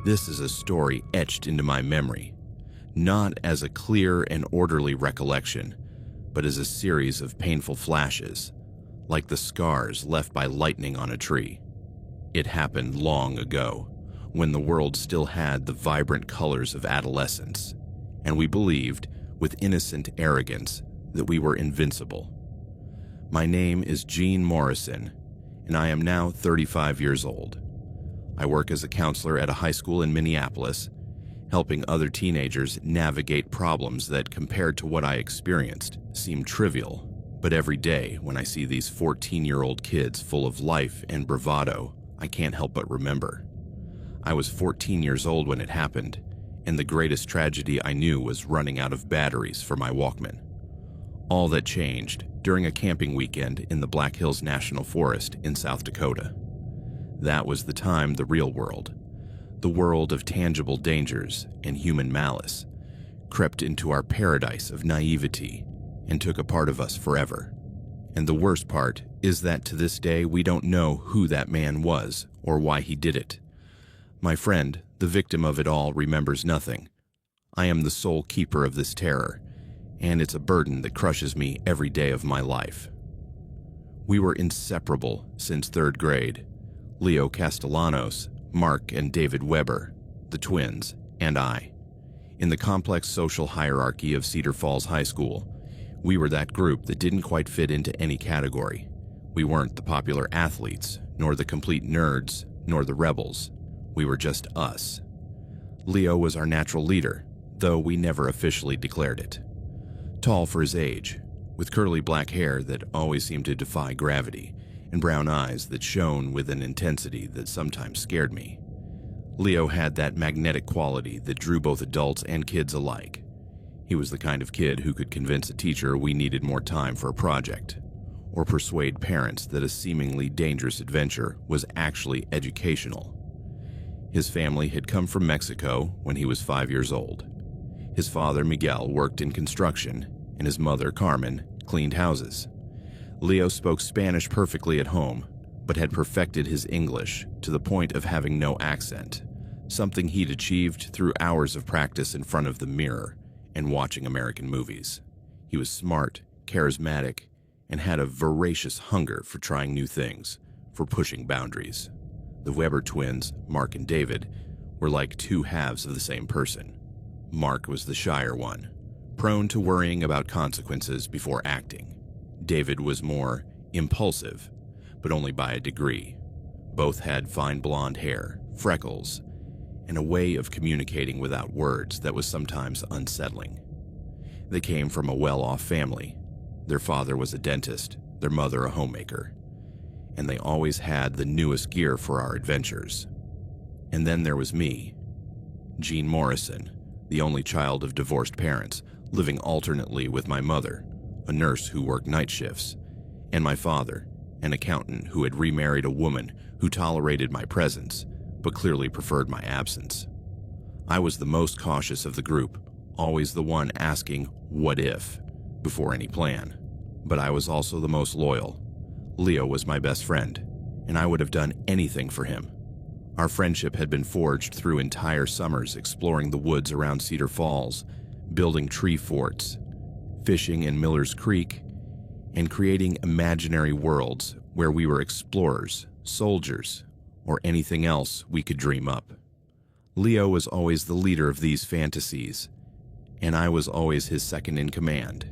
This is a story etched into my memory, not as a clear and orderly recollection, but as a series of painful flashes, like the scars left by lightning on a tree. It happened long ago, when the world still had the vibrant colors of adolescence, and we believed, with innocent arrogance, that we were invincible. My name is Gene Morrison, and I am now 35 years old. I work as a counselor at a high school in Minneapolis, helping other teenagers navigate problems that, compared to what I experienced, seem trivial. But every day, when I see these 14-year-old kids full of life and bravado, I can't help but remember. I was 14 years old when it happened, and the greatest tragedy I knew was running out of batteries for my Walkman. All that changed during a camping weekend in the Black Hills National Forest in South Dakota. That was the time the real world, the world of tangible dangers and human malice, crept into our paradise of naivety and took a part of us forever. And the worst part is that to this day we don't know who that man was or why he did it. My friend, the victim of it all, remembers nothing. I am the sole keeper of this terror, and it's a burden that crushes me every day of my life. We were inseparable since third grade. Leo Castellanos, Mark and David Weber, the twins, and I. In the complex social hierarchy of Cedar Falls High School, we were that group that didn't quite fit into any category. We weren't the popular athletes, nor the complete nerds, nor the rebels. We were just us. Leo was our natural leader, though we never officially declared it. Tall for his age, with curly black hair that always seemed to defy gravity, and brown eyes that shone with an intensity that sometimes scared me. Leo had that magnetic quality that drew both adults and kids alike. He was the kind of kid who could convince a teacher we needed more time for a project, or persuade parents that a seemingly dangerous adventure was actually educational. His family had come from Mexico when he was 5 years old. His father, Miguel, worked in construction, and his mother, Carmen, cleaned houses. Leo spoke Spanish perfectly at home, but had perfected his English to the point of having no accent, something he'd achieved through hours of practice in front of the mirror and watching American movies. He was smart, charismatic, and had a voracious hunger for trying new things, for pushing boundaries. The Weber twins, Mark and David, were like two halves of the same person. Mark was the shyer one, prone to worrying about consequences before acting. David was more impulsive, but only by a degree. Both had fine blonde hair, freckles, and a way of communicating without words that was sometimes unsettling. They came from a well-off family. Their father was a dentist, their mother a homemaker, and they always had the newest gear for our adventures. And then there was me, Gene Morrison, the only child of divorced parents, living alternately with my mother, a nurse who worked night shifts, and my father, an accountant who had remarried a woman who tolerated my presence, but clearly preferred my absence. I was the most cautious of the group, always the one asking, "What if?" before any plan. But I was also the most loyal. Leo was my best friend, and I would have done anything for him. Our friendship had been forged through entire summers exploring the woods around Cedar Falls, building tree forts, fishing in Miller's Creek, and creating imaginary worlds where we were explorers, soldiers, or anything else we could dream up. Leo was always the leader of these fantasies, and I was always his second in command.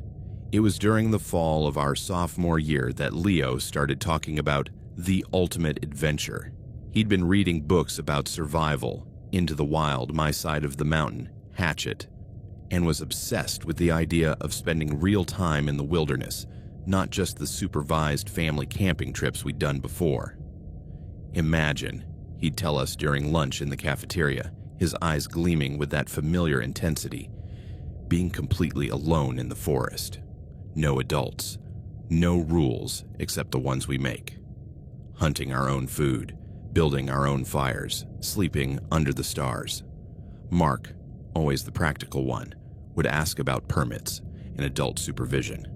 It was during the fall of our sophomore year that Leo started talking about the ultimate adventure. He'd been reading books about survival, Into the Wild, My Side of the Mountain, Hatchet, and was obsessed with the idea of spending real time in the wilderness, not just the supervised family camping trips we'd done before. Imagine, he'd tell us during lunch in the cafeteria, his eyes gleaming with that familiar intensity, being completely alone in the forest. No adults, no rules except the ones we make. Hunting our own food, building our own fires, sleeping under the stars. Mark, always the practical one, would ask about permits and adult supervision.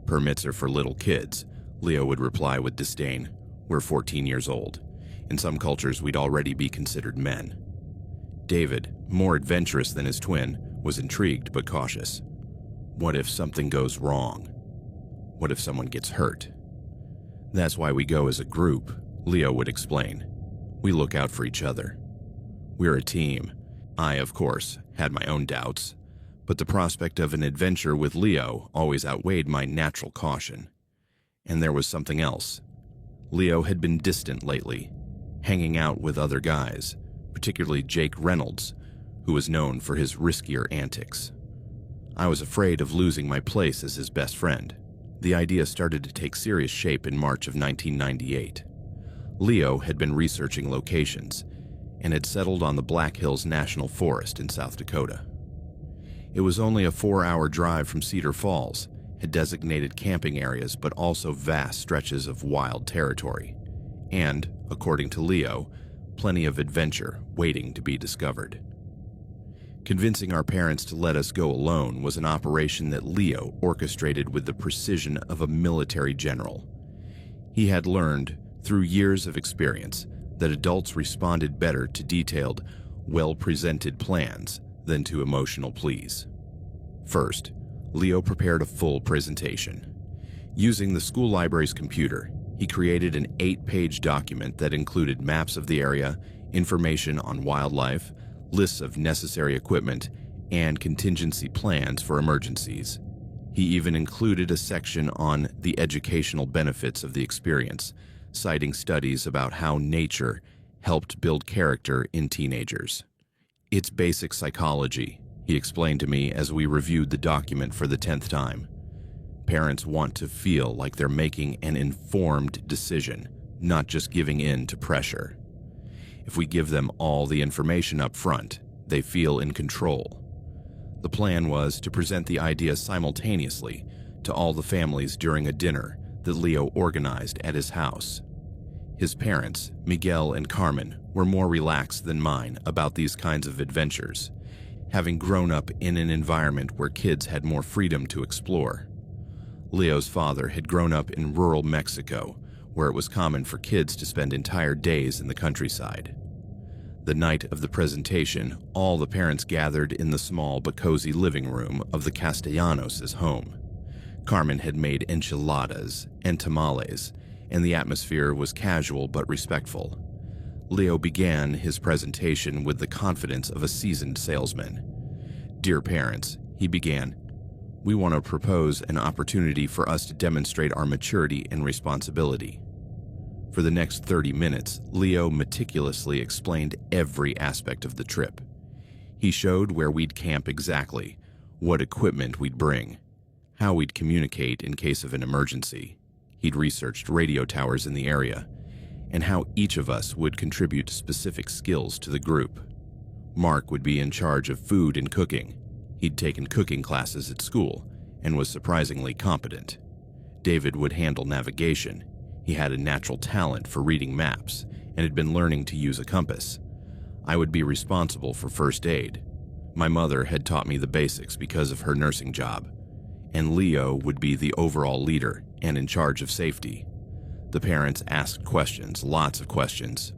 "Permits are for little kids," Leo would reply with disdain. "We're 14 years old. In some cultures, we'd already be considered men. David, more adventurous than his twin, was intrigued but cautious. What if something goes wrong? What if someone gets hurt? That's why we go as a group, Leo would explain. We look out for each other. We're a team. I, of course, had my own doubts, but the prospect of an adventure with Leo always outweighed my natural caution. And there was something else. Leo had been distant lately, hanging out with other guys, particularly Jake Reynolds, who was known for his riskier antics. I was afraid of losing my place as his best friend. The idea started to take serious shape in March of 1998. Leo had been researching locations and had settled on the Black Hills National Forest in South Dakota. It was only a 4-hour drive from Cedar Falls, had designated camping areas but also vast stretches of wild territory, and, according to Leo, plenty of adventure waiting to be discovered. Convincing our parents to let us go alone was an operation that Leo orchestrated with the precision of a military general. He had learned, through years of experience, that adults responded better to detailed, well-presented plans than to emotional pleas. First, Leo prepared a full presentation. Using the school library's computer, he created an 8-page document that included maps of the area, information on wildlife, lists of necessary equipment, and contingency plans for emergencies. He even included a section on the educational benefits of the experience, citing studies about how nature helped build character in teenagers. It's basic psychology, he explained to me as we reviewed the document for the 10th time. Parents want to feel like they're making an informed decision, not just giving in to pressure. If we give them all the information up front, they feel in control. The plan was to present the idea simultaneously to all the families during a dinner that Leo organized at his house. His parents, Miguel and Carmen, were more relaxed than mine about these kinds of adventures, having grown up in an environment where kids had more freedom to explore. Leo's father had grown up in rural Mexico, where it was common for kids to spend entire days in the countryside. The night of the presentation, all the parents gathered in the small but cozy living room of the Castellanos' home. Carmen had made enchiladas and tamales, and the atmosphere was casual but respectful. Leo began his presentation with the confidence of a seasoned salesman. "Dear parents," he began, "we want to propose an opportunity for us to demonstrate our maturity and responsibility." For the next 30 minutes, Leo meticulously explained every aspect of the trip. He showed where we'd camp exactly, what equipment we'd bring, how we'd communicate in case of an emergency. He'd researched radio towers in the area, and how each of us would contribute specific skills to the group. Mark would be in charge of food and cooking. He'd taken cooking classes at school and was surprisingly competent. David would handle navigation. He had a natural talent for reading maps and had been learning to use a compass. I would be responsible for first aid. My mother had taught me the basics because of her nursing job. And Leo would be the overall leader and in charge of safety. The parents asked questions, lots of questions.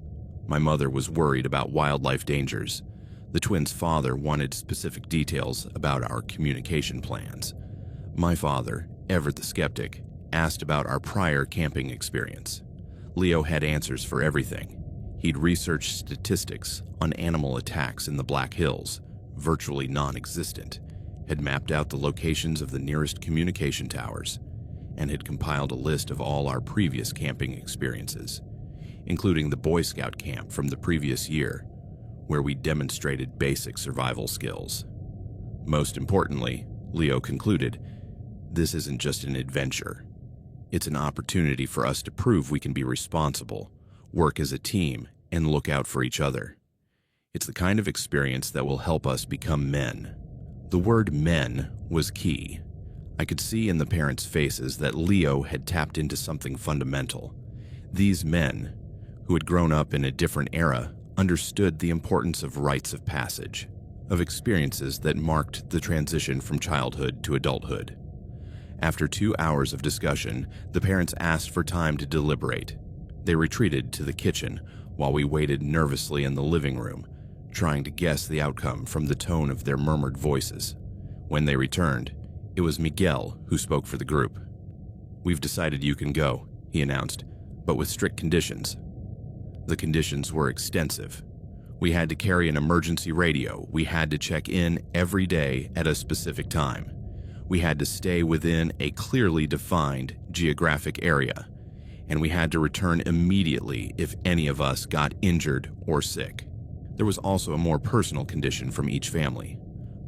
My mother was worried about wildlife dangers. The twins' father wanted specific details about our communication plans. My father, Everett the skeptic, asked about our prior camping experience. Leo had answers for everything. He'd researched statistics on animal attacks in the Black Hills, virtually non-existent, had mapped out the locations of the nearest communication towers, and had compiled a list of all our previous camping experiences, including the Boy Scout camp from the previous year, where we demonstrated basic survival skills. Most importantly, Leo concluded, this isn't just an adventure. It's an opportunity for us to prove we can be responsible, work as a team, and look out for each other. It's the kind of experience that will help us become men. The word men was key. I could see in the parents' faces that Leo had tapped into something fundamental. These men, who had grown up in a different era, understood the importance of rites of passage, of experiences that marked the transition from childhood to adulthood. After 2 hours of discussion, the parents asked for time to deliberate. They retreated to the kitchen while we waited nervously in the living room, trying to guess the outcome from the tone of their murmured voices. When they returned, it was Miguel who spoke for the group. "We've decided you can go," he announced, "but with strict conditions." The conditions were extensive. We had to carry an emergency radio. We had to check in every day at a specific time. We had to stay within a clearly defined geographic area, and we had to return immediately if any of us got injured or sick. There was also a more personal condition from each family.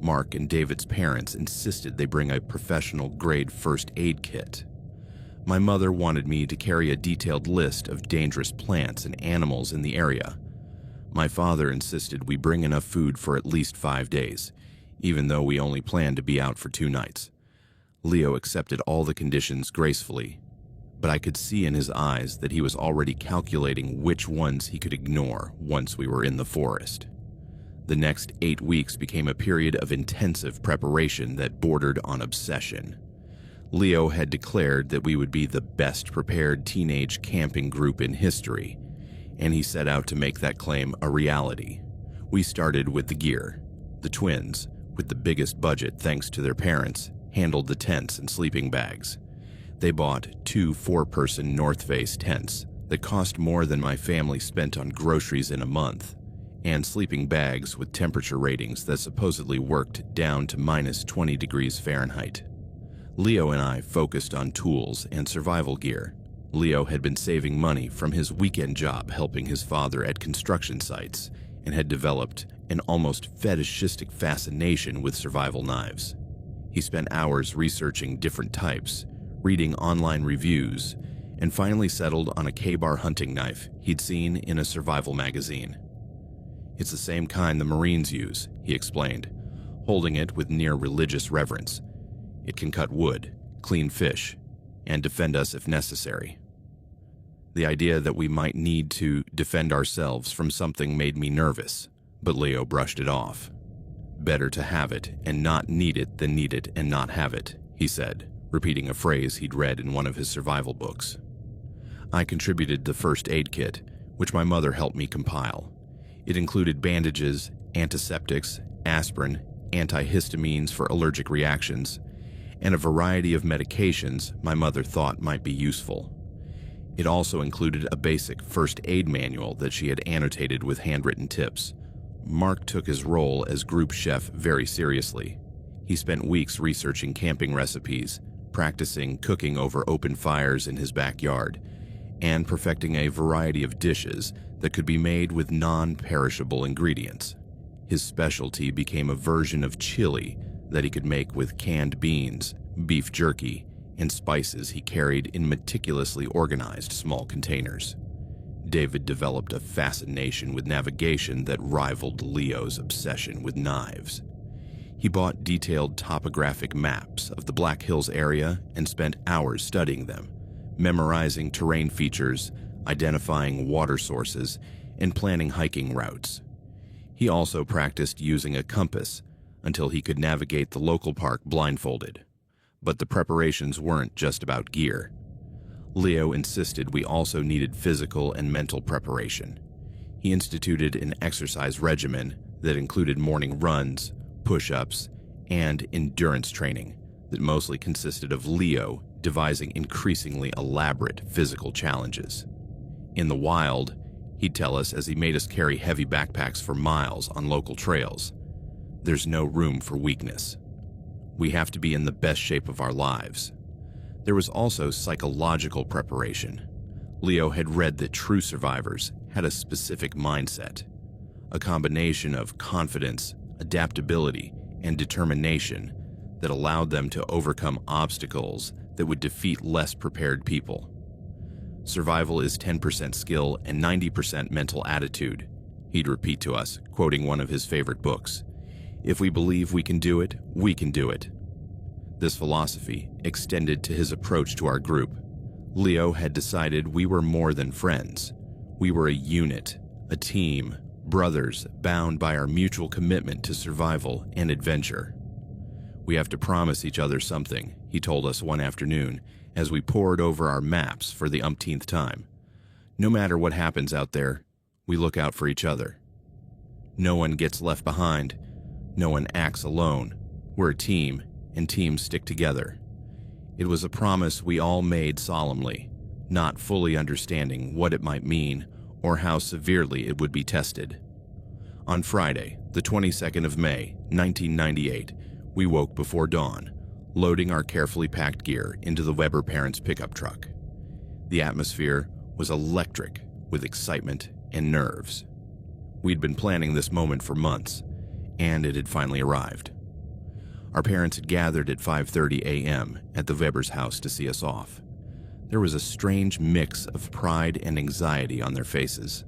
Mark and David's parents insisted they bring a professional-grade first aid kit. My mother wanted me to carry a detailed list of dangerous plants and animals in the area. My father insisted we bring enough food for at least 5 days, even though we only planned to be out for 2 nights. Leo accepted all the conditions gracefully, but I could see in his eyes that he was already calculating which ones he could ignore once we were in the forest. The next 8 weeks became a period of intensive preparation that bordered on obsession. Leo had declared that we would be the best prepared teenage camping group in history, and he set out to make that claim a reality. We started with the gear. The twins, with the biggest budget thanks to their parents, handled the tents and sleeping bags. They bought 2 4-person North Face tents that cost more than my family spent on groceries in a month, and sleeping bags with temperature ratings that supposedly worked down to -20 degrees Fahrenheit. Leo and I focused on tools and survival gear. Leo had been saving money from his weekend job helping his father at construction sites and had developed an almost fetishistic fascination with survival knives. He spent hours researching different types, reading online reviews, and finally settled on a K-bar hunting knife he'd seen in a survival magazine. "It's the same kind the Marines use," he explained, holding it with near religious reverence. "It can cut wood, clean fish, and defend us if necessary." The idea that we might need to defend ourselves from something made me nervous, but Leo brushed it off. "Better to have it and not need it than need it and not have it," he said, repeating a phrase he'd read in one of his survival books. I contributed the first aid kit, which my mother helped me compile. It included bandages, antiseptics, aspirin, antihistamines for allergic reactions, and a variety of medications my mother thought might be useful. It also included a basic first aid manual that she had annotated with handwritten tips. Mark took his role as group chef very seriously. He spent weeks researching camping recipes, practicing cooking over open fires in his backyard, and perfecting a variety of dishes that could be made with non-perishable ingredients. His specialty became a version of chili that he could make with canned beans, beef jerky, and spices he carried in meticulously organized small containers. David developed a fascination with navigation that rivaled Leo's obsession with knives. He bought detailed topographic maps of the Black Hills area and spent hours studying them, memorizing terrain features, identifying water sources, and planning hiking routes. He also practiced using a compass until he could navigate the local park blindfolded. But the preparations weren't just about gear. Leo insisted we also needed physical and mental preparation. He instituted an exercise regimen that included morning runs, push-ups, and endurance training that mostly consisted of Leo devising increasingly elaborate physical challenges. In the wild, he'd tell us as he made us carry heavy backpacks for miles on local trails, "There's no room for weakness. We have to be in the best shape of our lives." There was also psychological preparation. Leo had read that true survivors had a specific mindset, a combination of confidence, adaptability, and determination that allowed them to overcome obstacles that would defeat less prepared people. "Survival is 10% skill and 90% mental attitude," he'd repeat to us, quoting one of his favorite books. "If we believe we can do it, we can do it." This philosophy extended to his approach to our group. Leo had decided we were more than friends. We were a unit, a team, brothers bound by our mutual commitment to survival and adventure. "We have to promise each other something," he told us one afternoon as we pored over our maps for the umpteenth time. "No matter what happens out there, We look out for each other. No one gets left behind. No one acts alone. We're a team, and teams stick together. It was a promise we all made solemnly, not fully understanding what it might mean or how severely it would be tested. On Friday, the 22nd of May, 1998, we woke before dawn, loading our carefully packed gear into the Weber parents' pickup truck. The atmosphere was electric with excitement and nerves. We'd been planning this moment for months, and it had finally arrived. Our parents had gathered at 5:30 a.m. at the Weber's house to see us off. There was a strange mix of pride and anxiety on their faces.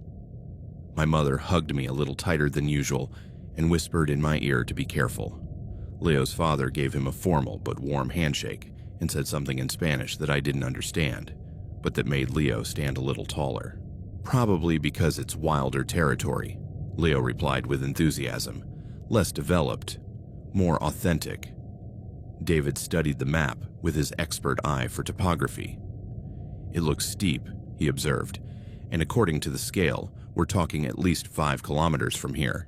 My mother hugged me a little tighter than usual and whispered in my ear to be careful. Leo's father gave him a formal but warm handshake and said something in Spanish that I didn't understand, but that made Leo stand a little taller. Probably because it's wilder territory, Leo replied with enthusiasm, less developed, more authentic. David studied the map with his expert eye for topography. It looks steep, he observed, and according to the scale, we're talking at least 5 kilometers from here.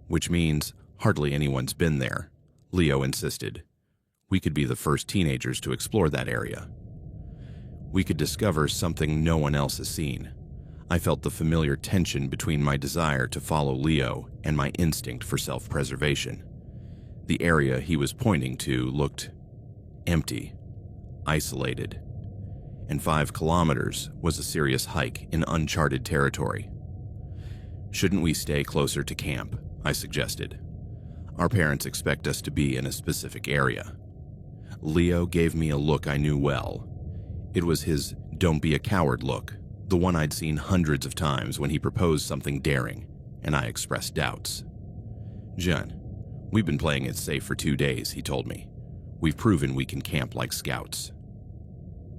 Which means hardly anyone's been there, Leo insisted. We could be the first teenagers to explore that area. We could discover something no one else has seen. I felt the familiar tension between my desire to follow Leo and my instinct for self-preservation. The area he was pointing to looked empty, isolated, and 5 kilometers was a serious hike in uncharted territory. Shouldn't we stay closer to camp? I suggested. Our parents expect us to be in a specific area. Leo gave me a look I knew well. It was his "don't be a coward" look, the one I'd seen hundreds of times when he proposed something daring, and I expressed doubts. "Jean, we've been playing it safe for 2 days," he told me. "We've proven we can camp like scouts.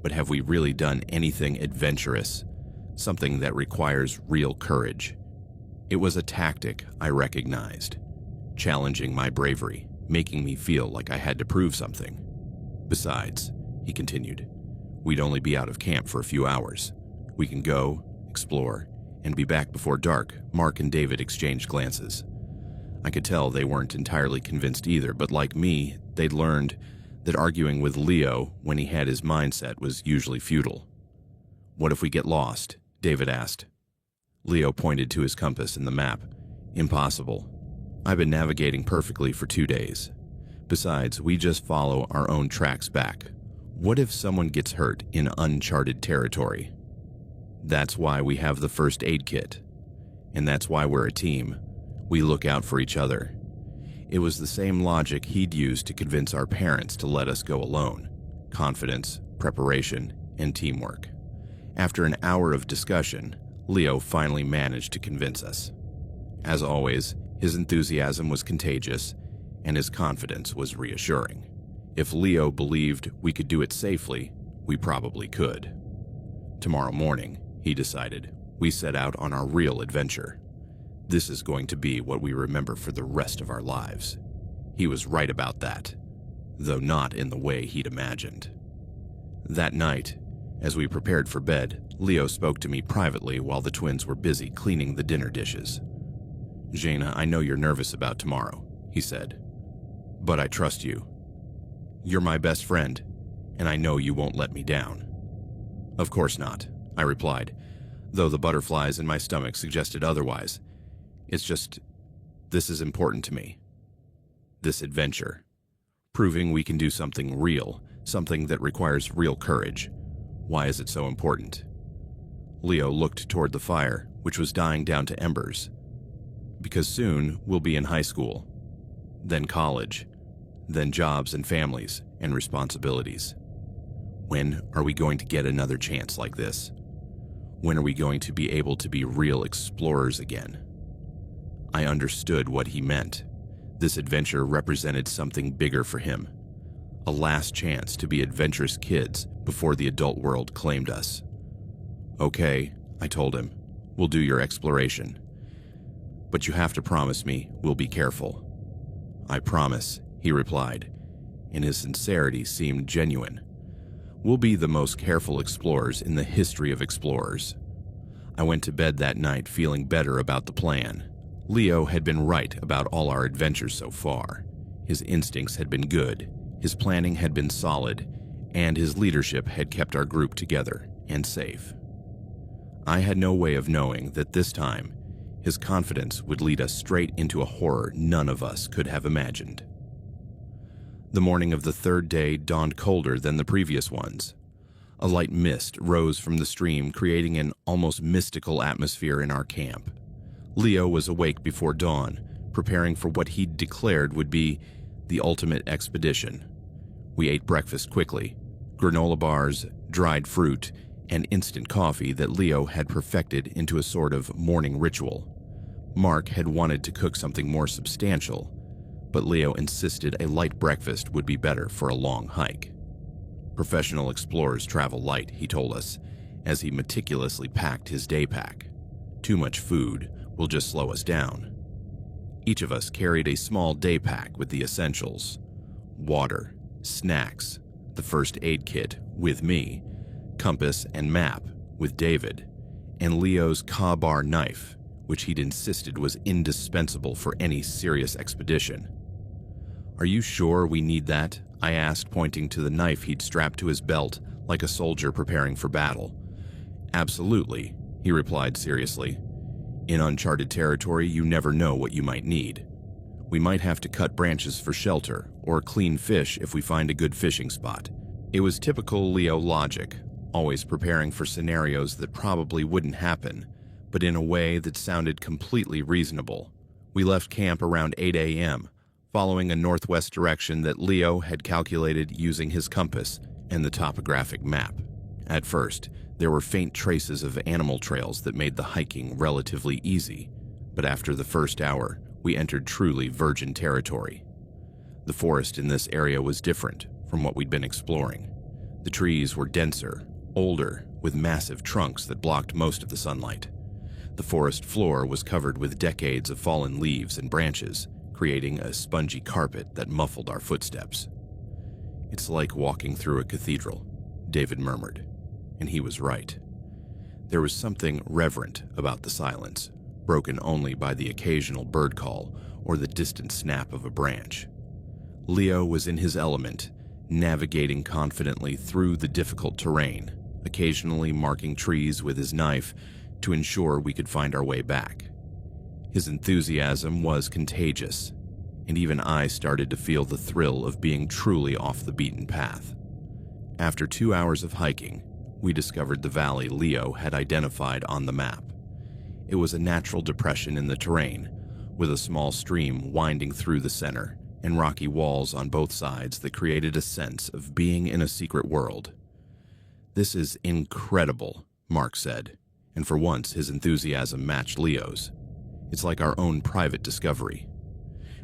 But have we really done anything adventurous, something that requires real courage?" It was a tactic I recognized, challenging my bravery, making me feel like I had to prove something. "Besides," he continued, "we'd only be out of camp for a few hours. We can go, explore, and be back before dark." Mark and David exchanged glances. I could tell they weren't entirely convinced either, but like me, they'd learned that arguing with Leo when he had his mindset was usually futile. "What if we get lost?" David asked. Leo pointed to his compass and the map. "Impossible. I've been navigating perfectly for 2 days. Besides, we just follow our own tracks back. What if someone gets hurt in uncharted territory?" That's why we have the first aid kit. And that's why we're a team. We look out for each other. It was the same logic he'd used to convince our parents to let us go alone. Confidence, preparation, and teamwork. After an hour of discussion, Leo finally managed to convince us. As always, his enthusiasm was contagious, and his confidence was reassuring. If Leo believed we could do it safely, we probably could. Tomorrow morning, he decided, we set out on our real adventure. This is going to be what we remember for the rest of our lives. He was right about that, though not in the way he'd imagined. That night, as we prepared for bed, Leo spoke to me privately while the twins were busy cleaning the dinner dishes. "Jaina, I know you're nervous about tomorrow," he said, "but I trust you. You're my best friend, and I know you won't let me down." "Of course not," I replied, though the butterflies in my stomach suggested otherwise. "It's just, this is important to me. This adventure. Proving we can do something real, something that requires real courage. Why is it so important?" Leo looked toward the fire, which was dying down to embers. "Because soon we'll be in high school, then college, then jobs and families and responsibilities. When are we going to get another chance like this? When are we going to be able to be real explorers again?" I understood what he meant. This adventure represented something bigger for him. A last chance to be adventurous kids before the adult world claimed us. "Okay," I told him, "we'll do your exploration. But you have to promise me we'll be careful." "I promise," he replied, and his sincerity seemed genuine. "We'll be the most careful explorers in the history of explorers." I went to bed that night feeling better about the plan. Leo had been right about all our adventures so far. His instincts had been good, his planning had been solid, and his leadership had kept our group together and safe. I had no way of knowing that this time, his confidence would lead us straight into a horror none of us could have imagined. The morning of the third day dawned colder than the previous ones. A light mist rose from the stream, creating an almost mystical atmosphere in our camp. Leo was awake before dawn, preparing for what he'd declared would be the ultimate expedition. We ate breakfast quickly, granola bars, dried fruit, and instant coffee that Leo had perfected into a sort of morning ritual. Mark had wanted to cook something more substantial, but Leo insisted a light breakfast would be better for a long hike. Professional explorers travel light, he told us, as he meticulously packed his day pack. Too much food will just slow us down. Each of us carried a small day pack with the essentials: water, snacks, the first aid kit with me, compass and map with David, and Leo's Ka-bar knife, which he'd insisted was indispensable for any serious expedition. "Are you sure we need that?" I asked, pointing to the knife he'd strapped to his belt like a soldier preparing for battle. "Absolutely," he replied seriously. "In uncharted territory, you never know what you might need. We might have to cut branches for shelter, or clean fish if we find a good fishing spot." It was typical Leo logic, always preparing for scenarios that probably wouldn't happen, but in a way that sounded completely reasonable. We left camp around 8 a.m., following a northwest direction that Leo had calculated using his compass and the topographic map. At first, there were faint traces of animal trails that made the hiking relatively easy, but after the first hour, we entered truly virgin territory. The forest in this area was different from what we'd been exploring. The trees were denser, older, with massive trunks that blocked most of the sunlight. The forest floor was covered with decades of fallen leaves and branches, creating a spongy carpet that muffled our footsteps. "It's like walking through a cathedral," David murmured, and he was right. There was something reverent about the silence, broken only by the occasional bird call or the distant snap of a branch. Leo was in his element, navigating confidently through the difficult terrain, occasionally marking trees with his knife to ensure we could find our way back. His enthusiasm was contagious, and even I started to feel the thrill of being truly off the beaten path. After 2 hours of hiking, we discovered the valley Leo had identified on the map. It was a natural depression in the terrain, with a small stream winding through the center and rocky walls on both sides that created a sense of being in a secret world. "This is incredible," Mark said, and for once his enthusiasm matched Leo's. "It's like our own private discovery."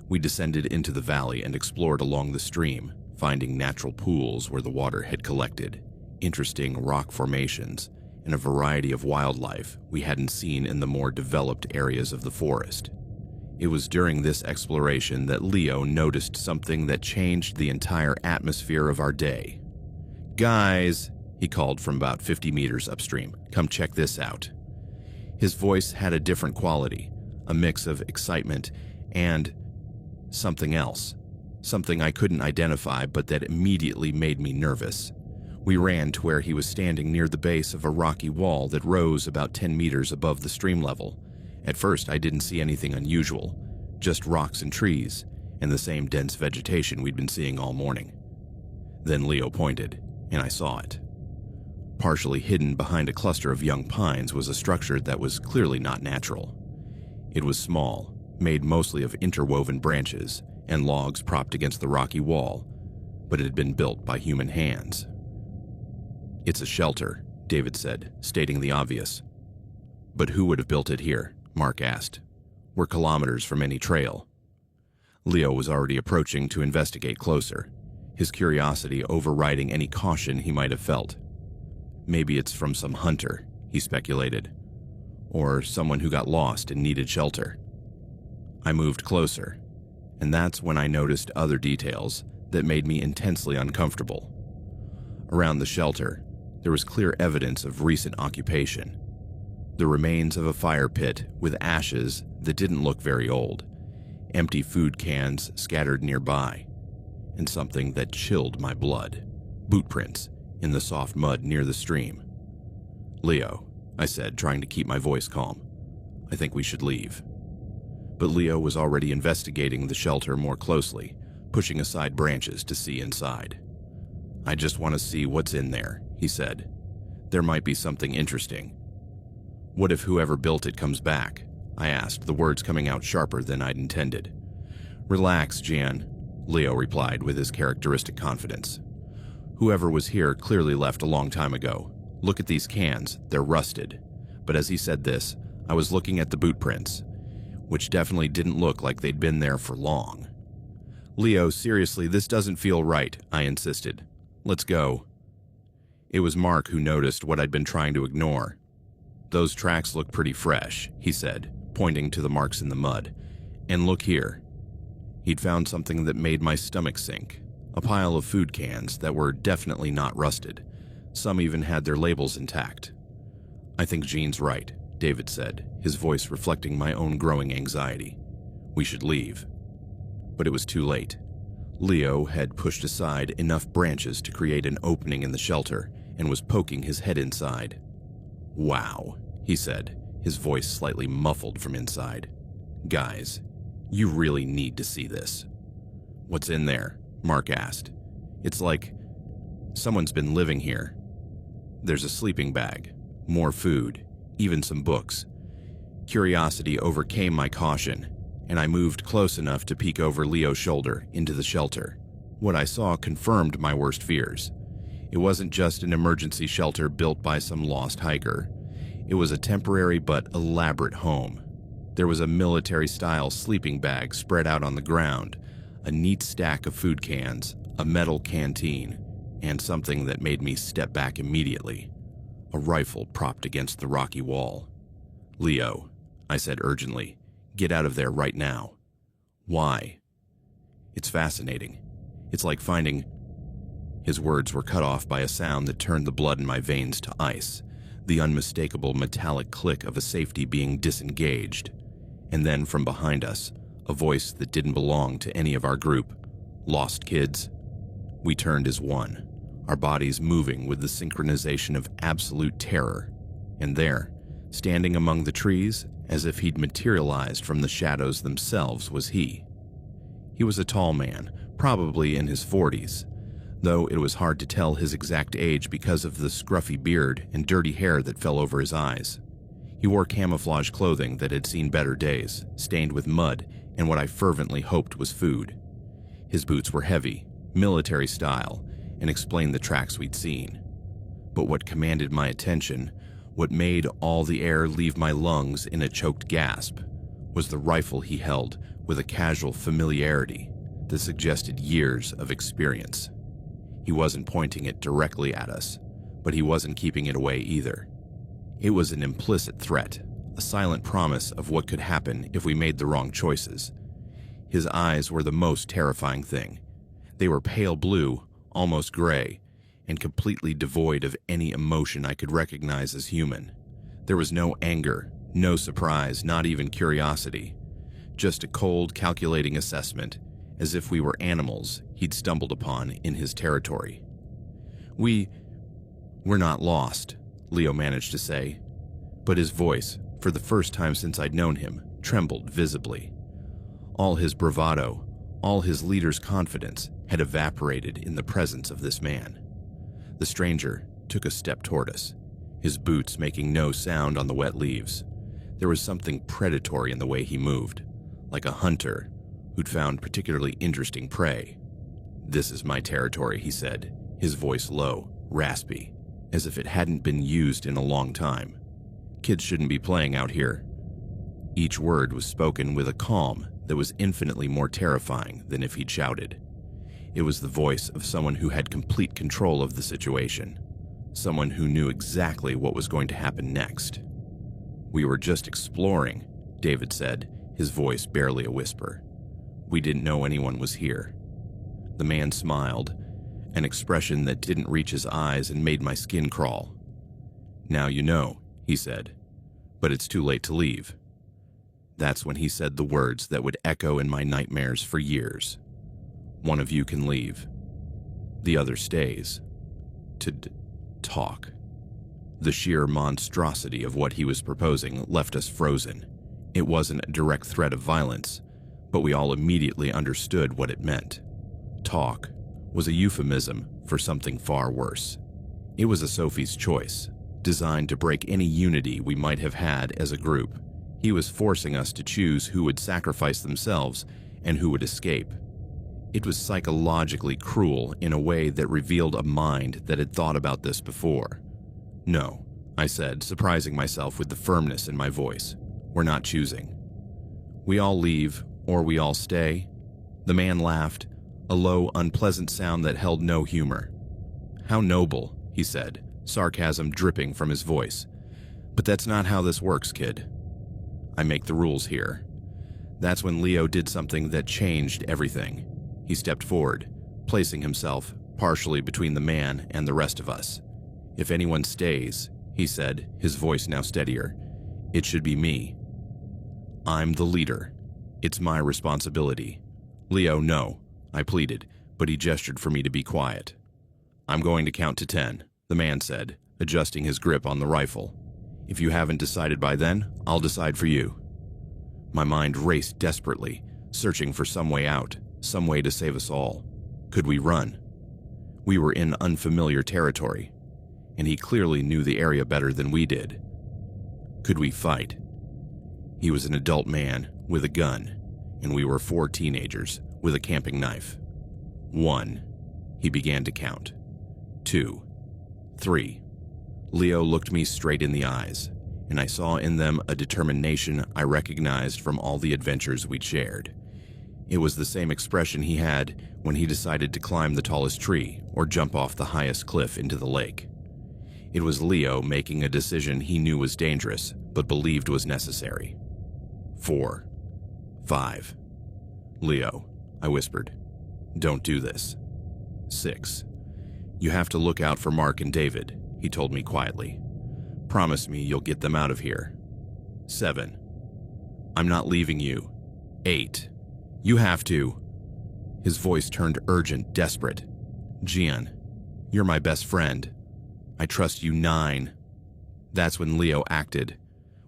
We descended into the valley and explored along the stream, finding natural pools where the water had collected, interesting rock formations, and a variety of wildlife we hadn't seen in the more developed areas of the forest. It was during this exploration that Leo noticed something that changed the entire atmosphere of our day. "Guys," he called from about 50 meters upstream, "come check this out." His voice had a different quality, a mix of excitement and something else, something I couldn't identify but that immediately made me nervous. We ran to where he was standing near the base of a rocky wall that rose about 10 meters above the stream level. At first, I didn't see anything unusual, just rocks and trees, and the same dense vegetation we'd been seeing all morning. Then Leo pointed, and I saw it. Partially hidden behind a cluster of young pines was a structure that was clearly not natural. It was small, made mostly of interwoven branches and logs propped against the rocky wall, but it had been built by human hands. "It's a shelter," David said, stating the obvious. "But who would have built it here?" Mark asked. "We're kilometers from any trail." Leo was already approaching to investigate closer, his curiosity overriding any caution he might have felt. "Maybe it's from some hunter," he speculated, "or someone who got lost and needed shelter." I moved closer, and that's when I noticed other details that made me intensely uncomfortable. Around the shelter, there was clear evidence of recent occupation. The remains of a fire pit with ashes that didn't look very old, empty food cans scattered nearby, and something that chilled my blood. Boot prints in the soft mud near the stream. "Leo," I said, trying to keep my voice calm. "I think we should leave." But Leo was already investigating the shelter more closely, pushing aside branches to see inside. "I just want to see what's in there," he said. "There might be something interesting." "What if whoever built it comes back?" I asked, the words coming out sharper than I'd intended. "Relax, Jan," Leo replied with his characteristic confidence. "Whoever was here clearly left a long time ago. Look at these cans, they're rusted." But as he said this, I was looking at the boot prints, which definitely didn't look like they'd been there for long. "Leo, seriously, this doesn't feel right," I insisted. "Let's go." It was Mark who noticed what I'd been trying to ignore. "Those tracks look pretty fresh," he said, pointing to the marks in the mud. "And look here." He'd found something that made my stomach sink. A pile of food cans that were definitely not rusted. Some even had their labels intact. "I think Jean's right," David said, his voice reflecting my own growing anxiety. "We should leave." But it was too late. Leo had pushed aside enough branches to create an opening in the shelter and was poking his head inside. "Wow," he said, his voice slightly muffled from inside. "Guys, you really need to see this." "What's in there?" Mark asked. "It's like someone's been living here." "There's a sleeping bag, more food, even some books." Curiosity overcame my caution, and I moved close enough to peek over Leo's shoulder into the shelter. What I saw confirmed my worst fears. It wasn't just an emergency shelter built by some lost hiker. It was a temporary but elaborate home. There was a military-style sleeping bag spread out on the ground, a neat stack of food cans, a metal canteen, and something that made me step back immediately. A rifle propped against the rocky wall. "Leo," I said urgently, "get out of there right now." "Why?" "It's fascinating. It's like finding—" His words were cut off by a sound that turned the blood in my veins to ice, the unmistakable metallic click of a safety being disengaged. And then from behind us, a voice that didn't belong to any of our group. "Lost kids?" We turned as one, our bodies moving with the synchronization of absolute terror. And there, standing among the trees, as if he'd materialized from the shadows themselves, was he. He was a tall man, probably in his 40s, though it was hard to tell his exact age because of the scruffy beard and dirty hair that fell over his eyes. He wore camouflage clothing that had seen better days, stained with mud and what I fervently hoped was food. His boots were heavy, military style, and explained the tracks we'd seen. But what commanded my attention, what made all the air leave my lungs in a choked gasp, was the rifle he held with a casual familiarity that suggested years of experience. He wasn't pointing it directly at us, but he wasn't keeping it away either. It was an implicit threat, a silent promise of what could happen if we made the wrong choices. His eyes were the most terrifying thing. They were pale blue, almost gray, and completely devoid of any emotion I could recognize as human. There was no anger, no surprise, not even curiosity. Just a cold, calculating assessment, as if we were animals he'd stumbled upon in his territory. We're not lost," Leo managed to say, but his voice, for the first time since I'd known him, trembled visibly. All his bravado, all his leader's confidence had evaporated in the presence of this man. The stranger took a step toward us, his boots making no sound on the wet leaves. There was something predatory in the way he moved, like a hunter who'd found particularly interesting prey. "This is my territory," he said, his voice low, raspy, as if it hadn't been used in a long time. "Kids shouldn't be playing out here." Each word was spoken with a calm that was infinitely more terrifying than if he'd shouted. It was the voice of someone who had complete control of the situation, someone who knew exactly what was going to happen next. "We were just exploring," David said, his voice barely a whisper. "We didn't know anyone was here." The man smiled, an expression that didn't reach his eyes and made my skin crawl. "Now you know," he said. but it's too late to leave. That's when he said the words that would echo in my nightmares for years. One of you can leave. The other stays. To talk. The sheer monstrosity of what he was proposing left us frozen. It wasn't a direct threat of violence, but we all immediately understood what it meant. Talk was a euphemism for something far worse. It was a Sophie's choice, designed to break any unity we might have had as a group. He was forcing us to choose who would sacrifice themselves and who would escape. It was psychologically cruel in a way that revealed a mind that had thought about this before. "No," I said, surprising myself with the firmness in my voice. "We're not choosing. We all leave, or we all stay." The man laughed, a low, unpleasant sound that held no humor. "How noble," he said, sarcasm dripping from his voice. "But that's not how this works, kid. I make the rules here." That's when Leo did something that changed everything. He stepped forward, placing himself partially between the man and the rest of us. "If anyone stays," he said, his voice now steadier, "it should be me. I'm the leader. It's my responsibility." "Leo, no," I pleaded, but he gestured for me to be quiet. "I'm going to count to 10, the man said, adjusting his grip on the rifle. "If you haven't decided by then, I'll decide for you." My mind raced desperately, searching for some way out, some way to save us all. Could we run? We were in unfamiliar territory, and he clearly knew the area better than we did. Could we fight? He was an adult man with a gun, and we were 4 teenagers with a camping knife. 1. He began to count. 2. 3. Leo looked me straight in the eyes, and I saw in them a determination I recognized from all the adventures we'd shared. It was the same expression he had when he decided to climb the tallest tree or jump off the highest cliff into the lake. It was Leo making a decision he knew was dangerous, but believed was necessary. 4. 5. "Leo," I whispered, "don't do this." 6. "You have to look out for Mark and David," he told me quietly. "Promise me you'll get them out of here." 7. "I'm not leaving you." 8. "You have to." His voice turned urgent, desperate. "Gian, you're my best friend. I trust you." 9. That's when Leo acted.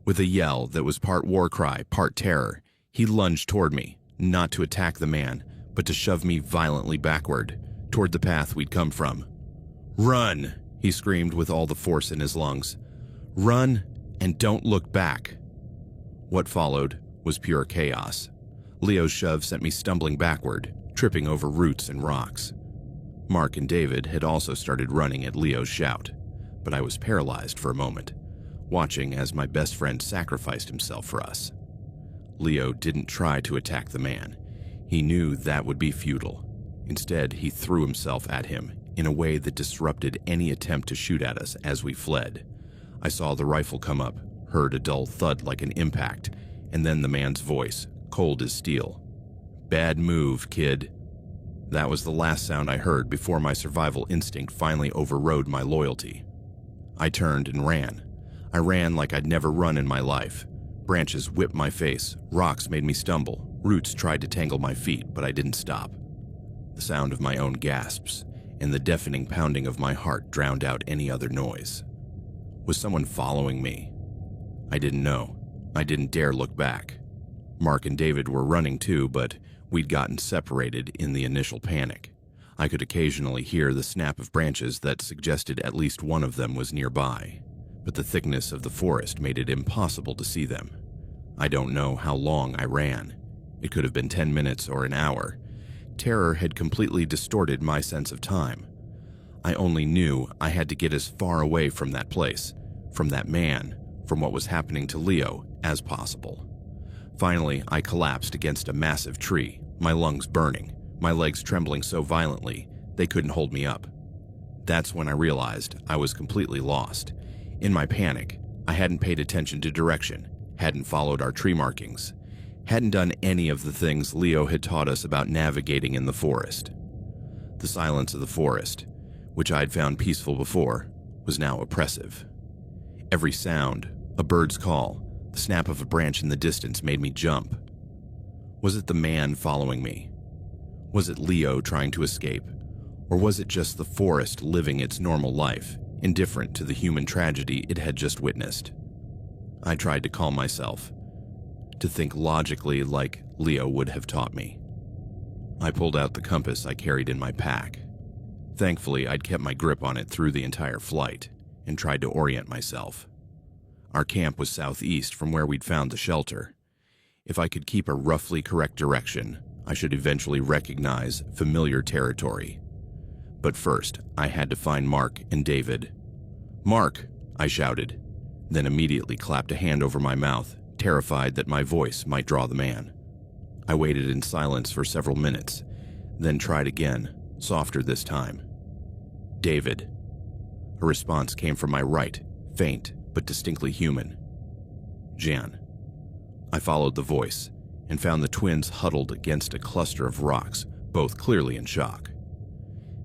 With a yell that was part war cry, part terror, he lunged toward me, not to attack the man, but to shove me violently backward, toward the path we'd come from. "Run!" he screamed with all the force in his lungs. "Run and don't look back." What followed was pure chaos. Leo's shove sent me stumbling backward, tripping over roots and rocks. Mark and David had also started running at Leo's shout, but I was paralyzed for a moment, watching as my best friend sacrificed himself for us. Leo didn't try to attack the man. He knew that would be futile. Instead, he threw himself at him in a way that disrupted any attempt to shoot at us as we fled. I saw the rifle come up, heard a dull thud like an impact, and then the man's voice, cold as steel. "Bad move, kid." That was the last sound I heard before my survival instinct finally overrode my loyalty. I turned and ran. I ran like I'd never run in my life. Branches whipped my face, rocks made me stumble, roots tried to tangle my feet, but I didn't stop. The sound of my own gasps and the deafening pounding of my heart drowned out any other noise. Was someone following me? I didn't know. I didn't dare look back. Mark and David were running too, but we'd gotten separated in the initial panic. I could occasionally hear the snap of branches that suggested at least one of them was nearby, but the thickness of the forest made it impossible to see them. I don't know how long I ran. It could have been 10 minutes or an hour. Terror had completely distorted my sense of time. I only knew I had to get as far away from that place, from that man, from what was happening to Leo as possible. Finally, I collapsed against a massive tree, my lungs burning, my legs trembling so violently they couldn't hold me up. That's when I realized I was completely lost. In my panic, I hadn't paid attention to direction, hadn't followed our tree markings, hadn't done any of the things Leo had taught us about navigating in the forest. The silence of the forest, which I'd found peaceful before, was now oppressive. Every sound, A bird's call, the snap of a branch in the distance made me jump. Was it the man following me? Was it Leo trying to escape? Or was it just the forest living its normal life, indifferent to the human tragedy it had just witnessed? I tried to calm myself, to think logically like Leo would have taught me. I pulled out the compass I carried in my pack. Thankfully, I'd kept my grip on it through the entire flight and tried to orient myself. Our camp was southeast from where we'd found the shelter. If I could keep a roughly correct direction, I should eventually recognize familiar territory. But first, I had to find Mark and David. "Mark!" I shouted, then immediately clapped a hand over my mouth, terrified that my voice might draw the man. I waited in silence for several minutes, then tried again, softer this time. "David." A response came from my right, faint but distinctly human. "Jan." I followed the voice and found the twins huddled against a cluster of rocks, both clearly in shock.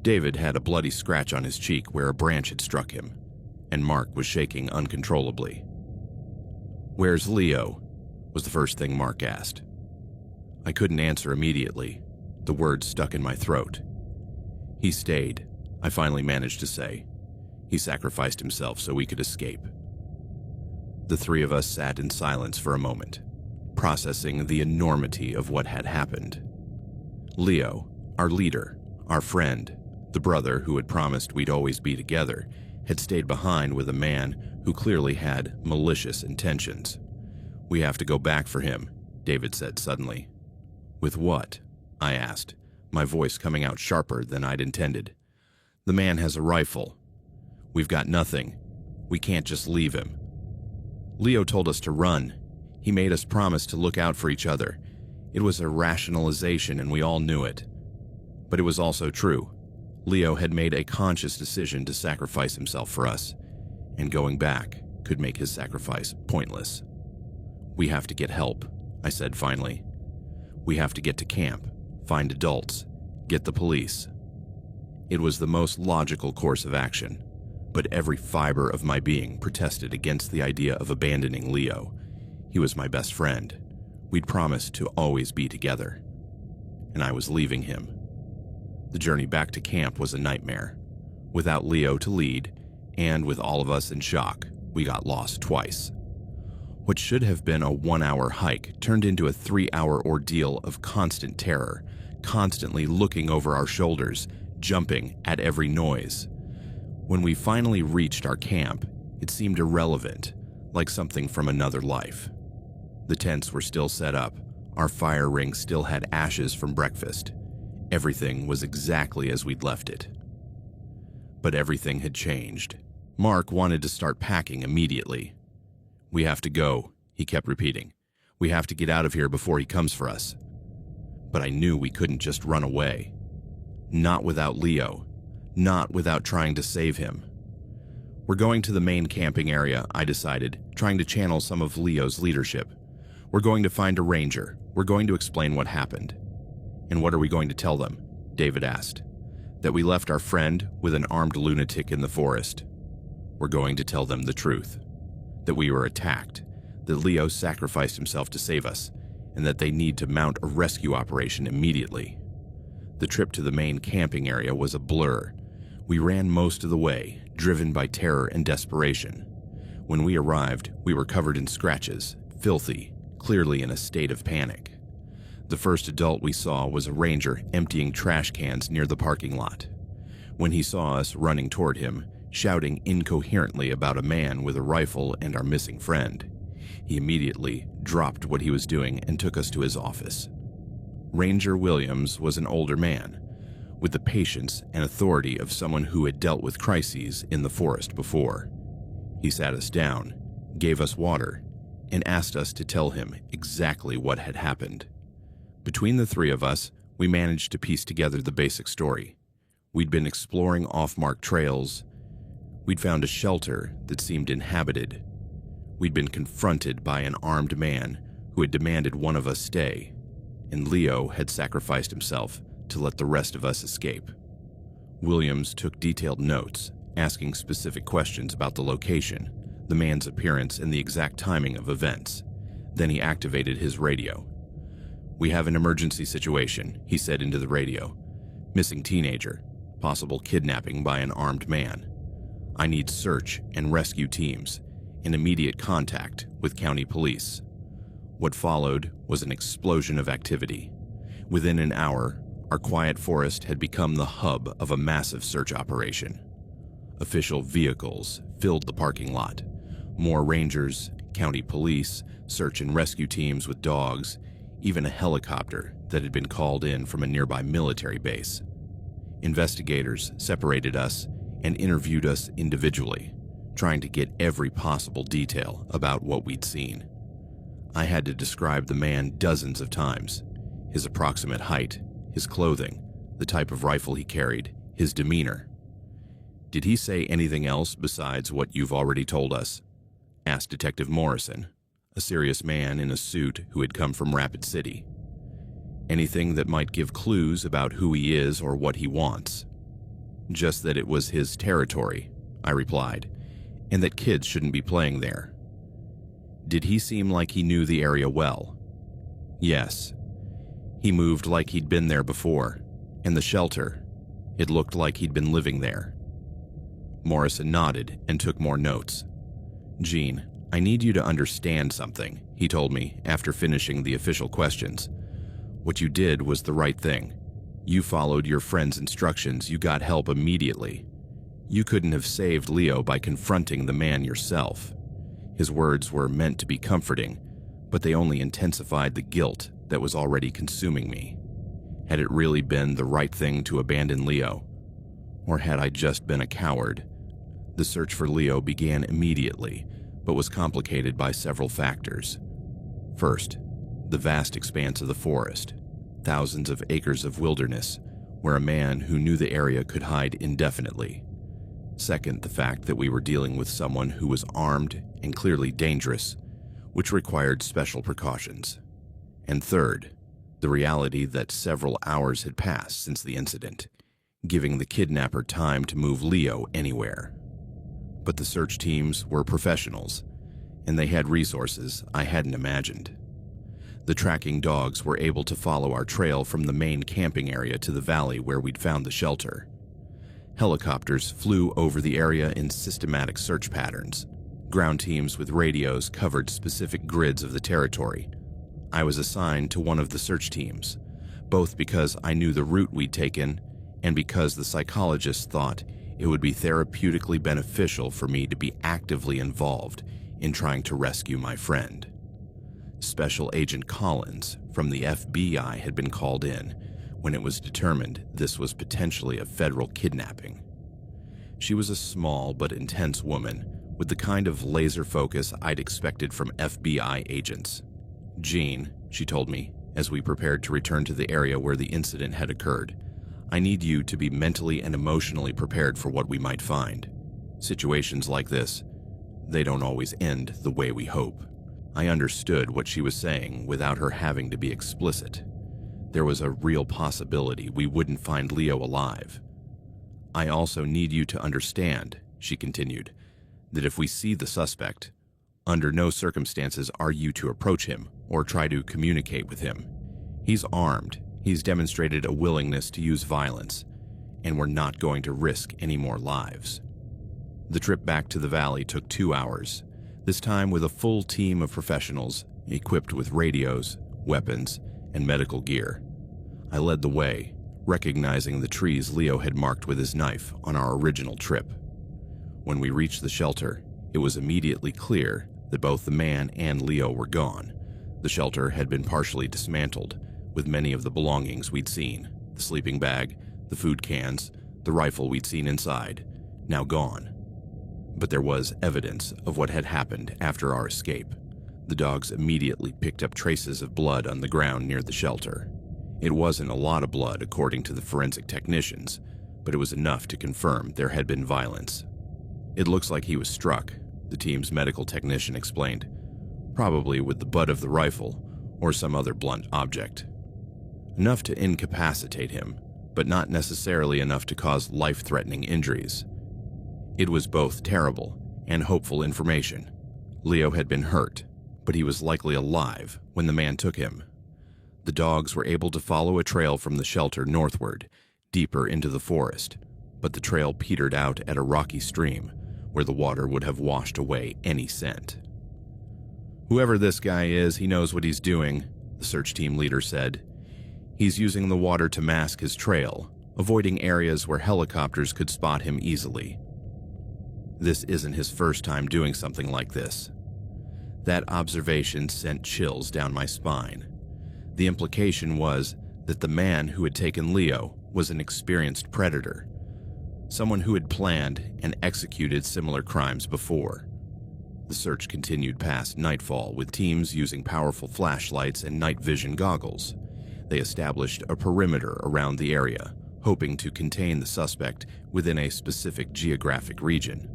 David had a bloody scratch on his cheek where a branch had struck him, and Mark was shaking uncontrollably. "Where's Leo?" was the first thing Mark asked. I couldn't answer immediately. The words stuck in my throat. "He stayed," I finally managed to say. "He sacrificed himself so we could escape." The three of us sat in silence for a moment, processing the enormity of what had happened. Leo, our leader, our friend, the brother who had promised we'd always be together, had stayed behind with a man who clearly had malicious intentions. "We have to go back for him," David said suddenly. "With what?" I asked, my voice coming out sharper than I'd intended. "The man has a rifle. We've got nothing. We can't just leave him." "Leo told us to run. He made us promise to look out for each other. It was a rationalization and we all knew it. But it was also true. Leo had made a conscious decision to sacrifice himself for us, and going back could make his sacrifice pointless. We have to get help, I said finally. We have to get to camp, find adults, get the police. It was the most logical course of action, but every fiber of my being protested against the idea of abandoning Leo. He was my best friend. We'd promised to always be together. And I was leaving him. The journey back to camp was a nightmare. Without Leo to lead, and with all of us in shock, we got lost twice. What should have been a 1-hour hike turned into a 3-hour ordeal of constant terror, constantly looking over our shoulders, jumping at every noise. When we finally reached our camp, it seemed irrelevant, like something from another life. The tents were still set up, our fire ring still had ashes from breakfast. Everything was exactly as we'd left it. But everything had changed. Mark wanted to start packing immediately. We have to go, he kept repeating. We have to get out of here before he comes for us. But I knew we couldn't just run away. Not without Leo. Not without trying to save him. We're going to the main camping area, I decided, trying to channel some of Leo's leadership. We're going to find a ranger. We're going to explain what happened. And what are we going to tell them? David asked. That we left our friend with an armed lunatic in the forest. We're going to tell them the truth. That we were attacked. That Leo sacrificed himself to save us. And that they need to mount a rescue operation immediately. The trip to the main camping area was a blur. We ran most of the way, driven by terror and desperation. When we arrived, we were covered in scratches, filthy, clearly in a state of panic. The first adult we saw was a ranger emptying trash cans near the parking lot. When he saw us running toward him, shouting incoherently about a man with a rifle and our missing friend, he immediately dropped what he was doing and took us to his office. Ranger Williams was an older man, with the patience and authority of someone who had dealt with crises in the forest before. He sat us down, gave us water, and asked us to tell him exactly what had happened. Between the three of us, we managed to piece together the basic story. We'd been exploring off-marked trails. We'd found a shelter that seemed inhabited. We'd been confronted by an armed man who had demanded one of us stay, and Leo had sacrificed himself to let the rest of us escape. Williams took detailed notes, asking specific questions about the location, the man's appearance and the exact timing of events. Then he activated his radio. "We have an emergency situation," he said into the radio. "Missing teenager, possible kidnapping by an armed man. I need search and rescue teams and immediate contact with county police." What followed was an explosion of activity. Within an hour, our quiet forest had become the hub of a massive search operation. Official vehicles filled the parking lot. More rangers, county police, search and rescue teams with dogs, even a helicopter that had been called in from a nearby military base. Investigators separated us and interviewed us individually, trying to get every possible detail about what we'd seen. I had to describe the man dozens of times: his approximate height, his clothing, the type of rifle he carried, his demeanor. "Did he say anything else besides what you've already told us?" asked Detective Morrison, a serious man in a suit who had come from Rapid City. "Anything that might give clues about who he is or what he wants?" "Just that it was his territory," I replied, "and that kids shouldn't be playing there." "Did he seem like he knew the area well?" "Yes. He moved like he'd been there before, and the shelter, it looked like he'd been living there." Morrison nodded and took more notes. "Gene, I need you to understand something," he told me after finishing the official questions. "What you did was the right thing. You followed your friend's instructions. You got help immediately. You couldn't have saved Leo by confronting the man yourself." His words were meant to be comforting, but they only intensified the guilt that was already consuming me. Had it really been the right thing to abandon Leo? Or had I just been a coward? The search for Leo began immediately, but was complicated by several factors. First, the vast expanse of the forest, thousands of acres of wilderness, where a man who knew the area could hide indefinitely. Second, the fact that we were dealing with someone who was armed and clearly dangerous, which required special precautions. And third, the reality that several hours had passed since the incident, giving the kidnapper time to move Leo anywhere. But the search teams were professionals, and they had resources I hadn't imagined. The tracking dogs were able to follow our trail from the main camping area to the valley where we'd found the shelter. Helicopters flew over the area in systematic search patterns. Ground teams with radios covered specific grids of the territory. I was assigned to one of the search teams, both because I knew the route we'd taken and because the psychologists thought it would be therapeutically beneficial for me to be actively involved in trying to rescue my friend. Special Agent Collins from the FBI had been called in when it was determined this was potentially a federal kidnapping. She was a small but intense woman with the kind of laser focus I'd expected from FBI agents. "Gene," she told me as we prepared to return to the area where the incident had occurred, "I need you to be mentally and emotionally prepared for what we might find. Situations like this, they don't always end the way we hope." I understood what she was saying without her having to be explicit. There was a real possibility we wouldn't find Leo alive. "I also need you to understand," she continued, "that if we see the suspect, under no circumstances are you to approach him or try to communicate with him. He's armed, he's demonstrated a willingness to use violence, and we're not going to risk any more lives." The trip back to the valley took 2 hours, this time with a full team of professionals equipped with radios, weapons, and medical gear. I led the way, recognizing the trees Leo had marked with his knife on our original trip. When we reached the shelter, it was immediately clear that both the man and Leo were gone. The shelter had been partially dismantled, with many of the belongings we'd seen, the sleeping bag, the food cans, the rifle we'd seen inside, now gone. But there was evidence of what had happened after our escape. The dogs immediately picked up traces of blood on the ground near the shelter. It wasn't a lot of blood according to the forensic technicians, but it was enough to confirm there had been violence. "It looks like he was struck," the team's medical technician explained, "probably with the butt of the rifle or some other blunt object. Enough to incapacitate him, but not necessarily enough to cause life-threatening injuries. It was both terrible and hopeful information. Leo had been hurt, but he was likely alive when the man took him. The dogs were able to follow a trail from the shelter northward, deeper into the forest, but the trail petered out at a rocky stream where the water would have washed away any scent. "Whoever this guy is, he knows what he's doing," the search team leader said. "He's using the water to mask his trail, avoiding areas where helicopters could spot him easily. This isn't his first time doing something like this." That observation sent chills down my spine. The implication was that the man who had taken Leo was an experienced predator, someone who had planned and executed similar crimes before. The search continued past nightfall with teams using powerful flashlights and night vision goggles. They established a perimeter around the area, hoping to contain the suspect within a specific geographic region.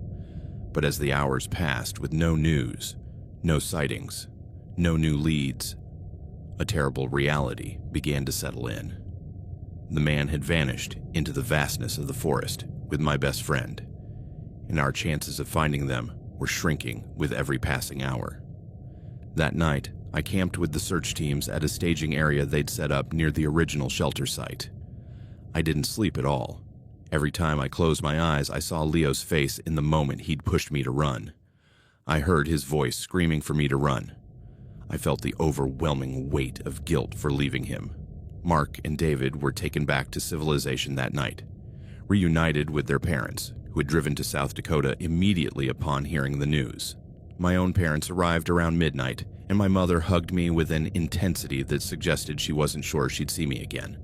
But as the hours passed with no news, no sightings, no new leads, a terrible reality began to settle in. The man had vanished into the vastness of the forest with my best friend, and our chances of finding them were shrinking with every passing hour. That night, I camped with the search teams at a staging area they'd set up near the original shelter site. I didn't sleep at all. Every time I closed my eyes, I saw Leo's face in the moment he'd pushed me to run. I heard his voice screaming for me to run. I felt the overwhelming weight of guilt for leaving him. Mark and David were taken back to civilization that night, reunited with their parents, who had driven to South Dakota immediately upon hearing the news. My own parents arrived around midnight, and my mother hugged me with an intensity that suggested she wasn't sure she'd see me again.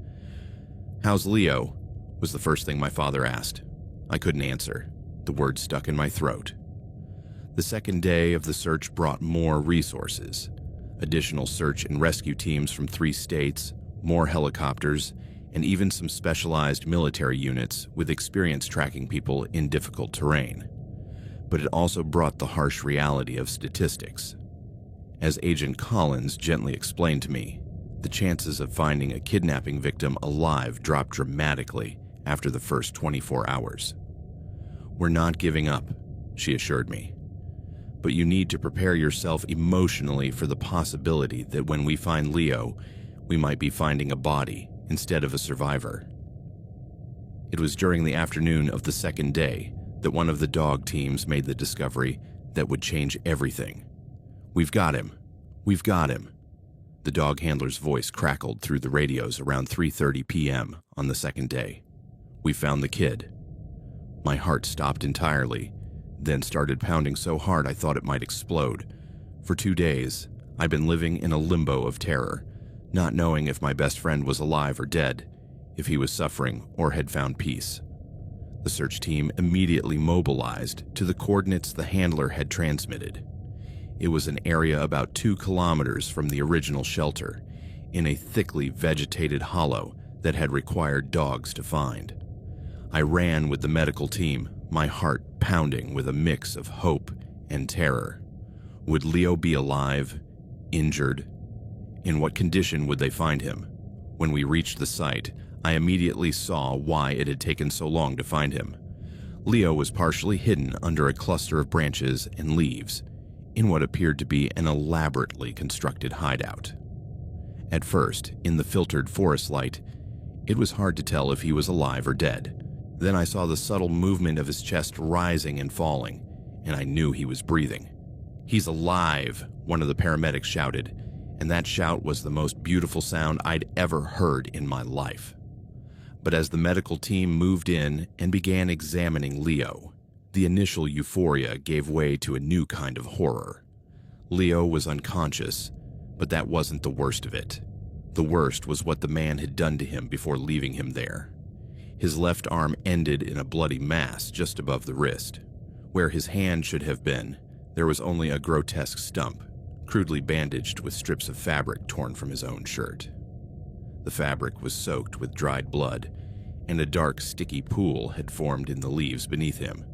"How's Leo?" was the first thing my father asked. I couldn't answer. The words stuck in my throat. The second day of the search brought more resources. Additional search and rescue teams from 3 states, more helicopters, and even some specialized military units with experience tracking people in difficult terrain. But it also brought the harsh reality of statistics. As Agent Collins gently explained to me, the chances of finding a kidnapping victim alive dropped dramatically after the first 24 hours. "We're not giving up," she assured me. "But you need to prepare yourself emotionally for the possibility that when we find Leo, we might be finding a body instead of a survivor." It was during the afternoon of the second day that one of the dog teams made the discovery that would change everything. "We've got him. We've got him." The dog handler's voice crackled through the radios around 3:30 p.m. on the second day. "We found the kid." My heart stopped entirely, then started pounding so hard I thought it might explode. For 2 days, I'd been living in a limbo of terror, not knowing if my best friend was alive or dead, if he was suffering or had found peace. The search team immediately mobilized to the coordinates the handler had transmitted. It was an area about 2 kilometers from the original shelter, in a thickly vegetated hollow that had required dogs to find. I ran with the medical team, my heart pounding with a mix of hope and terror. Would Leo be alive? Injured? In what condition would they find him? When we reached the site, I immediately saw why it had taken so long to find him. Leo was partially hidden under a cluster of branches and leaves, in what appeared to be an elaborately constructed hideout. At first, in the filtered forest light, it was hard to tell if he was alive or dead. Then I saw the subtle movement of his chest rising and falling, and I knew he was breathing. "He's alive," one of the paramedics shouted, and that shout was the most beautiful sound I'd ever heard in my life. But as the medical team moved in and began examining Leo, the initial euphoria gave way to a new kind of horror. Leo was unconscious, but that wasn't the worst of it. The worst was what the man had done to him before leaving him there. His left arm ended in a bloody mass just above the wrist. Where his hand should have been, there was only a grotesque stump, crudely bandaged with strips of fabric torn from his own shirt. The fabric was soaked with dried blood, and a dark, sticky pool had formed in the leaves beneath him.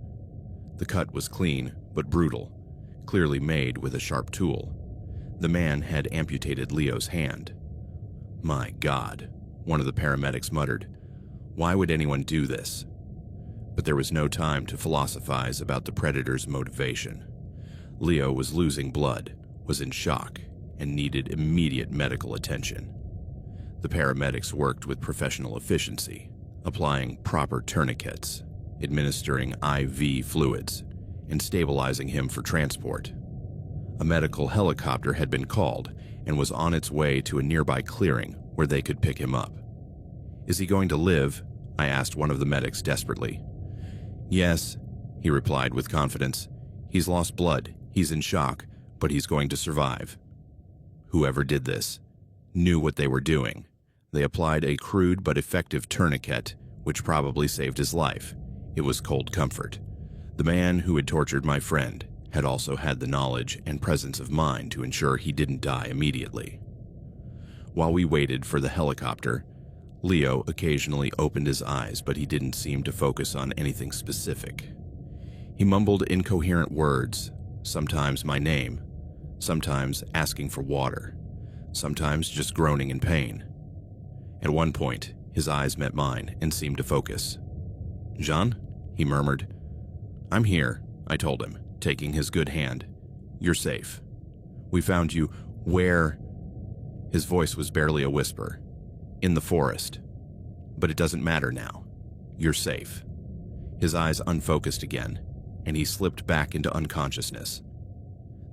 The cut was clean, but brutal, clearly made with a sharp tool. The man had amputated Leo's hand. "My God," one of the paramedics muttered. "Why would anyone do this?" But there was no time to philosophize about the predator's motivation. Leo was losing blood, was in shock, and needed immediate medical attention. The paramedics worked with professional efficiency, applying proper tourniquets, administering IV fluids, and stabilizing him for transport. A medical helicopter had been called and was on its way to a nearby clearing where they could pick him up. "Is he going to live?" I asked one of the medics desperately. "Yes," he replied with confidence. "He's lost blood, he's in shock, but he's going to survive." Whoever did this knew what they were doing. They applied a crude but effective tourniquet, which probably saved his life. It was cold comfort. The man who had tortured my friend had also had the knowledge and presence of mind to ensure he didn't die immediately. While we waited for the helicopter, Leo occasionally opened his eyes, but he didn't seem to focus on anything specific. He mumbled incoherent words, sometimes my name, sometimes asking for water, sometimes just groaning in pain. At one point, his eyes met mine and seemed to focus. "Jean?" he murmured. "I'm here," I told him, taking his good hand. "You're safe. We found you where?" His voice was barely a whisper. "In the forest. But it doesn't matter now. You're safe." His eyes unfocused again, and he slipped back into unconsciousness.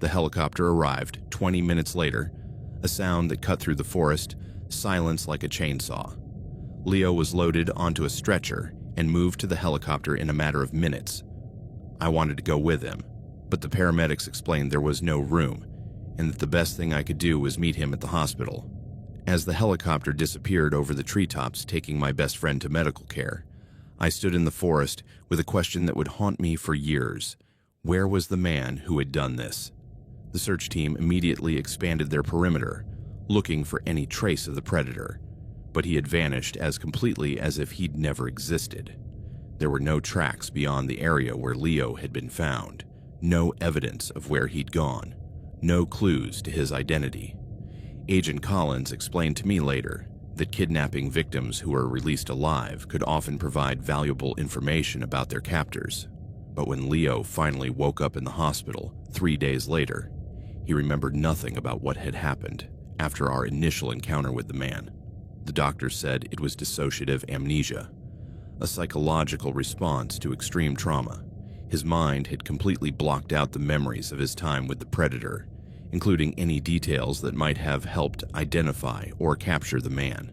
The helicopter arrived 20 minutes later, a sound that cut through the forest, silence like a chainsaw. Leo was loaded onto a stretcher and moved to the helicopter in a matter of minutes. I wanted to go with him, but the paramedics explained there was no room, and that the best thing I could do was meet him at the hospital. As the helicopter disappeared over the treetops, taking my best friend to medical care, I stood in the forest with a question that would haunt me for years. Where was the man who had done this? The search team immediately expanded their perimeter, looking for any trace of the predator, but he had vanished as completely as if he'd never existed. There were no tracks beyond the area where Leo had been found, no evidence of where he'd gone, no clues to his identity. Agent Collins explained to me later that kidnapping victims who were released alive could often provide valuable information about their captors. But when Leo finally woke up in the hospital 3 days later, he remembered nothing about what had happened after our initial encounter with the man. The doctor said it was dissociative amnesia, a psychological response to extreme trauma. His mind had completely blocked out the memories of his time with the predator, including any details that might have helped identify or capture the man.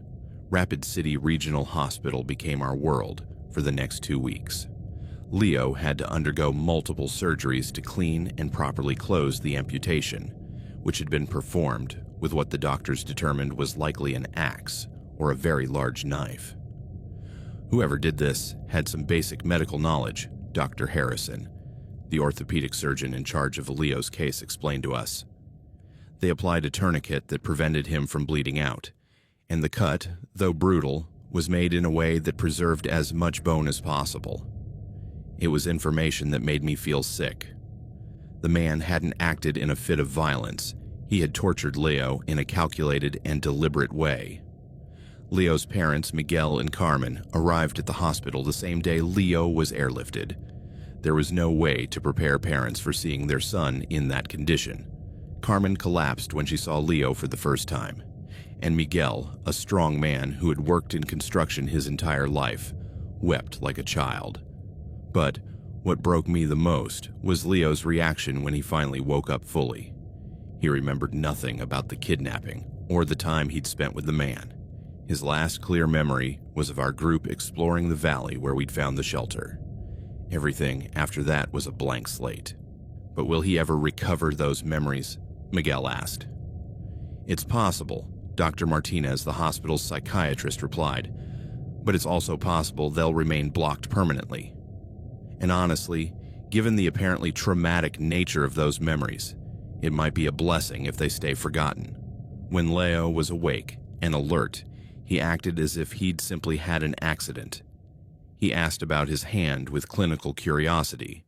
Rapid City Regional Hospital became our world for the next 2 weeks. Leo had to undergo multiple surgeries to clean and properly close the amputation, which had been performed with what the doctors determined was likely an axe or a very large knife. Whoever did this had some basic medical knowledge, Dr. Harrison, the orthopedic surgeon in charge of Leo's case, explained to us. They applied a tourniquet that prevented him from bleeding out, and the cut, though brutal, was made in a way that preserved as much bone as possible. It was information that made me feel sick. The man hadn't acted in a fit of violence. He had tortured Leo in a calculated and deliberate way. Leo's parents, Miguel and Carmen, arrived at the hospital the same day Leo was airlifted. There was no way to prepare parents for seeing their son in that condition. Carmen collapsed when she saw Leo for the first time, and Miguel, a strong man who had worked in construction his entire life, wept like a child. But what broke me the most was Leo's reaction when he finally woke up fully. He remembered nothing about the kidnapping or the time he'd spent with the man. His last clear memory was of our group exploring the valley where we'd found the shelter. Everything after that was a blank slate. But will he ever recover those memories? Miguel asked. It's possible, Dr. Martinez, the hospital's psychiatrist, replied, but it's also possible they'll remain blocked permanently. And honestly, given the apparently traumatic nature of those memories, it might be a blessing if they stay forgotten. When Leo was awake and alert, he acted as if he'd simply had an accident. He asked about his hand with clinical curiosity,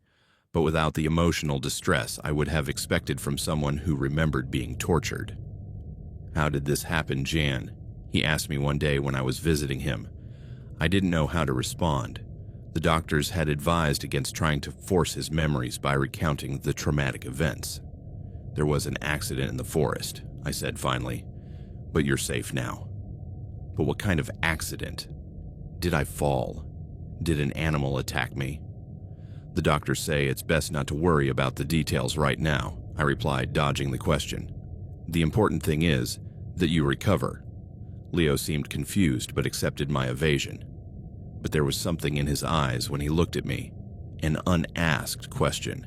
but without the emotional distress I would have expected from someone who remembered being tortured. How did this happen, Jan? He asked me one day when I was visiting him. I didn't know how to respond. The doctors had advised against trying to force his memories by recounting the traumatic events. "There was an accident in the forest," I said finally, "but you're safe now." "But what kind of accident? Did I fall? Did an animal attack me?" "The doctors say it's best not to worry about the details right now," I replied, dodging the question. "The important thing is that you recover." Leo seemed confused but accepted my evasion. But there was something in his eyes when he looked at me, an unasked question,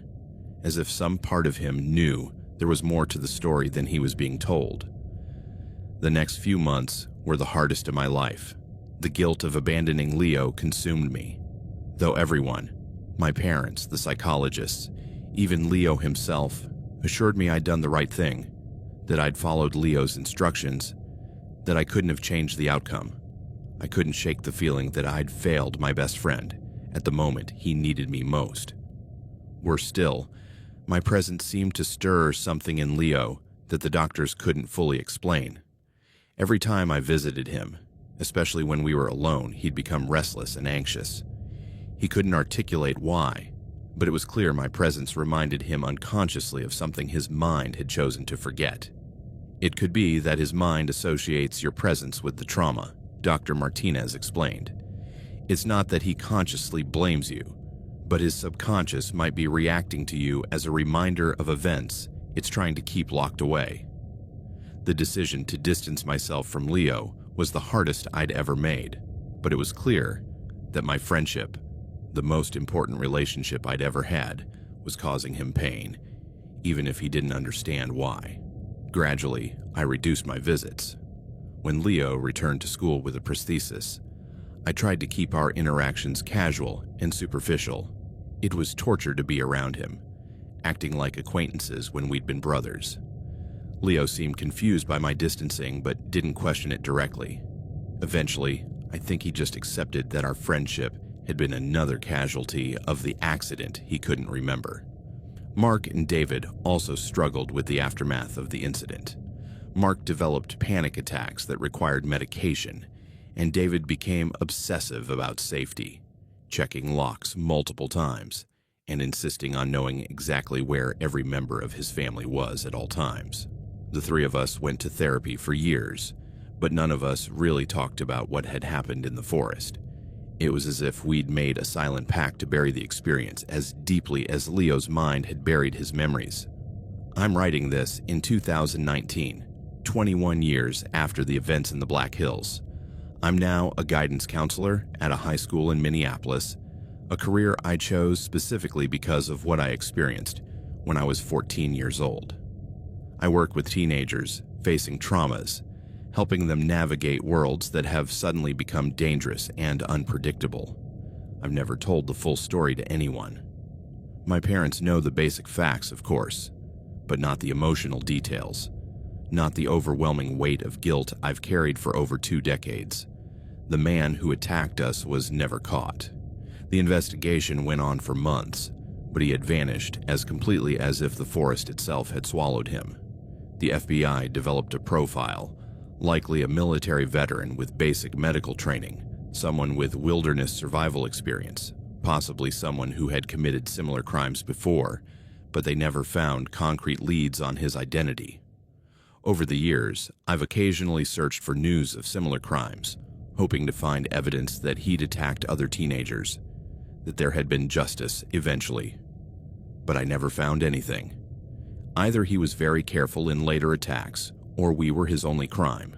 as if some part of him knew there was more to the story than he was being told. The next few months were the hardest of my life. The guilt of abandoning Leo consumed me. Though everyone, my parents, the psychologists, even Leo himself, assured me I'd done the right thing, that I'd followed Leo's instructions, that I couldn't have changed the outcome. I couldn't shake the feeling that I'd failed my best friend at the moment he needed me most. Worse still, my presence seemed to stir something in Leo that the doctors couldn't fully explain. Every time I visited him, especially when we were alone, he'd become restless and anxious. He couldn't articulate why, but it was clear my presence reminded him unconsciously of something his mind had chosen to forget. It could be that his mind associates your presence with the trauma, Dr. Martinez explained. It's not that he consciously blames you, but his subconscious might be reacting to you as a reminder of events it's trying to keep locked away. The decision to distance myself from Leo was the hardest I'd ever made, but it was clear that my friendship, the most important relationship I'd ever had, was causing him pain, even if he didn't understand why. Gradually, I reduced my visits. When Leo returned to school with a prosthesis, I tried to keep our interactions casual and superficial. It was torture to be around him, acting like acquaintances when we'd been brothers. Leo seemed confused by my distancing but didn't question it directly. Eventually, I think he just accepted that our friendship had been another casualty of the accident he couldn't remember. Mark and David also struggled with the aftermath of the incident. Mark developed panic attacks that required medication, and David became obsessive about safety, checking locks multiple times and insisting on knowing exactly where every member of his family was at all times. The three of us went to therapy for years, but none of us really talked about what had happened in the forest. It was as if we'd made a silent pact to bury the experience as deeply as Leo's mind had buried his memories. I'm writing this in 2019, 21 years after the events in the Black Hills. I'm now a guidance counselor at a high school in Minneapolis, a career I chose specifically because of what I experienced when I was 14 years old. I work with teenagers facing traumas, helping them navigate worlds that have suddenly become dangerous and unpredictable. I've never told the full story to anyone. My parents know the basic facts, of course, but not the emotional details, not the overwhelming weight of guilt I've carried for over 2 decades. The man who attacked us was never caught. The investigation went on for months, but he had vanished as completely as if the forest itself had swallowed him. The FBI developed a profile, likely a military veteran with basic medical training, someone with wilderness survival experience, possibly someone who had committed similar crimes before, but they never found concrete leads on his identity. Over the years, I've occasionally searched for news of similar crimes, hoping to find evidence that he'd attacked other teenagers, that there had been justice eventually. But I never found anything. Either he was very careful in later attacks, or we were his only crime,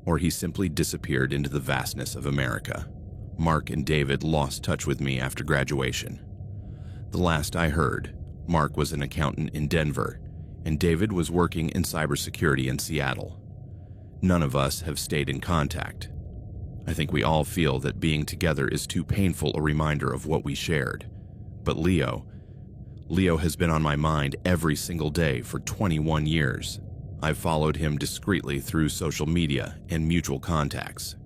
or he simply disappeared into the vastness of America. Mark and David lost touch with me after graduation. The last I heard, Mark was an accountant in Denver, and David was working in cybersecurity in Seattle. None of us have stayed in contact. I think we all feel that being together is too painful a reminder of what we shared. But Leo has been on my mind every single day for 21 years. I've followed him discreetly through social media and mutual contacts.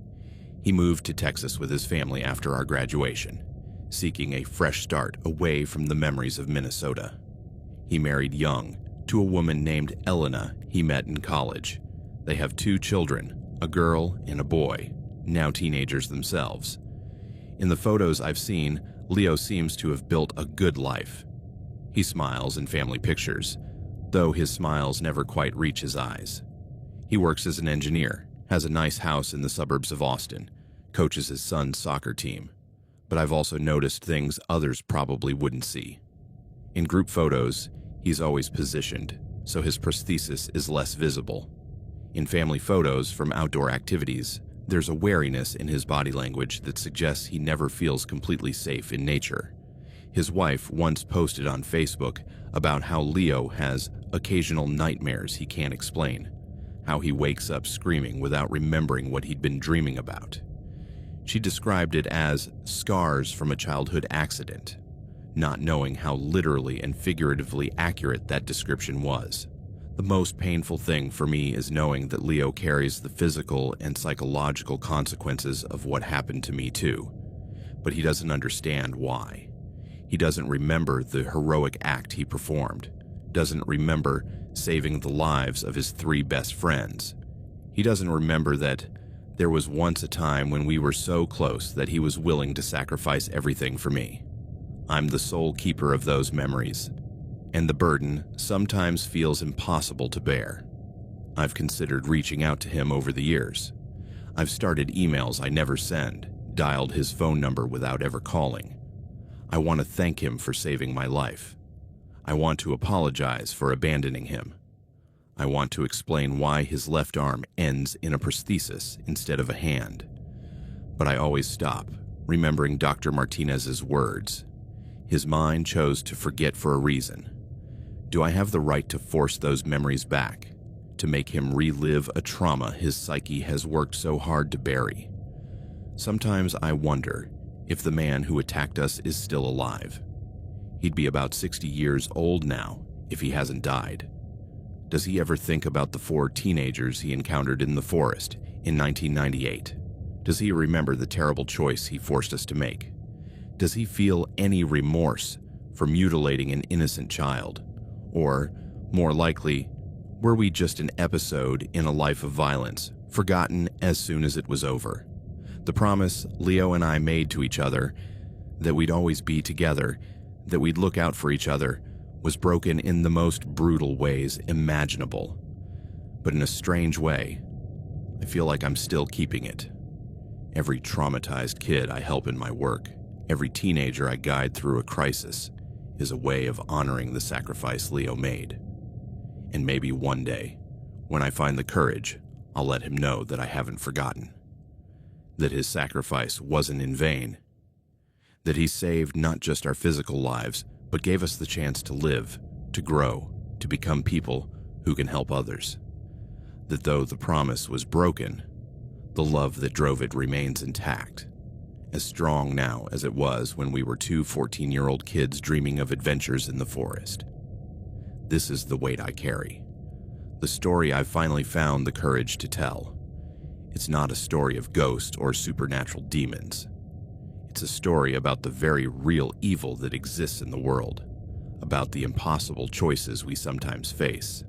He moved to Texas with his family after our graduation, seeking a fresh start away from the memories of Minnesota. He married young to a woman named Elena he met in college. They have 2 children, a girl and a boy, now teenagers themselves. In the photos I've seen, Leo seems to have built a good life. He smiles in family pictures, though his smiles never quite reach his eyes. He works as an engineer, has a nice house in the suburbs of Austin, coaches his son's soccer team. But I've also noticed things others probably wouldn't see. In group photos, he's always positioned, so his prosthesis is less visible. In family photos from outdoor activities, there's a wariness in his body language that suggests he never feels completely safe in nature. His wife once posted on Facebook about how Leo has occasional nightmares he can't explain, how he wakes up screaming without remembering what he'd been dreaming about. She described it as scars from a childhood accident, not knowing how literally and figuratively accurate that description was. The most painful thing for me is knowing that Leo carries the physical and psychological consequences of what happened to me too, but he doesn't understand why. He doesn't remember the heroic act he performed, doesn't remember saving the lives of his 3 best friends. He doesn't remember that there was once a time when we were so close that he was willing to sacrifice everything for me. I'm the sole keeper of those memories, and the burden sometimes feels impossible to bear. I've considered reaching out to him over the years. I've started emails I never send, dialed his phone number without ever calling. I want to thank him for saving my life. I want to apologize for abandoning him. I want to explain why his left arm ends in a prosthesis instead of a hand. But I always stop, remembering Dr. Martinez's words. His mind chose to forget for a reason. Do I have the right to force those memories back, to make him relive a trauma his psyche has worked so hard to bury? Sometimes I wonder if the man who attacked us is still alive. He'd be about 60 years old now if he hasn't died. Does he ever think about the 4 teenagers he encountered in the forest in 1998? Does he remember the terrible choice he forced us to make? Does he feel any remorse for mutilating an innocent child? Or, more likely, were we just an episode in a life of violence, forgotten as soon as it was over? The promise Leo and I made to each other, that we'd always be together, that we'd look out for each other, was broken in the most brutal ways imaginable. But in a strange way, I feel like I'm still keeping it. Every traumatized kid I help in my work, every teenager I guide through a crisis, is a way of honoring the sacrifice Leo made. And maybe one day, when I find the courage, I'll let him know that I haven't forgotten. That his sacrifice wasn't in vain. That he saved not just our physical lives, but gave us the chance to live, to grow, to become people who can help others. That though the promise was broken, the love that drove it remains intact, as strong now as it was when we were 2 14-year-old kids dreaming of adventures in the forest. This is the weight I carry, the story I've finally found the courage to tell. It's not a story of ghosts or supernatural demons. It's a story about the very real evil that exists in the world, about the impossible choices we sometimes face,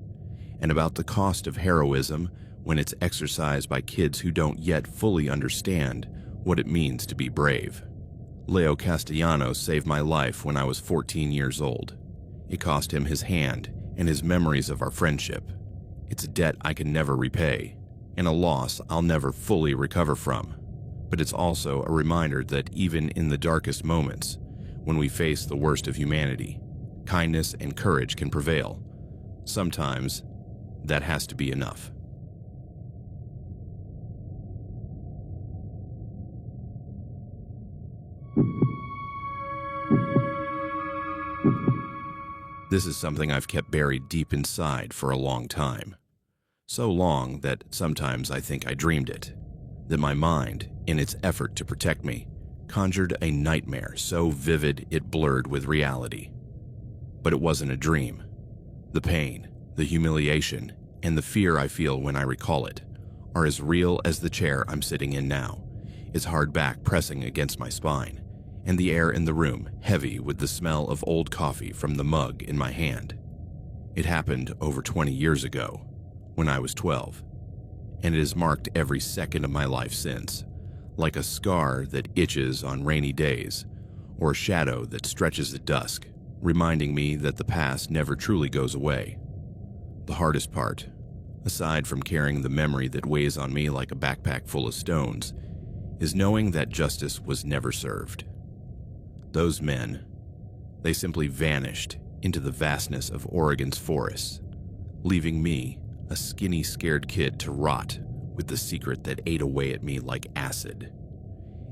and about the cost of heroism when it's exercised by kids who don't yet fully understand what it means to be brave. Leo Castellanos saved my life when I was 14 years old. It cost him his hand and his memories of our friendship. It's a debt I can never repay, and a loss I'll never fully recover from. But it's also a reminder that even in the darkest moments, when we face the worst of humanity, kindness and courage can prevail. Sometimes, that has to be enough. This is something I've kept buried deep inside for a long time. So long that sometimes I think I dreamed it. That my mind, in its effort to protect me, conjured a nightmare so vivid it blurred with reality. But it wasn't a dream. The pain, the humiliation, and the fear I feel when I recall it are as real as the chair I'm sitting in now, its hard back pressing against my spine, and the air in the room heavy with the smell of old coffee from the mug in my hand. It happened over 20 years ago, when I was 12, and it has marked every second of my life since, like a scar that itches on rainy days, or a shadow that stretches at dusk, reminding me that the past never truly goes away. The hardest part, aside from carrying the memory that weighs on me like a backpack full of stones, is knowing that justice was never served. Those men, they simply vanished into the vastness of Oregon's forests, leaving me, a skinny, scared kid, to rot with the secret that ate away at me like acid.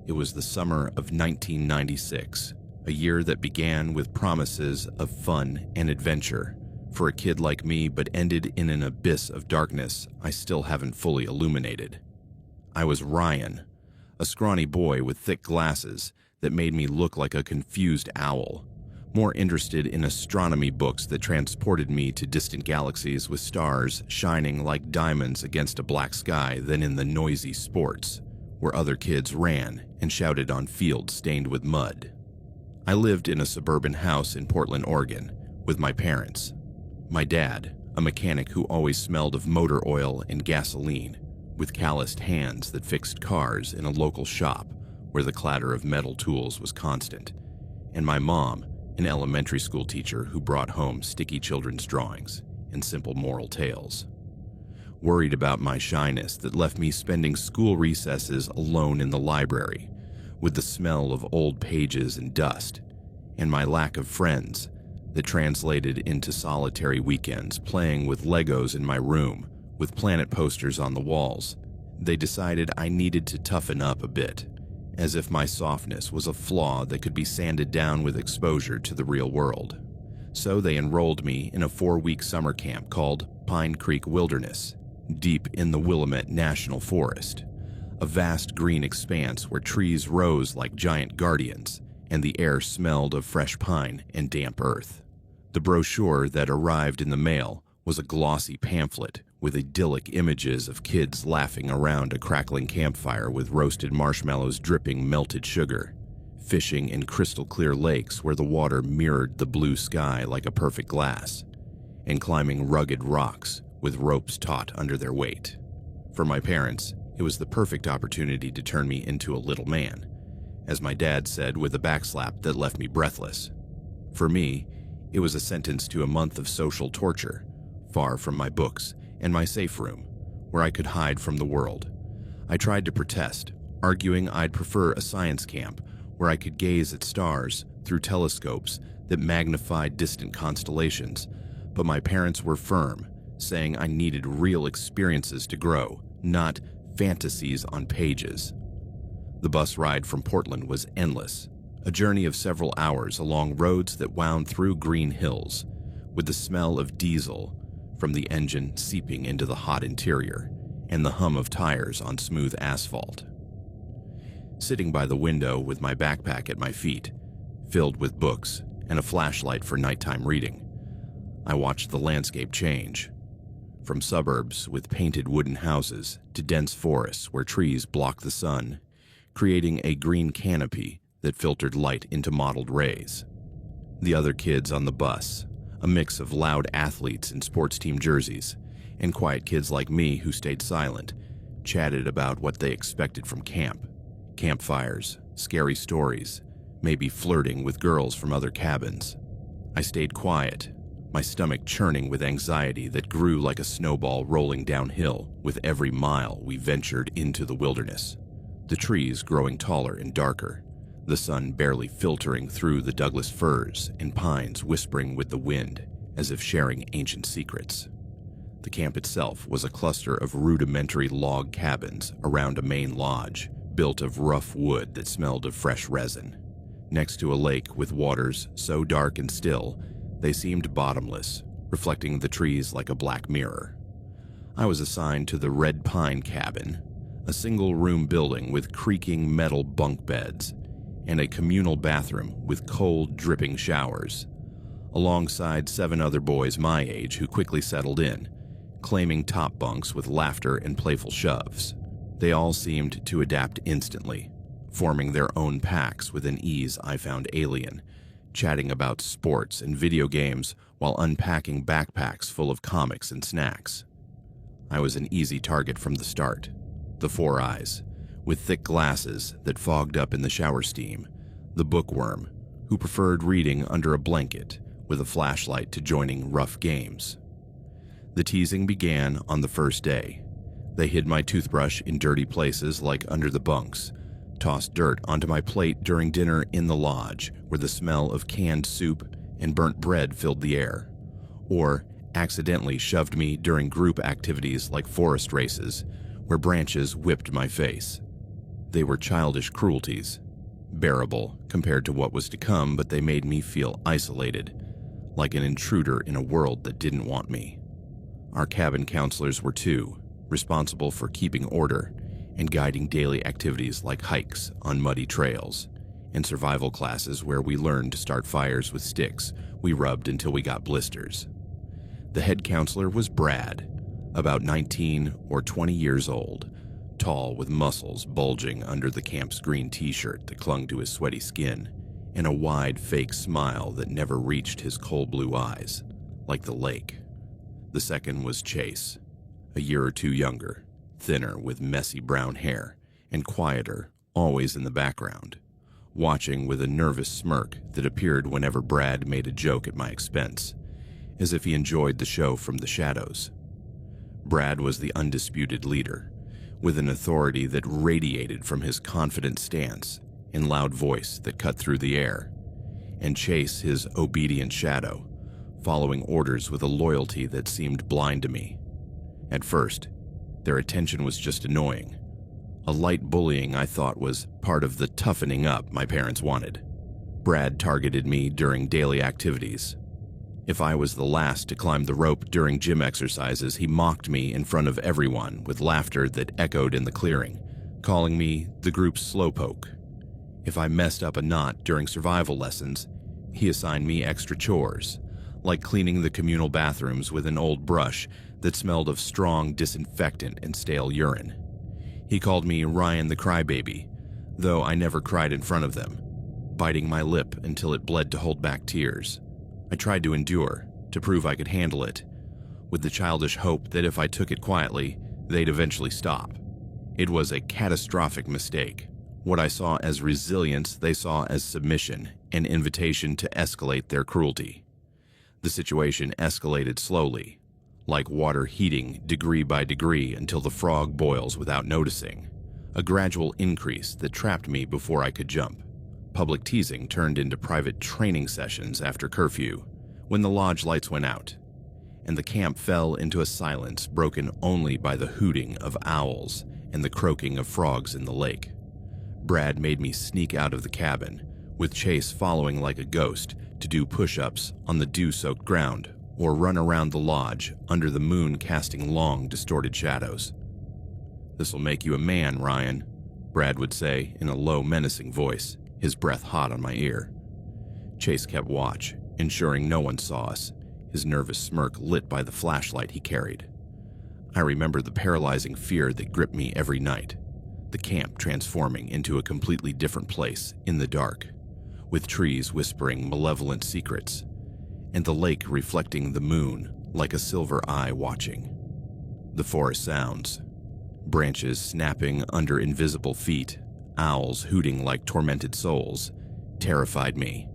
It was the summer of 1996, a year that began with promises of fun and adventure for a kid like me, but ended in an abyss of darkness I still haven't fully illuminated. I was Ryan, a scrawny boy with thick glasses that made me look like a confused owl, more interested in astronomy books that transported me to distant galaxies with stars shining like diamonds against a black sky than in the noisy sports, where other kids ran and shouted on fields stained with mud. I lived in a suburban house in Portland, Oregon, with my parents. My dad, a mechanic who always smelled of motor oil and gasoline, with calloused hands that fixed cars in a local shop where the clatter of metal tools was constant, and my mom, an elementary school teacher who brought home sticky children's drawings and simple moral tales. Worried about my shyness that left me spending school recesses alone in the library, with the smell of old pages and dust, and my lack of friends that translated into solitary weekends playing with Legos in my room with planet posters on the walls, they decided I needed to toughen up a bit, as if my softness was a flaw that could be sanded down with exposure to the real world. So they enrolled me in a 4-week summer camp called Pine Creek Wilderness, deep in the Willamette National Forest, a vast green expanse where trees rose like giant guardians and the air smelled of fresh pine and damp earth. The brochure that arrived in the mail was a glossy pamphlet with idyllic images of kids laughing around a crackling campfire with roasted marshmallows dripping melted sugar, fishing in crystal-clear lakes where the water mirrored the blue sky like a perfect glass, and climbing rugged rocks with ropes taut under their weight. For my parents, it was the perfect opportunity to turn me into a little man, as my dad said with a backslap that left me breathless. For me, it was a sentence to a month of social torture, far from my books and my safe room, where I could hide from the world. I tried to protest, arguing I'd prefer a science camp where I could gaze at stars through telescopes that magnified distant constellations, but my parents were firm, saying I needed real experiences to grow, not fantasies on pages. The bus ride from Portland was endless, a journey of several hours along roads that wound through green hills, with the smell of diesel from the engine seeping into the hot interior and the hum of tires on smooth asphalt. Sitting by the window with my backpack at my feet, filled with books and a flashlight for nighttime reading, I watched the landscape change, from suburbs with painted wooden houses to dense forests where trees block the sun, creating a green canopy that filtered light into mottled rays. The other kids on the bus, a mix of loud athletes in sports team jerseys and quiet kids like me who stayed silent, chatted about what they expected from camp. Campfires, scary stories, maybe flirting with girls from other cabins. I stayed quiet, my stomach churning with anxiety that grew like a snowball rolling downhill with every mile we ventured into the wilderness. The trees growing taller and darker, the sun barely filtering through the Douglas firs and pines whispering with the wind as if sharing ancient secrets. The camp itself was a cluster of rudimentary log cabins around a main lodge built of rough wood that smelled of fresh resin, next to a lake with waters so dark and still they seemed bottomless, reflecting the trees like a black mirror. I was assigned to the Red Pine Cabin, a single-room building with creaking metal bunk beds and a communal bathroom with cold, dripping showers, alongside 7 other boys my age who quickly settled in, claiming top bunks with laughter and playful shoves. They all seemed to adapt instantly, forming their own packs with an ease I found alien, chatting about sports and video games while unpacking backpacks full of comics and snacks. I was an easy target from the start. The Four Eyes, with thick glasses that fogged up in the shower steam, the bookworm, who preferred reading under a blanket with a flashlight to joining rough games. The teasing began on the first day. They hid my toothbrush in dirty places like under the bunks, tossed dirt onto my plate during dinner in the lodge where the smell of canned soup and burnt bread filled the air, or accidentally shoved me during group activities like forest races where branches whipped my face. They were childish cruelties, bearable compared to what was to come, but they made me feel isolated, like an intruder in a world that didn't want me. Our cabin counselors were too, responsible for keeping order and guiding daily activities like hikes on muddy trails and survival classes where we learned to start fires with sticks we rubbed until we got blisters. The head counselor was Brad, about 19 or 20 years old, tall with muscles bulging under the camp's green t-shirt that clung to his sweaty skin, and a wide fake smile that never reached his coal blue eyes, like the lake. The second was Chase, a year or two younger, thinner with messy brown hair, and quieter, always in the background, watching with a nervous smirk that appeared whenever Brad made a joke at my expense, as if he enjoyed the show from the shadows. Brad was the undisputed leader, with an authority that radiated from his confident stance and loud voice that cut through the air, and Chase his obedient shadow, following orders with a loyalty that seemed blind to me. At first, their attention was just annoying, a light bullying I thought was part of the toughening up my parents wanted. Brad targeted me during daily activities. If I was the last to climb the rope during gym exercises, he mocked me in front of everyone with laughter that echoed in the clearing, calling me the group's slowpoke. If I messed up a knot during survival lessons, he assigned me extra chores, like cleaning the communal bathrooms with an old brush that smelled of strong disinfectant and stale urine. He called me Ryan the Crybaby, though I never cried in front of them, biting my lip until it bled to hold back tears. I tried to endure, to prove I could handle it, with the childish hope that if I took it quietly, they'd eventually stop. It was a catastrophic mistake. What I saw as resilience, they saw as submission, an invitation to escalate their cruelty. The situation escalated slowly, like water heating degree by degree until the frog boils without noticing, a gradual increase that trapped me before I could jump. Public teasing turned into private training sessions after curfew, when the lodge lights went out, and the camp fell into a silence broken only by the hooting of owls and the croaking of frogs in the lake. Brad made me sneak out of the cabin, with Chase following like a ghost to do push-ups on the dew-soaked ground or run around the lodge under the moon casting long, distorted shadows. "This'll make you a man, Ryan," Brad would say in a low, menacing voice, his breath hot on my ear. Chase kept watch, ensuring no one saw us, his nervous smirk lit by the flashlight he carried. I remember the paralyzing fear that gripped me every night, the camp transforming into a completely different place in the dark, with trees whispering malevolent secrets, and the lake reflecting the moon like a silver eye watching. The forest sounds, branches snapping under invisible feet, owls hooting like tormented souls, terrified me,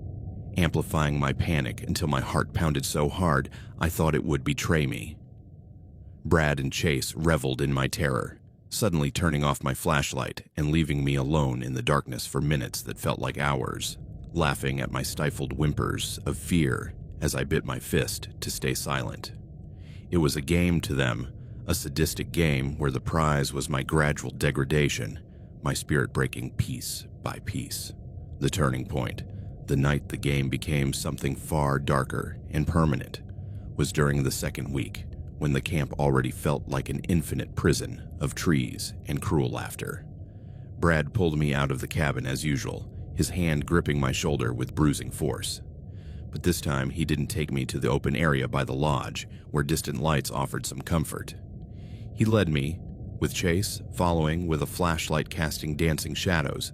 amplifying my panic until my heart pounded so hard I thought it would betray me. Brad and Chase reveled in my terror, suddenly turning off my flashlight and leaving me alone in the darkness for minutes that felt like hours, laughing at my stifled whimpers of fear as I bit my fist to stay silent. It was a game to them, a sadistic game where the prize was my gradual degradation, my spirit breaking piece by piece. The turning point, the night the game became something far darker and permanent, was during the second week, when the camp already felt like an infinite prison of trees and cruel laughter. Brad pulled me out of the cabin as usual, his hand gripping my shoulder with bruising force. But this time he didn't take me to the open area by the lodge, where distant lights offered some comfort. He led me, with Chase following with a flashlight casting dancing shadows,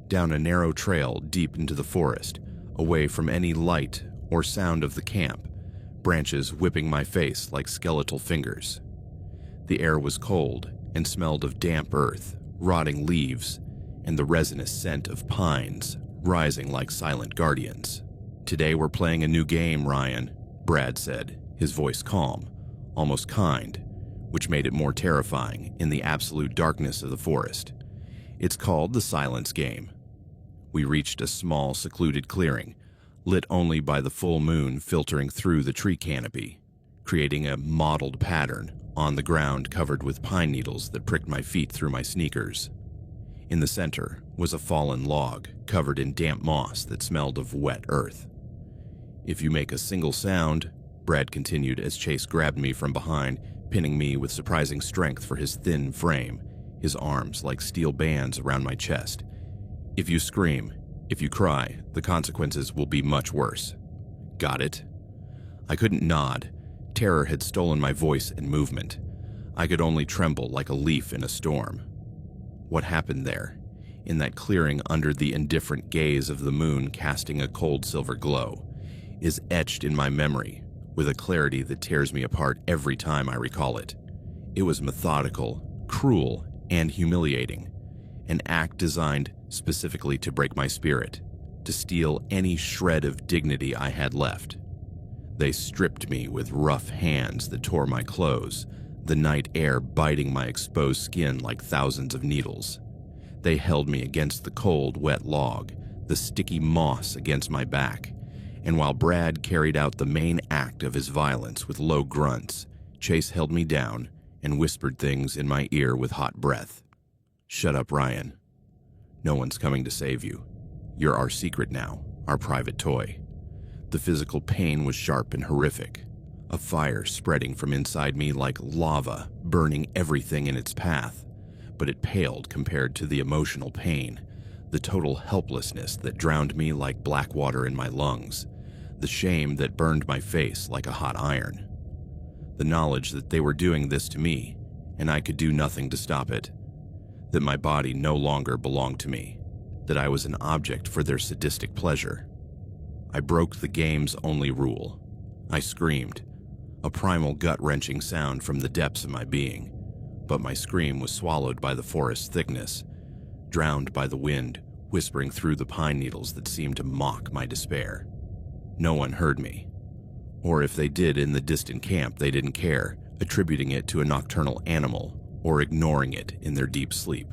down a narrow trail deep into the forest, away from any light or sound of the camp, branches whipping my face like skeletal fingers. The air was cold and smelled of damp earth, rotting leaves, and the resinous scent of pines, rising like silent guardians. "Today we're playing a new game, Ryan," Brad said, his voice calm, almost kind, which made it more terrifying in the absolute darkness of the forest. "It's called the Silence Game." We reached a small, secluded clearing, lit only by the full moon filtering through the tree canopy, creating a mottled pattern on the ground covered with pine needles that pricked my feet through my sneakers. In the center was a fallen log covered in damp moss that smelled of wet earth. "If you make a single sound," Brad continued as Chase grabbed me from behind, pinning me with surprising strength for his thin frame, his arms like steel bands around my chest. "If you scream, if you cry, the consequences will be much worse. Got it?" I couldn't nod. Terror had stolen my voice and movement. I could only tremble like a leaf in a storm. What happened there, in that clearing under the indifferent gaze of the moon casting a cold silver glow, is etched in my memory with a clarity that tears me apart every time I recall it. It was methodical, cruel, and humiliating, an act designed specifically to break my spirit, to steal any shred of dignity I had left. They stripped me with rough hands that tore my clothes, the night air biting my exposed skin like thousands of needles. They held me against the cold, wet log, the sticky moss against my back, and while Brad carried out the main act of his violence with low grunts, Chase held me down and whispered things in my ear with hot breath. "Shut up, Ryan. No one's coming to save you. You're our secret now, our private toy." The physical pain was sharp and horrific, a fire spreading from inside me like lava, burning everything in its path, but it paled compared to the emotional pain, the total helplessness that drowned me like black water in my lungs, the shame that burned my face like a hot iron. The knowledge that they were doing this to me, and I could do nothing to stop it, that my body no longer belonged to me, that I was an object for their sadistic pleasure. I broke the game's only rule. I screamed, a primal gut-wrenching sound from the depths of my being, but my scream was swallowed by the forest's thickness, drowned by the wind whispering through the pine needles that seemed to mock my despair. No one heard me, or if they did in the distant camp, they didn't care, attributing it to a nocturnal animal or ignoring it in their deep sleep.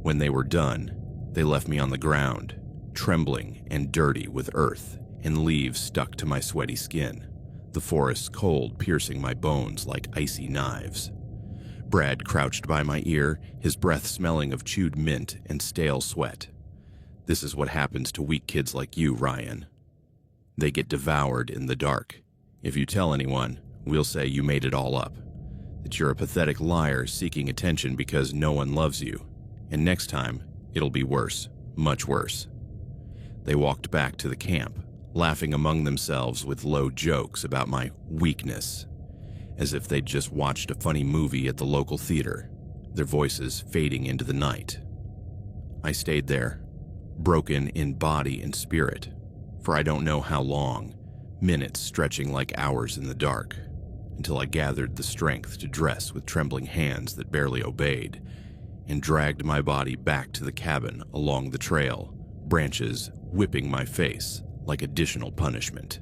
When they were done, they left me on the ground, trembling and dirty with earth and leaves stuck to my sweaty skin, the forest's cold piercing my bones like icy knives. Brad crouched by my ear, his breath smelling of chewed mint and stale sweat. "This is what happens to weak kids like you, Ryan. They get devoured in the dark. If you tell anyone, we'll say you made it all up, that you're a pathetic liar seeking attention because no one loves you, and next time, it'll be worse, much worse." They walked back to the camp, laughing among themselves with low jokes about my weakness, as if they'd just watched a funny movie at the local theater, their voices fading into the night. I stayed there, broken in body and spirit, for I don't know how long, minutes stretching like hours in the dark, until I gathered the strength to dress with trembling hands that barely obeyed, and dragged my body back to the cabin along the trail, branches whipping my face like additional punishment.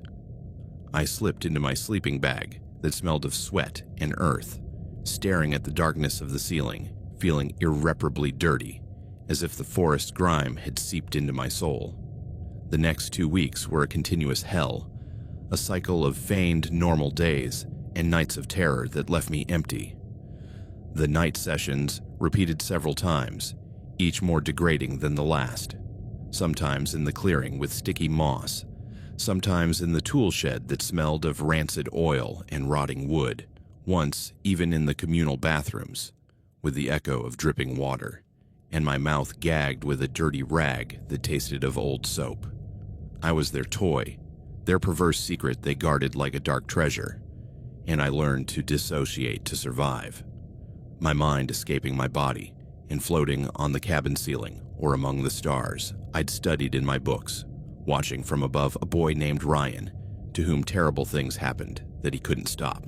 I slipped into my sleeping bag that smelled of sweat and earth, staring at the darkness of the ceiling, feeling irreparably dirty, as if the forest grime had seeped into my soul. The next 2 weeks were a continuous hell, a cycle of feigned normal days and nights of terror that left me empty. The night sessions repeated several times, each more degrading than the last, sometimes in the clearing with sticky moss, sometimes in the tool shed that smelled of rancid oil and rotting wood, once even in the communal bathrooms, with the echo of dripping water, and my mouth gagged with a dirty rag that tasted of old soap. I was their toy, their perverse secret they guarded like a dark treasure, and I learned to dissociate to survive, my mind escaping my body and floating on the cabin ceiling or among the stars I'd studied in my books, watching from above a boy named Ryan, to whom terrible things happened that he couldn't stop.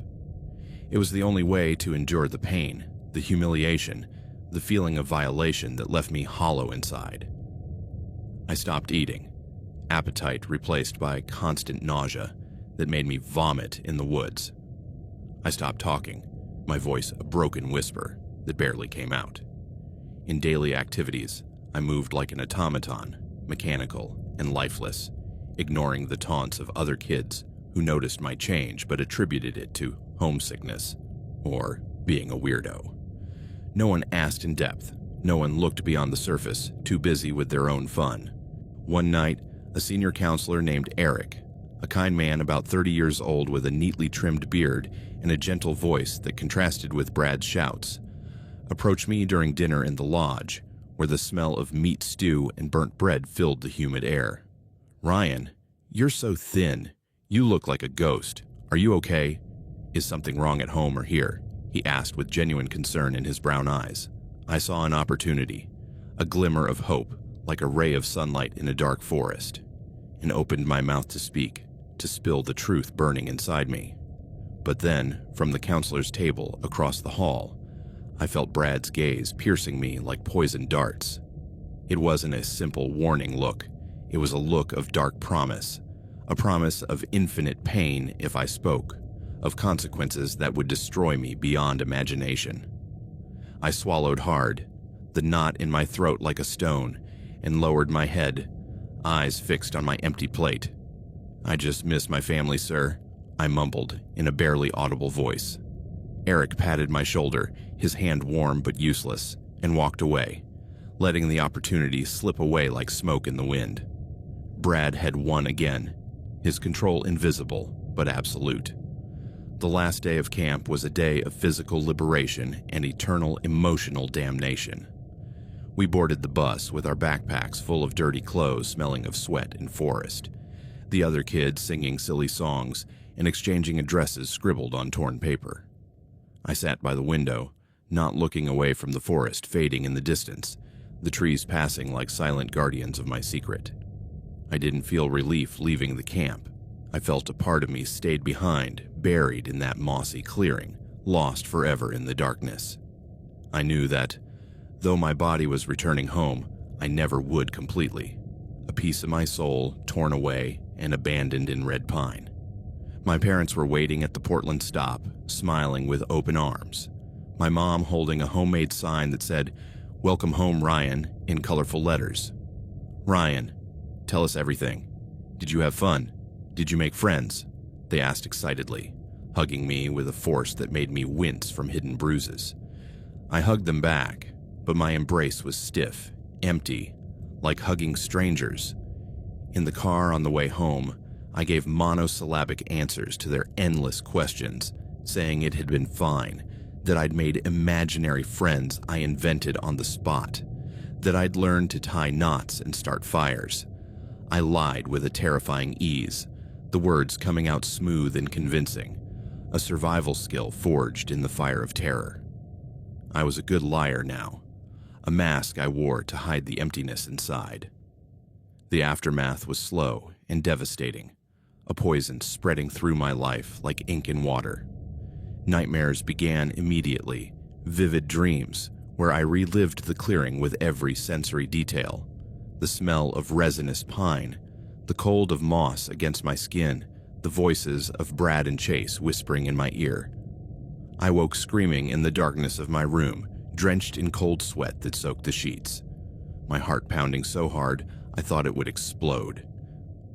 It was the only way to endure the pain, the humiliation, the feeling of violation that left me hollow inside. I stopped eating, appetite replaced by constant nausea that made me vomit in the woods. I stopped talking, my voice a broken whisper that barely came out. In daily activities, I moved like an automaton, mechanical and lifeless, ignoring the taunts of other kids who noticed my change but attributed it to homesickness or being a weirdo. No one asked in depth. No one looked beyond the surface, too busy with their own fun. One night, a senior counselor named Eric, a kind man about 30 years old with a neatly trimmed beard and a gentle voice that contrasted with Brad's shouts, approached me during dinner in the lodge, where the smell of meat stew and burnt bread filled the humid air. "Ryan, you're so thin. You look like a ghost. Are you okay? Is something wrong at home or here?" he asked with genuine concern in his brown eyes. I saw an opportunity, a glimmer of hope, like a ray of sunlight in a dark forest, and opened my mouth to speak, to spill the truth burning inside me. But then, from the counselor's table across the hall, I felt Brad's gaze piercing me like poisoned darts. It wasn't a simple warning look. It was a look of dark promise, a promise of infinite pain if I spoke, of consequences that would destroy me beyond imagination. I swallowed hard, the knot in my throat like a stone, and lowered my head, eyes fixed on my empty plate. "I just miss my family, sir," I mumbled in a barely audible voice. Eric patted my shoulder, his hand warm but useless, and walked away, letting the opportunity slip away like smoke in the wind. Brad had won again, his control invisible but absolute. The last day of camp was a day of physical liberation and eternal emotional damnation. We boarded the bus with our backpacks full of dirty clothes smelling of sweat and forest, the other kids singing silly songs and exchanging addresses scribbled on torn paper. I sat by the window, not looking away from the forest fading in the distance, the trees passing like silent guardians of my secret. I didn't feel relief leaving the camp. I felt a part of me stayed behind, buried in that mossy clearing, lost forever in the darkness. I knew that, though my body was returning home, I never would completely. A piece of my soul torn away and abandoned in red pine. My parents were waiting at the Portland stop, smiling with open arms. My mom holding a homemade sign that said, "Welcome home, Ryan," in colorful letters. "Ryan, tell us everything. Did you have fun? Did you make friends?" they asked excitedly, hugging me with a force that made me wince from hidden bruises. I hugged them back, but my embrace was stiff, empty, like hugging strangers. In the car on the way home, I gave monosyllabic answers to their endless questions, saying it had been fine, that I'd made imaginary friends I invented on the spot, that I'd learned to tie knots and start fires. I lied with a terrifying ease, the words coming out smooth and convincing, a survival skill forged in the fire of terror. I was a good liar now, a mask I wore to hide the emptiness inside. The aftermath was slow and devastating, a poison spreading through my life like ink in water. Nightmares began immediately, vivid dreams where I relived the clearing with every sensory detail, the smell of resinous pine, the cold of moss against my skin, the voices of Brad and Chase whispering in my ear. I woke screaming in the darkness of my room, drenched in cold sweat that soaked the sheets, my heart pounding so hard I thought it would explode.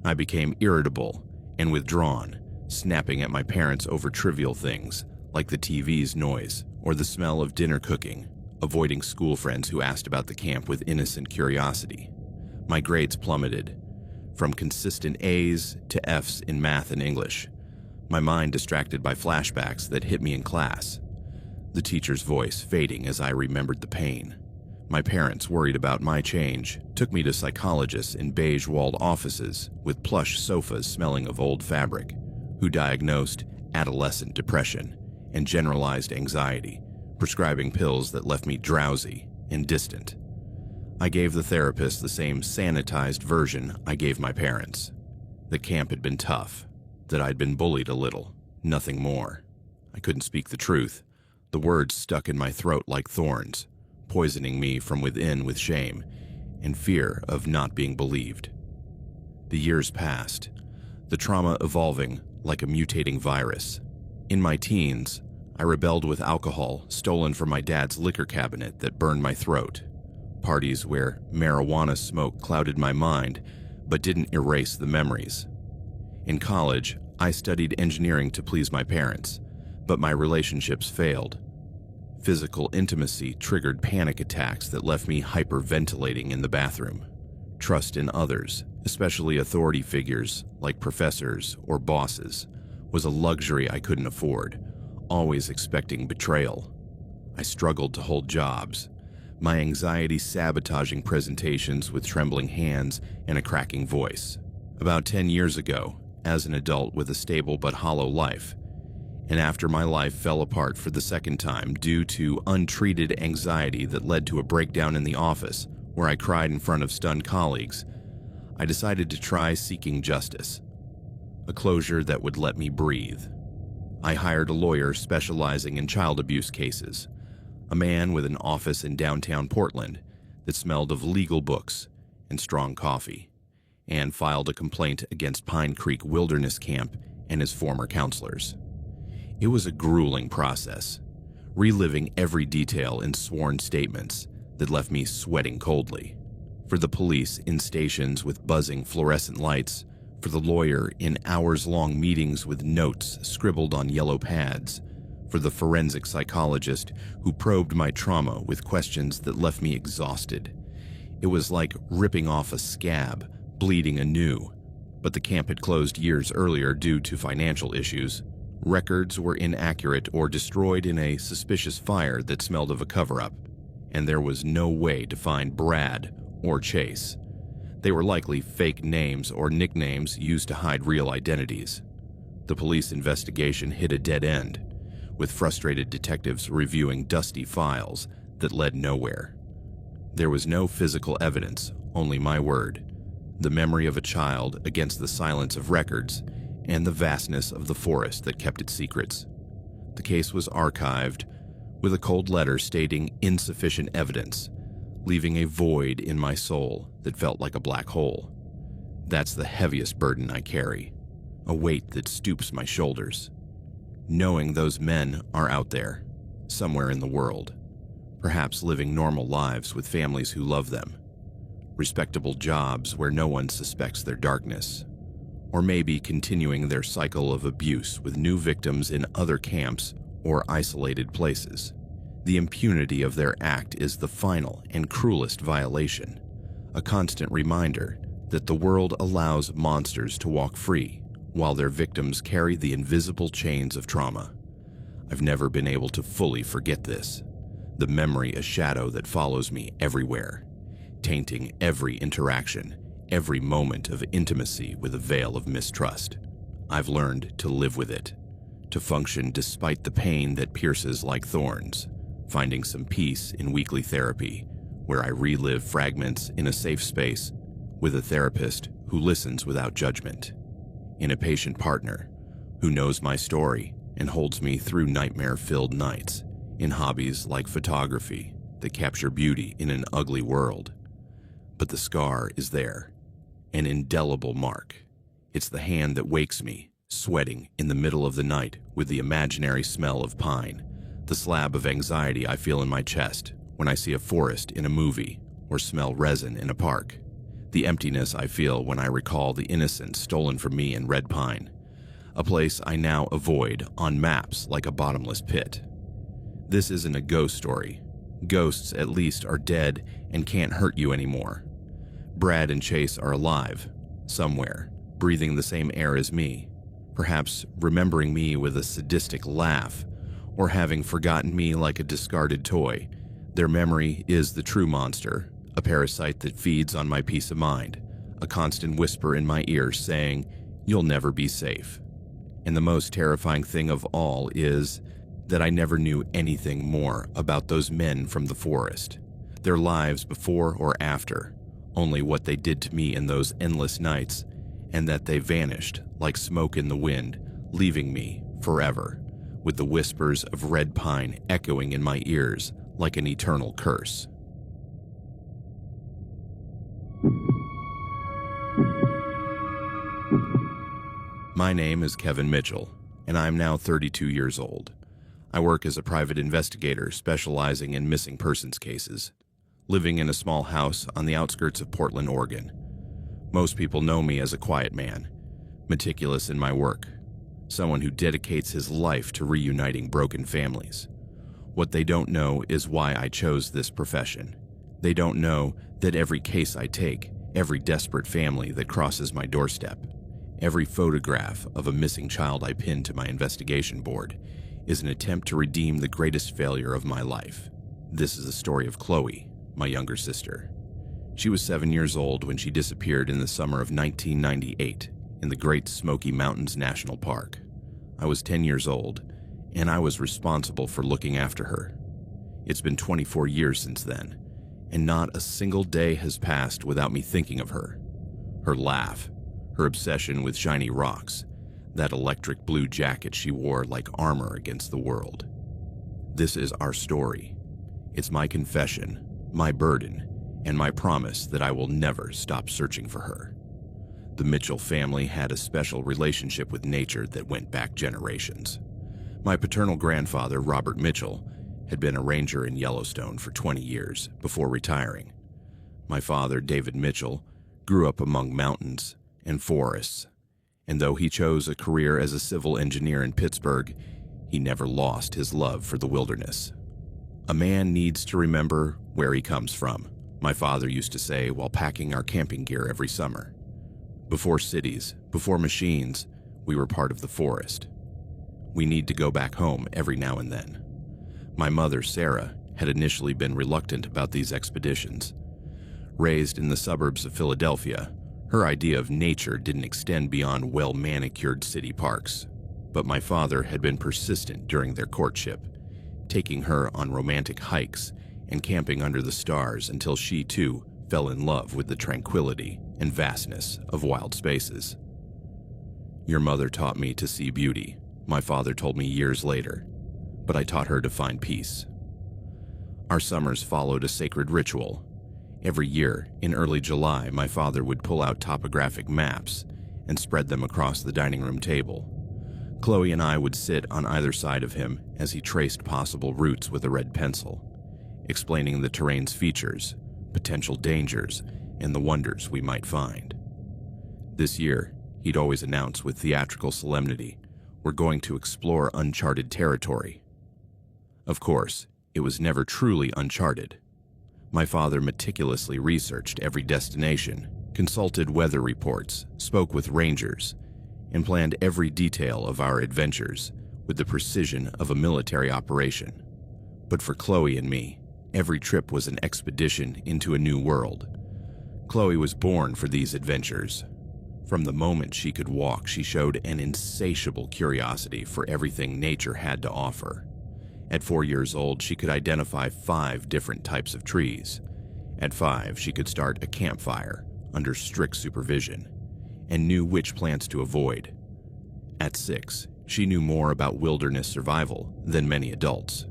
I became irritable and withdrawn, snapping at my parents over trivial things, like the TV's noise or the smell of dinner cooking, avoiding school friends who asked about the camp with innocent curiosity. My grades plummeted, from consistent A's to F's in math and English, my mind distracted by flashbacks that hit me in class, the teacher's voice fading as I remembered the pain. My parents, worried about my change, took me to psychologists in beige-walled offices with plush sofas smelling of old fabric, who diagnosed adolescent depression and generalized anxiety, prescribing pills that left me drowsy and distant. I gave the therapist the same sanitized version I gave my parents. The camp had been tough, that I'd been bullied a little, nothing more. I couldn't speak the truth. The words stuck in my throat like thorns, poisoning me from within with shame, and fear of not being believed. The years passed, the trauma evolving like a mutating virus. In my teens, I rebelled with alcohol stolen from my dad's liquor cabinet that burned my throat. Parties where marijuana smoke clouded my mind but didn't erase the memories. In college, I studied engineering to please my parents, but my relationships failed. Physical intimacy triggered panic attacks that left me hyperventilating in the bathroom. Trust in others, especially authority figures like professors or bosses, was a luxury I couldn't afford, always expecting betrayal. I struggled to hold jobs, my anxiety sabotaging presentations with trembling hands and a cracking voice. About 10 years ago, as an adult with a stable but hollow life, and after my life fell apart for the second time due to untreated anxiety that led to a breakdown in the office where I cried in front of stunned colleagues, I decided to try seeking justice, a closure that would let me breathe. I hired a lawyer specializing in child abuse cases, a man with an office in downtown Portland that smelled of legal books and strong coffee, and filed a complaint against Pine Creek Wilderness Camp and his former counselors. It was a grueling process, reliving every detail in sworn statements that left me sweating coldly. For the police in stations with buzzing fluorescent lights, for the lawyer in hours-long meetings with notes scribbled on yellow pads, for the forensic psychologist who probed my trauma with questions that left me exhausted. It was like ripping off a scab, bleeding anew, but the camp had closed years earlier due to financial issues. Records were inaccurate or destroyed in a suspicious fire that smelled of a cover-up, and there was no way to find Brad or Chase. They were likely fake names or nicknames used to hide real identities. The police investigation hit a dead end, with frustrated detectives reviewing dusty files that led nowhere. There was no physical evidence, only my word, the memory of a child against the silence of records and the vastness of the forest that kept its secrets. The case was archived with a cold letter stating insufficient evidence, leaving a void in my soul that felt like a black hole. That's the heaviest burden I carry, a weight that stoops my shoulders. Knowing those men are out there, somewhere in the world, perhaps living normal lives with families who love them, respectable jobs where no one suspects their darkness, or maybe continuing their cycle of abuse with new victims in other camps or isolated places. The impunity of their act is the final and cruelest violation, a constant reminder that the world allows monsters to walk free while their victims carry the invisible chains of trauma. I've never been able to fully forget this, the memory a shadow that follows me everywhere, tainting every interaction, every moment of intimacy with a veil of mistrust. I've learned to live with it, to function despite the pain that pierces like thorns, finding some peace in weekly therapy, where I relive fragments in a safe space with a therapist who listens without judgment, in a patient partner who knows my story and holds me through nightmare-filled nights, in hobbies like photography that capture beauty in an ugly world. But the scar is there, an indelible mark. It's the hand that wakes me, sweating in the middle of the night with the imaginary smell of pine, the slab of anxiety I feel in my chest when I see a forest in a movie or smell resin in a park, the emptiness I feel when I recall the innocence stolen from me in Red Pine, a place I now avoid on maps like a bottomless pit. This isn't a ghost story. Ghosts at least are dead and can't hurt you anymore. Brad and Chase are alive, somewhere, breathing the same air as me, perhaps remembering me with a sadistic laugh, or having forgotten me like a discarded toy. Their memory is the true monster, a parasite that feeds on my peace of mind, a constant whisper in my ear saying, "You'll never be safe." And the most terrifying thing of all is that I never knew anything more about those men from the forest, their lives before or after, only what they did to me in those endless nights, and that they vanished like smoke in the wind, leaving me forever, with the whispers of Red Pine echoing in my ears like an eternal curse. My name is Kevin Mitchell, and I am now 32 years old. I work as a private investigator specializing in missing persons cases, living in a small house on the outskirts of Portland, Oregon. Most people know me as a quiet man, meticulous in my work, someone who dedicates his life to reuniting broken families. What they don't know is why I chose this profession. They don't know that every case I take, every desperate family that crosses my doorstep, every photograph of a missing child I pin to my investigation board is an attempt to redeem the greatest failure of my life. This is the story of Chloe, my younger sister. She was 7 years old when she disappeared in the summer of 1998 in the Great Smoky Mountains National Park. I was 10 years old, and I was responsible for looking after her. It's been 24 years since then, and not a single day has passed without me thinking of her. Her laugh, her obsession with shiny rocks, that electric blue jacket she wore like armor against the world. This is our story. It's my confession, my burden, and my promise that I will never stop searching for her. The Mitchell family had a special relationship with nature that went back generations. My paternal grandfather, Robert Mitchell, had been a ranger in Yellowstone for 20 years before retiring. My father, David Mitchell, grew up among mountains and forests, and though he chose a career as a civil engineer in Pittsburgh, he never lost his love for the wilderness. A man needs to remember where he comes from, my father used to say while packing our camping gear every summer. Before cities, before machines, we were part of the forest. We need to go back home every now and then. My mother, Sarah, had initially been reluctant about these expeditions. Raised in the suburbs of Philadelphia, her idea of nature didn't extend beyond well-manicured city parks. But my father had been persistent during their courtship, taking her on romantic hikes and camping under the stars until she, too, fell in love with the tranquility and vastness of wild spaces. "Your mother taught me to see beauty," my father told me years later, but I taught her to find peace. Our summers followed a sacred ritual. Every year, in early July, my father would pull out topographic maps and spread them across the dining room table. Chloe and I would sit on either side of him as he traced possible routes with a red pencil, explaining the terrain's features, potential dangers, and the wonders we might find. This year, he'd always announce with theatrical solemnity, "We're going to explore uncharted territory." Of course, it was never truly uncharted. My father meticulously researched every destination, consulted weather reports, spoke with rangers, and planned every detail of our adventures with the precision of a military operation. But for Chloe and me, every trip was an expedition into a new world. Chloe was born for these adventures. From the moment she could walk, she showed an insatiable curiosity for everything nature had to offer. At 4 years old, she could identify 5 different types of trees. At 5, she could start a campfire under strict supervision and knew which plants to avoid. At 6, she knew more about wilderness survival than many adults.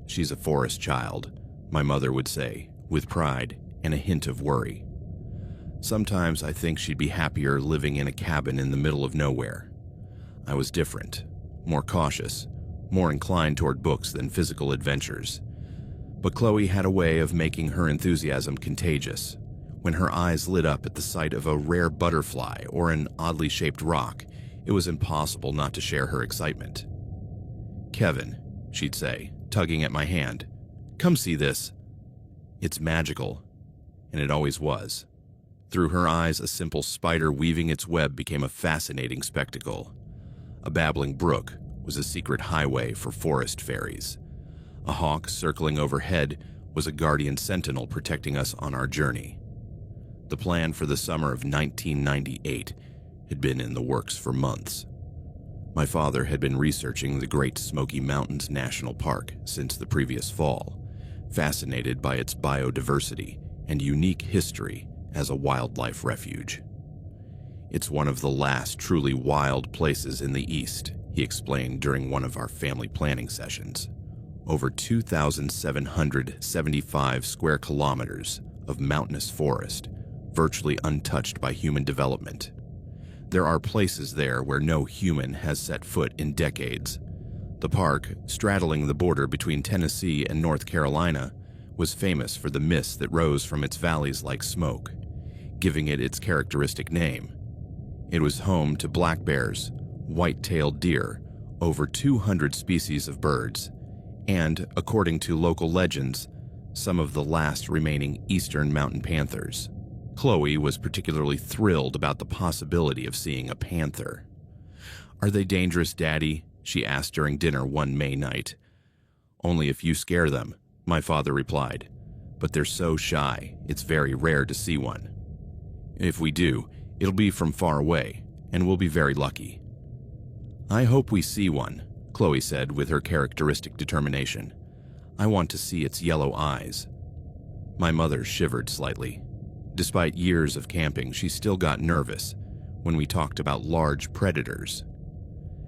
"She's a forest child," my mother would say, with pride and a hint of worry. Sometimes I think she'd be happier living in a cabin in the middle of nowhere. I was different, more cautious, more inclined toward books than physical adventures. But Chloe had a way of making her enthusiasm contagious. When her eyes lit up at the sight of a rare butterfly or an oddly shaped rock, it was impossible not to share her excitement. "Kevin," she'd say, tugging at my hand, "come see this." It's magical, and it always was. Through her eyes, a simple spider weaving its web became a fascinating spectacle. A babbling brook was a secret highway for forest fairies. A hawk circling overhead was a guardian sentinel protecting us on our journey. The plan for the summer of 1998 had been in the works for months. My father had been researching the Great Smoky Mountains National Park since the previous fall, fascinated by its biodiversity and unique history as a wildlife refuge. "It's one of the last truly wild places in the East," he explained during one of our family planning sessions. "Over 2,775 square kilometers of mountainous forest, virtually untouched by human development. There are places there where no human has set foot in decades. The park, straddling the border between Tennessee and North Carolina, was famous for the mist that rose from its valleys like smoke, giving it its characteristic name. It was home to black bears, white-tailed deer, over 200 species of birds, and, according to local legends, some of the last remaining eastern mountain panthers. Chloe was particularly thrilled about the possibility of seeing a panther. "Are they dangerous, Daddy?" she asked during dinner one May night. "Only if you scare them," my father replied. "But they're so shy, it's very rare to see one. If we do, it'll be from far away, and we'll be very lucky." "I hope we see one," Chloe said with her characteristic determination. "I want to see its yellow eyes." My mother shivered slightly. Despite years of camping, she still got nervous when we talked about large predators.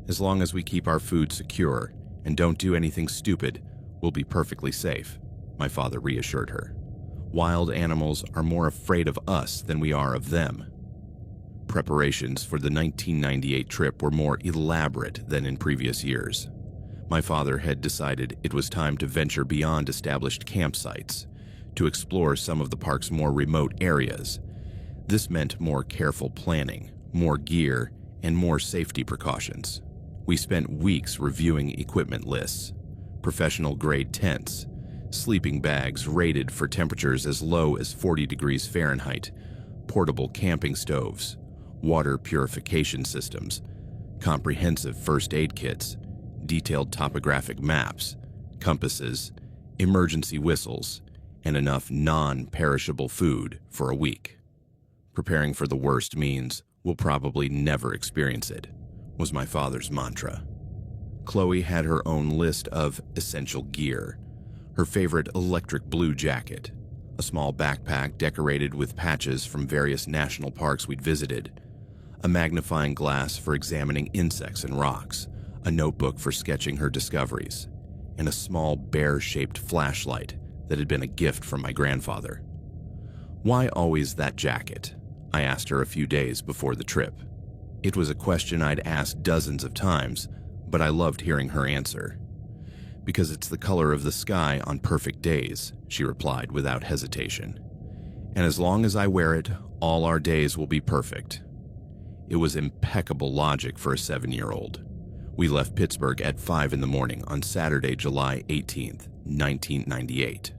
"As long as we keep our food secure and don't do anything stupid, we'll be perfectly safe," my father reassured her. "Wild animals are more afraid of us than we are of them." Preparations for the 1998 trip were more elaborate than in previous years. My father had decided it was time to venture beyond established campsites, to explore some of the park's more remote areas. This meant more careful planning, more gear, and more safety precautions. We spent weeks reviewing equipment lists, professional-grade tents, sleeping bags rated for temperatures as low as 40 degrees Fahrenheit, portable camping stoves, water purification systems, comprehensive first aid kits, detailed topographic maps, compasses, emergency whistles, and enough non-perishable food for a week. "Preparing for the worst means we'll probably never experience it," was my father's mantra. Chloe had her own list of essential gear: her favorite electric blue jacket, a small backpack decorated with patches from various national parks we'd visited, a magnifying glass for examining insects and rocks, a notebook for sketching her discoveries, and a small bear-shaped flashlight that had been a gift from my grandfather. "Why always that jacket?" I asked her a few days before the trip. It was a question I'd asked dozens of times, but I loved hearing her answer. "Because it's the color of the sky on perfect days," she replied without hesitation. "And as long as I wear it, all our days will be perfect." It was impeccable logic for a 7-year-old. We left Pittsburgh at 5 in the morning on Saturday, July 18th, 1998.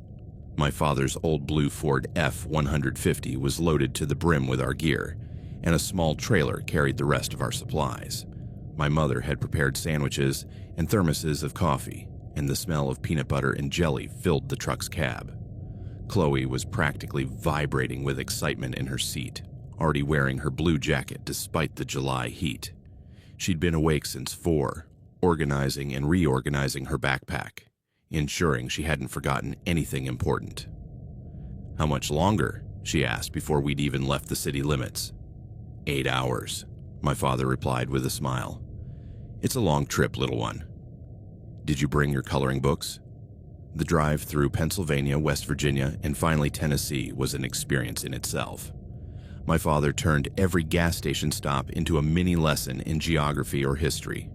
My father's old blue Ford F-150 was loaded to the brim with our gear, and a small trailer carried the rest of our supplies. My mother had prepared sandwiches and thermoses of coffee, and the smell of peanut butter and jelly filled the truck's cab. Chloe was practically vibrating with excitement in her seat, already wearing her blue jacket despite the July heat. She'd been awake since 4, organizing and reorganizing her backpack, ensuring she hadn't forgotten anything important. "How much longer?" she asked before we'd even left the city limits. 8 hours, my father replied with a smile. "It's a long trip, little one." "Did you bring your coloring books?" The drive through Pennsylvania, West Virginia, and finally Tennessee was an experience in itself. My father turned every gas station stop into a mini lesson in geography or history.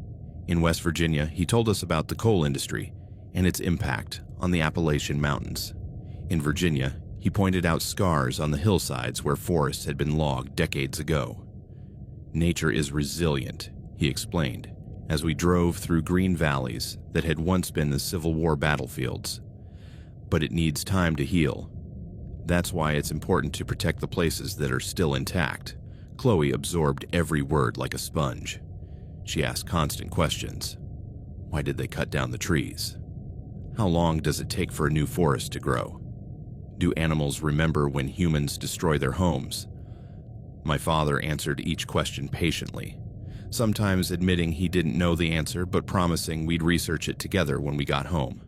In West Virginia, he told us about the coal industry and its impact on the Appalachian Mountains. In Virginia, he pointed out scars on the hillsides where forests had been logged decades ago. "Nature is resilient," he explained, as we drove through green valleys that had once been the Civil War battlefields. "But it needs time to heal. That's why it's important to protect the places that are still intact." Chloe absorbed every word like a sponge. She asked constant questions. Why did they cut down the trees? How long does it take for a new forest to grow? Do animals remember when humans destroy their homes? My father answered each question patiently, sometimes admitting he didn't know the answer but promising we'd research it together when we got home.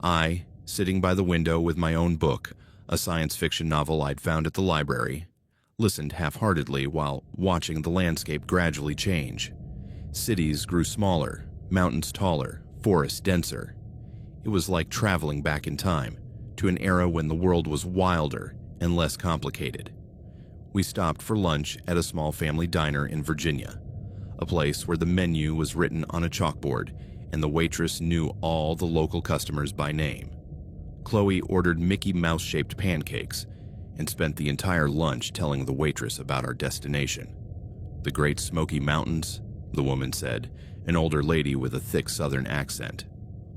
I, sitting by the window with my own book, a science fiction novel I'd found at the library, listened half-heartedly while watching the landscape gradually change. Cities grew smaller, mountains taller, forests denser. It was like traveling back in time, to an era when the world was wilder and less complicated. We stopped for lunch at a small family diner in Virginia, a place where the menu was written on a chalkboard and the waitress knew all the local customers by name. Chloe ordered Mickey Mouse-shaped pancakes and spent the entire lunch telling the waitress about our destination. The Great Smoky Mountains, the woman said, an older lady with a thick southern accent.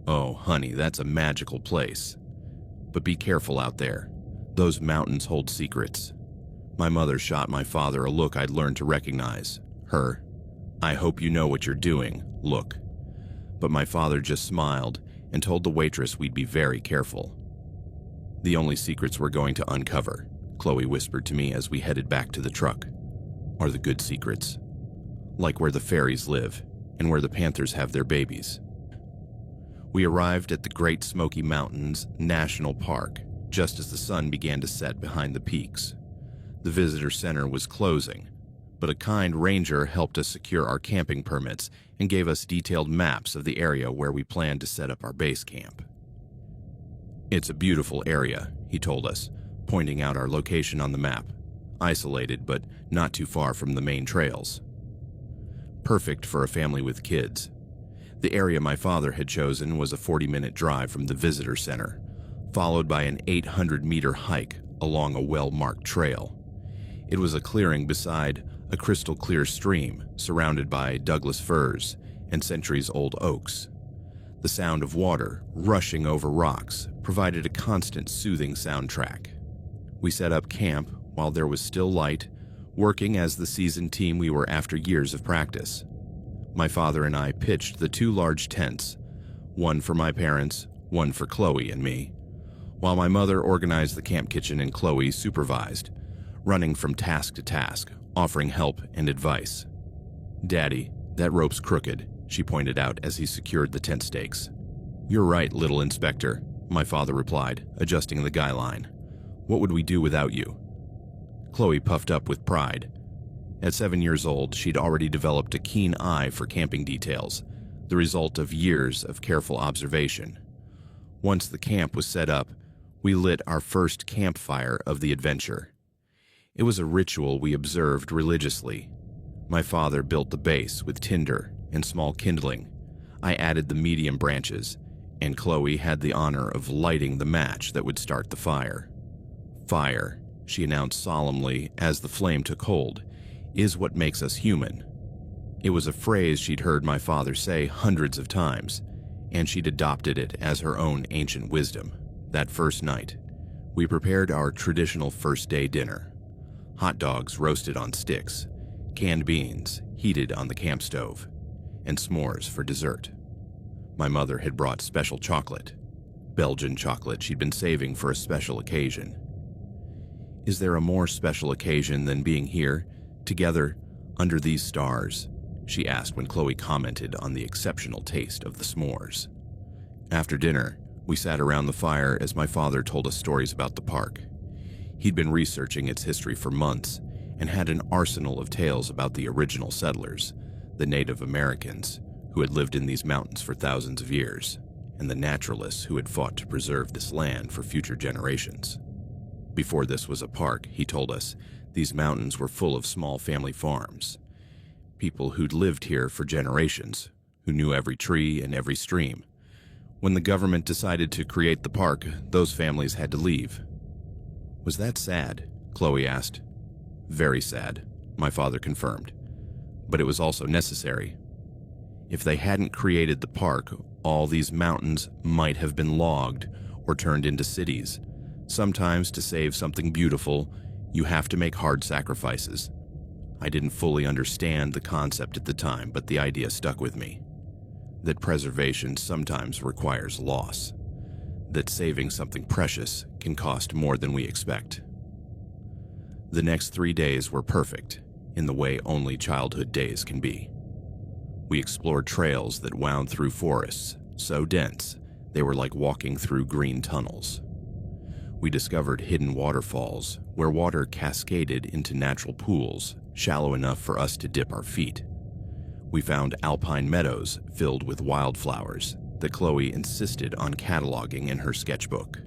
Oh, honey, that's a magical place. But be careful out there. Those mountains hold secrets. My mother shot my father a look I'd learned to recognize. Her, I hope you know what you're doing, look. But my father just smiled and told the waitress we'd be very careful. The only secrets we're going to uncover, Chloe whispered to me as we headed back to the truck, are the good secrets. Like where the fairies live and where the panthers have their babies. We arrived at the Great Smoky Mountains National Park just as the sun began to set behind the peaks. The visitor center was closing, but a kind ranger helped us secure our camping permits and gave us detailed maps of the area where we planned to set up our base camp. It's a beautiful area, he told us, pointing out our location on the map, isolated but not too far from the main trails. Perfect for a family with kids. The area my father had chosen was a 40-minute drive from the visitor center, followed by an 800-meter hike along a well-marked trail. It was a clearing beside a crystal-clear stream surrounded by Douglas firs and centuries-old oaks. The sound of water rushing over rocks provided a constant soothing soundtrack. We set up camp while there was still light, working as the seasoned team we were after years of practice. My father and I pitched the 2 large tents, one for my parents, one for Chloe and me, while my mother organized the camp kitchen and Chloe supervised, running from task to task, offering help and advice. "Daddy, that rope's crooked," she pointed out as he secured the tent stakes. "You're right, little inspector," my father replied, adjusting the guy line. "What would we do without you?" Chloe puffed up with pride. At 7 years old, she'd already developed a keen eye for camping details, the result of years of careful observation. Once the camp was set up, we lit our first campfire of the adventure. It was a ritual we observed religiously. My father built the base with tinder and small kindling. I added the medium branches, and Chloe had the honor of lighting the match that would start the fire. "Fire," she announced solemnly as the flame took hold, "is what makes us human." It was a phrase she'd heard my father say hundreds of times, and she'd adopted it as her own ancient wisdom. That first night, we prepared our traditional first-day dinner. Hot dogs roasted on sticks, canned beans heated on the camp stove, and s'mores for dessert. My mother had brought special chocolate, Belgian chocolate she'd been saving for a special occasion. Is there a more special occasion than being here, together, under these stars? She asked when Chloe commented on the exceptional taste of the s'mores. After dinner, we sat around the fire as my father told us stories about the park. He'd been researching its history for months and had an arsenal of tales about the original settlers, the Native Americans, who had lived in these mountains for thousands of years, and the naturalists who had fought to preserve this land for future generations. Before this was a park, he told us, these mountains were full of small family farms. People who'd lived here for generations, who knew every tree and every stream. When the government decided to create the park, those families had to leave. "Was that sad?" Chloe asked. "Very sad," my father confirmed. "But it was also necessary. If they hadn't created the park, all these mountains might have been logged or turned into cities. Sometimes to save something beautiful, you have to make hard sacrifices. I didn't fully understand the concept at the time, but the idea stuck with me. That preservation sometimes requires loss. That saving something precious can cost more than we expect." The next 3 days were perfect, in the way only childhood days can be. We explored trails that wound through forests, so dense they were like walking through green tunnels. We discovered hidden waterfalls where water cascaded into natural pools, shallow enough for us to dip our feet. We found alpine meadows filled with wildflowers that Chloe insisted on cataloging in her sketchbook.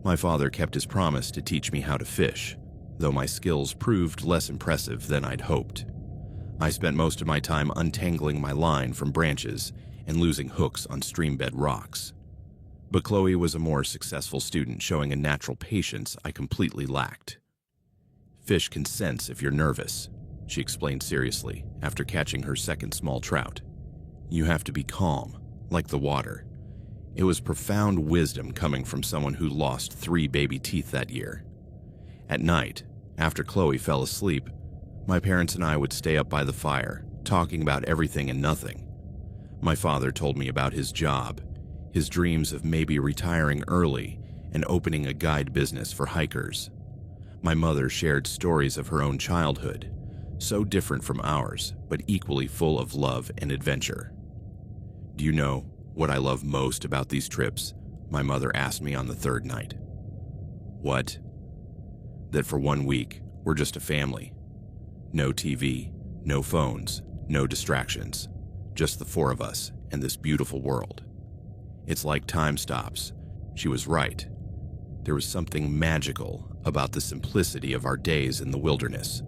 My father kept his promise to teach me how to fish, though my skills proved less impressive than I'd hoped. I spent most of my time untangling my line from branches and losing hooks on streambed rocks. But Chloe was a more successful student, showing a natural patience I completely lacked. "Fish can sense if you're nervous," she explained seriously after catching her second small trout. "You have to be calm, like the water." It was profound wisdom coming from someone who lost 3 baby teeth that year. At night, after Chloe fell asleep, my parents and I would stay up by the fire, talking about everything and nothing. My father told me about his job, his dreams of maybe retiring early and opening a guide business for hikers. My mother shared stories of her own childhood, so different from ours, but equally full of love and adventure. "Do you know what I love most about these trips?" my mother asked me on the third night. "What?" "That for 1 week, we're just a family. No TV, no phones, no distractions. Just the 4 of us and this beautiful world. It's like time stops." She was right. There was something magical about the simplicity of our days in the wilderness.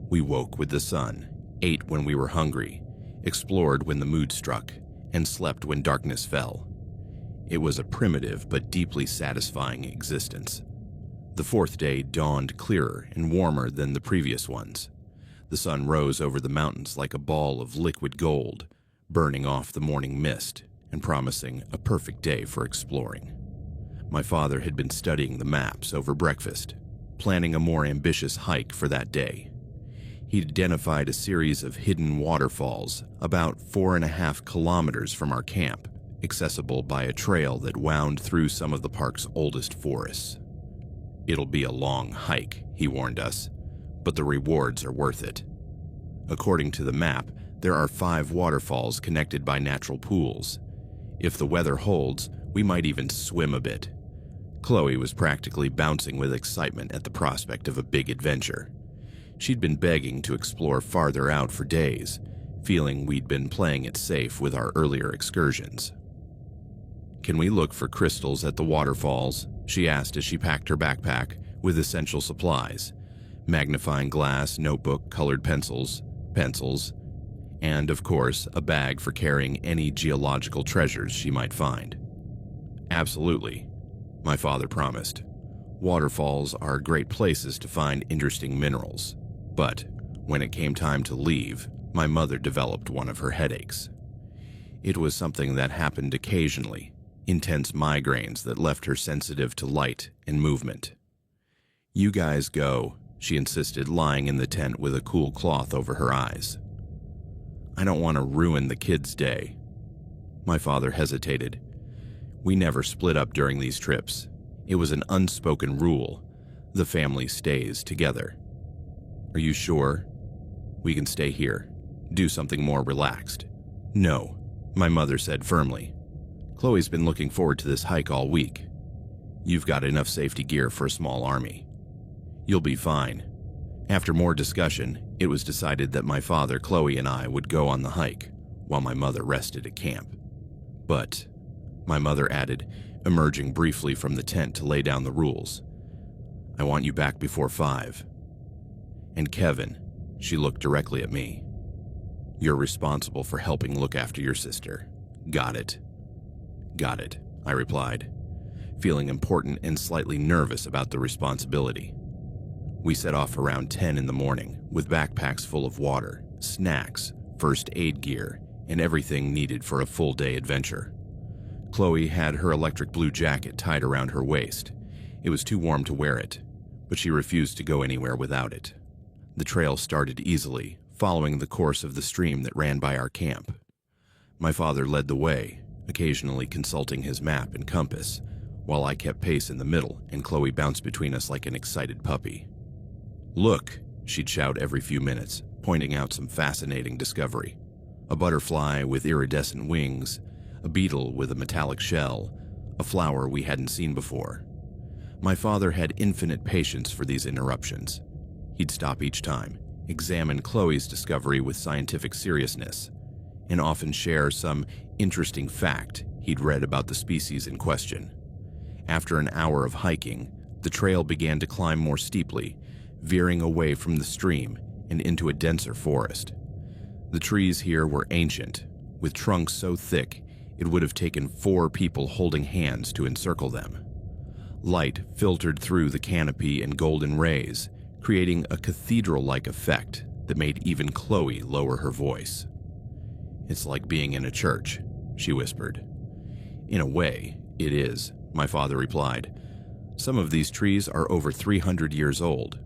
We woke with the sun, ate when we were hungry, explored when the mood struck, and slept when darkness fell. It was a primitive but deeply satisfying existence. The 4th day dawned clearer and warmer than the previous ones. The sun rose over the mountains like a ball of liquid gold, burning off the morning mist and promising a perfect day for exploring. My father had been studying the maps over breakfast, planning a more ambitious hike for that day. He'd identified a series of hidden waterfalls about 4.5 kilometers from our camp, accessible by a trail that wound through some of the park's oldest forests. "It'll be a long hike," he warned us, "but the rewards are worth it." According to the map, there are 5 waterfalls connected by natural pools. If the weather holds, we might even swim a bit. Chloe was practically bouncing with excitement at the prospect of a big adventure. She'd been begging to explore farther out for days, feeling we'd been playing it safe with our earlier excursions. "Can we look for crystals at the waterfalls?" she asked as she packed her backpack with essential supplies: magnifying glass, notebook, colored pencils, and, of course, a bag for carrying any geological treasures she might find. "Absolutely," my father promised. "Waterfalls are great places to find interesting minerals." But when it came time to leave, my mother developed one of her headaches. It was something that happened occasionally, intense migraines that left her sensitive to light and movement. "You guys go," she insisted, lying in the tent with a cool cloth over her eyes. "I don't want to ruin the kids' day." My father hesitated. "We never split up during these trips. It was an unspoken rule. The family stays together." "Are you sure? We can stay here, do something more relaxed." "No," my mother said firmly. "Chloe's been looking forward to this hike all week. You've got enough safety gear for a small army. You'll be fine." After more discussion, it was decided that my father, Chloe, and I would go on the hike, while my mother rested at camp. "But," my mother added, emerging briefly from the tent to lay down the rules, "I want you back before 5. And Kevin," she looked directly at me, "you're responsible for helping look after your sister. Got it?" "Got it," I replied, feeling important and slightly nervous about the responsibility. We set off around 10 in the morning with backpacks full of water, snacks, first aid gear, and everything needed for a full-day adventure. Chloe had her electric blue jacket tied around her waist. It was too warm to wear it, but she refused to go anywhere without it. The trail started easily, following the course of the stream that ran by our camp. My father led the way, occasionally consulting his map and compass, while I kept pace in the middle and Chloe bounced between us like an excited puppy. "Look," she'd shout every few minutes, pointing out some fascinating discovery. A butterfly with iridescent wings, a beetle with a metallic shell, a flower we hadn't seen before. My father had infinite patience for these interruptions. He'd stop each time, examine Chloe's discovery with scientific seriousness, and often share some interesting fact he'd read about the species in question. After an hour of hiking, the trail began to climb more steeply, veering away from the stream and into a denser forest. The trees here were ancient, with trunks so thick it would have taken 4 people holding hands to encircle them. Light filtered through the canopy in golden rays, creating a cathedral-like effect that made even Chloe lower her voice. "It's like being in a church," she whispered. "In a way, it is," my father replied. "Some of these trees are over 300 years old.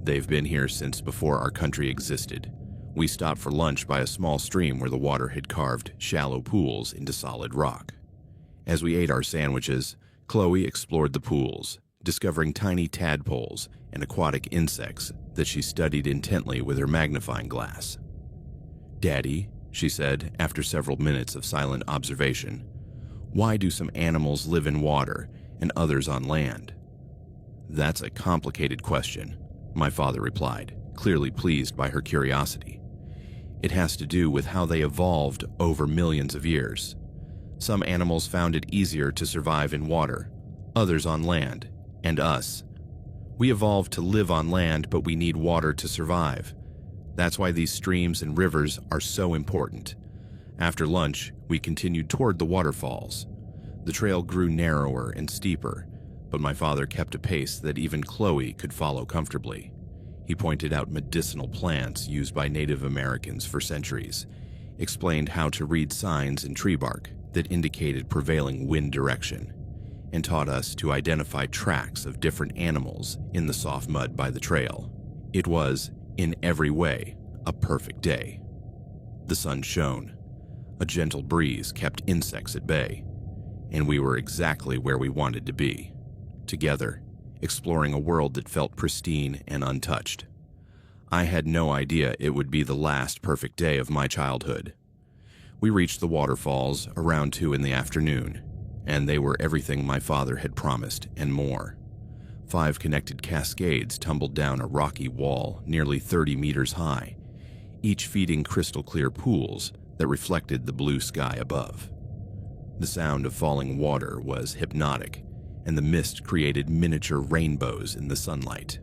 They've been here since before our country existed. We stopped for lunch by a small stream where the water had carved shallow pools into solid rock. As we ate our sandwiches, Chloe explored the pools, discovering tiny tadpoles and aquatic insects that she studied intently with her magnifying glass. "Daddy," she said after several minutes of silent observation, "why do some animals live in water and others on land?" "That's a complicated question," my father replied, clearly pleased by her curiosity. "It has to do with how they evolved over millions of years. Some animals found it easier to survive in water, others on land, and us. We evolved to live on land, but we need water to survive. That's why these streams and rivers are so important." After lunch, we continued toward the waterfalls. The trail grew narrower and steeper, but my father kept a pace that even Chloe could follow comfortably. He pointed out medicinal plants used by Native Americans for centuries, explained how to read signs in tree bark that indicated prevailing wind direction, and taught us to identify tracks of different animals in the soft mud by the trail. It was, in every way, a perfect day. The sun shone. A gentle breeze kept insects at bay, and we were exactly where we wanted to be, together, exploring a world that felt pristine and untouched. I had no idea it would be the last perfect day of my childhood. We reached the waterfalls around 2 in the afternoon, and they were everything my father had promised and more. 5 connected cascades tumbled down a rocky wall nearly 30 meters high, each feeding crystal-clear pools that reflected the blue sky above. The sound of falling water was hypnotic, and the mist created miniature rainbows in the sunlight.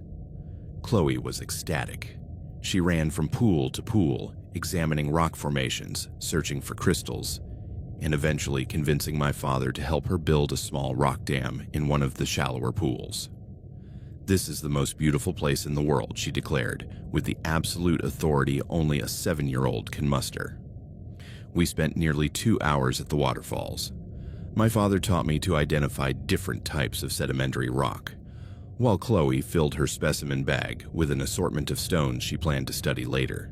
Chloe was ecstatic. She ran from pool to pool, examining rock formations, searching for crystals, and eventually convincing my father to help her build a small rock dam in one of the shallower pools. "This is the most beautiful place in the world," she declared, with the absolute authority only a 7-year-old can muster. We spent nearly 2 hours at the waterfalls. My father taught me to identify different types of sedimentary rock, while Chloe filled her specimen bag with an assortment of stones she planned to study later.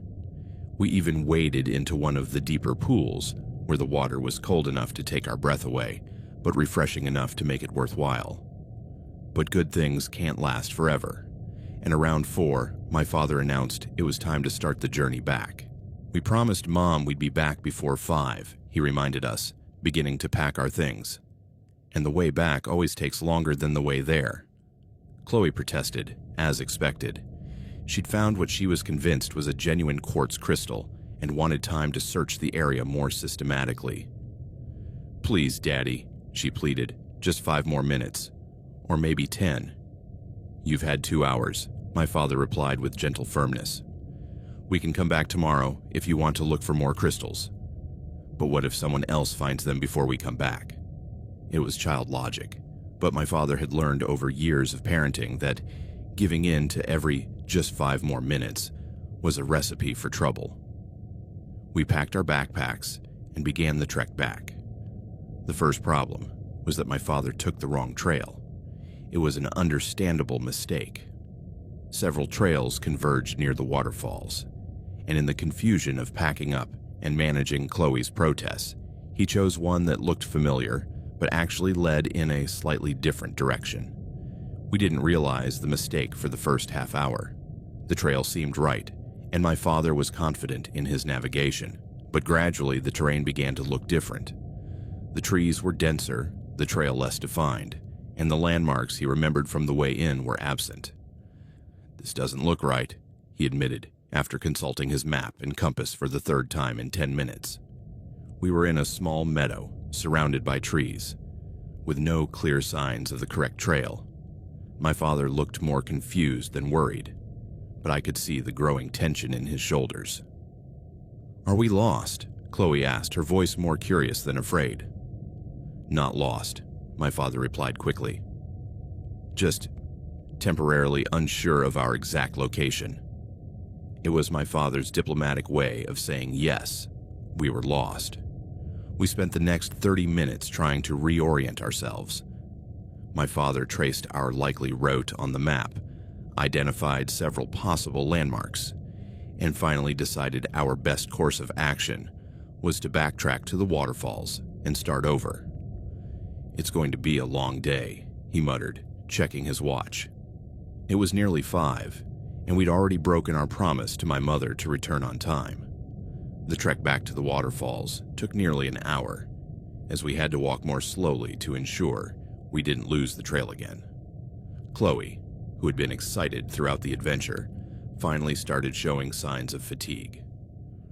We even waded into one of the deeper pools, where the water was cold enough to take our breath away, but refreshing enough to make it worthwhile. But good things can't last forever, and around 4, my father announced it was time to start the journey back. "We promised Mom we'd be back before 5, he reminded us, beginning to pack our things. "And the way back always takes longer than the way there." Chloe protested, as expected. She'd found what she was convinced was a genuine quartz crystal and wanted time to search the area more systematically. "Please, Daddy," she pleaded, "just 5 more minutes. Or maybe 10. "You've had 2 hours, my father replied with gentle firmness. "We can come back tomorrow if you want to look for more crystals. But what if someone else finds them before we come back?" It was child logic, but my father had learned over years of parenting that giving in to every "just 5 more minutes" was a recipe for trouble. We packed our backpacks and began the trek back. The first problem was that my father took the wrong trail. It was an understandable mistake. Several trails converged near the waterfalls, and in the confusion of packing up and managing Chloe's protests, he chose one that looked familiar but actually led in a slightly different direction. We didn't realize the mistake for the first half hour. The trail seemed right, and my father was confident in his navigation, but gradually the terrain began to look different. The trees were denser, the trail less defined, and the landmarks he remembered from the way in were absent. "This doesn't look right," he admitted, after consulting his map and compass for the 3rd time in 10 minutes. We were in a small meadow, surrounded by trees, with no clear signs of the correct trail. My father looked more confused than worried, but I could see the growing tension in his shoulders. "Are we lost?" Chloe asked, her voice more curious than afraid. "Not lost," my father replied quickly. "Just temporarily unsure of our exact location." It was my father's diplomatic way of saying yes, we were lost. We spent the next 30 minutes trying to reorient ourselves. My father traced our likely route on the map, identified several possible landmarks, and finally decided our best course of action was to backtrack to the waterfalls and start over. "It's going to be a long day," he muttered, checking his watch. It was nearly 5, and we'd already broken our promise to my mother to return on time. The trek back to the waterfalls took nearly an hour, as we had to walk more slowly to ensure we didn't lose the trail again. Chloe, who had been excited throughout the adventure, finally started showing signs of fatigue.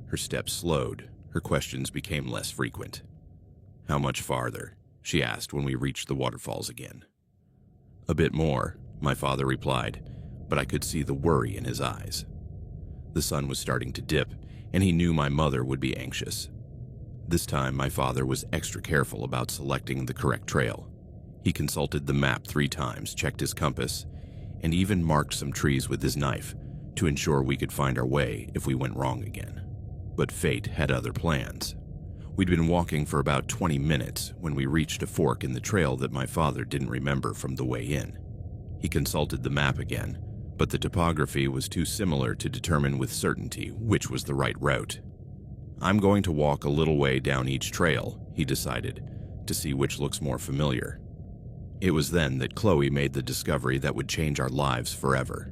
Her steps slowed, her questions became less frequent. "How much farther?" she asked when we reached the waterfalls again. "A bit more," my father replied, but I could see the worry in his eyes. The sun was starting to dip, and he knew my mother would be anxious. This time, my father was extra careful about selecting the correct trail. He consulted the map 3 times, checked his compass, and even marked some trees with his knife to ensure we could find our way if we went wrong again. But fate had other plans. We'd been walking for about 20 minutes when we reached a fork in the trail that my father didn't remember from the way in. He consulted the map again, but the topography was too similar to determine with certainty which was the right route. "I'm going to walk a little way down each trail," he decided, to see which looks more familiar. It was then that Chloe made the discovery that would change our lives forever.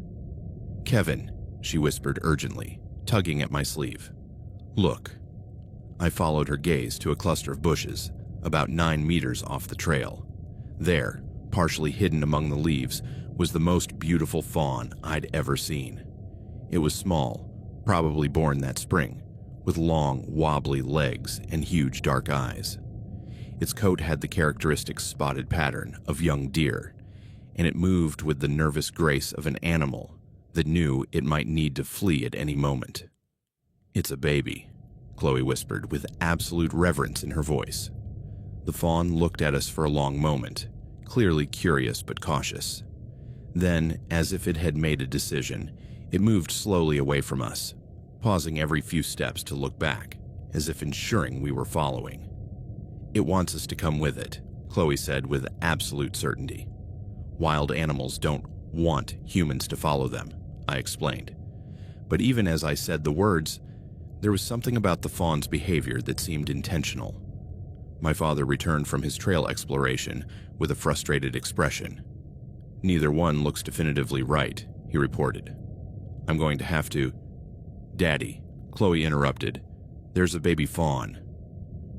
"Kevin," she whispered urgently, tugging at my sleeve. "Look." I followed her gaze to a cluster of bushes, about 9 meters off the trail. There, partially hidden among the leaves, was the most beautiful fawn I'd ever seen. It was small, probably born that spring, with long, wobbly legs and huge dark eyes. Its coat had the characteristic spotted pattern of young deer, and it moved with the nervous grace of an animal that knew it might need to flee at any moment. "It's a baby," Chloe whispered with absolute reverence in her voice. The fawn looked at us for a long moment, clearly curious but cautious. Then, as if it had made a decision, it moved slowly away from us, pausing every few steps to look back, as if ensuring we were following. "It wants us to come with it," Chloe said with absolute certainty. "Wild animals don't want humans to follow them," I explained. But even as I said the words, there was something about the fawn's behavior that seemed intentional. My father returned from his trail exploration with a frustrated expression. "Neither one looks definitively right," he reported. "I'm going to have to—" "Daddy," Chloe interrupted, "there's a baby fawn."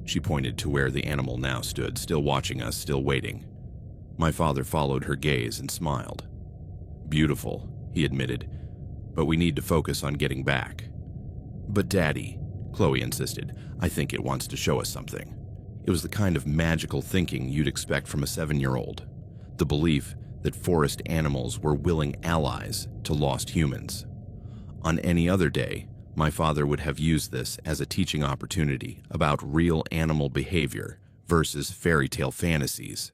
She pointed to where the animal now stood, still watching us, still waiting. My father followed her gaze and smiled. "Beautiful," he admitted, "but we need to focus on getting back." "But Daddy," Chloe insisted, "I think it wants to show us something." It was the kind of magical thinking you'd expect from a 7-year-old. The belief that forest animals were willing allies to lost humans. On any other day, my father would have used this as a teaching opportunity about real animal behavior versus fairy tale fantasies.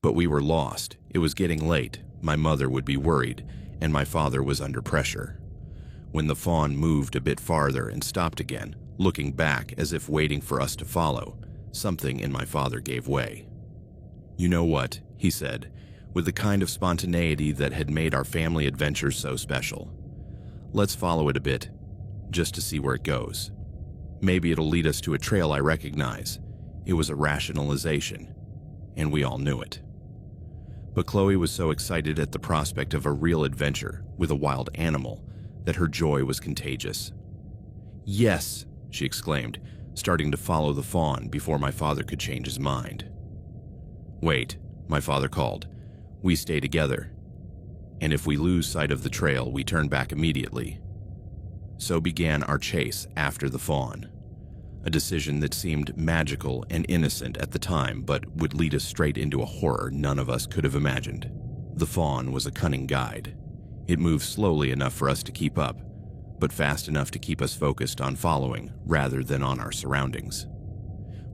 But we were lost, it was getting late, my mother would be worried, and my father was under pressure. When the fawn moved a bit farther and stopped again, looking back as if waiting for us to follow, something in my father gave way. "You know what?" he said, with the kind of spontaneity that had made our family adventures so special. "Let's follow it a bit, just to see where it goes. Maybe it'll lead us to a trail I recognize." It was a rationalization, and we all knew it. But Chloe was so excited at the prospect of a real adventure with a wild animal that her joy was contagious. "Yes," she exclaimed, starting to follow the fawn before my father could change his mind. "Wait," my father called. "We stay together. And if we lose sight of the trail, we turn back immediately." So began our chase after the fawn, a decision that seemed magical and innocent at the time, but would lead us straight into a horror none of us could have imagined. The fawn was a cunning guide. It moved slowly enough for us to keep up, but fast enough to keep us focused on following rather than on our surroundings.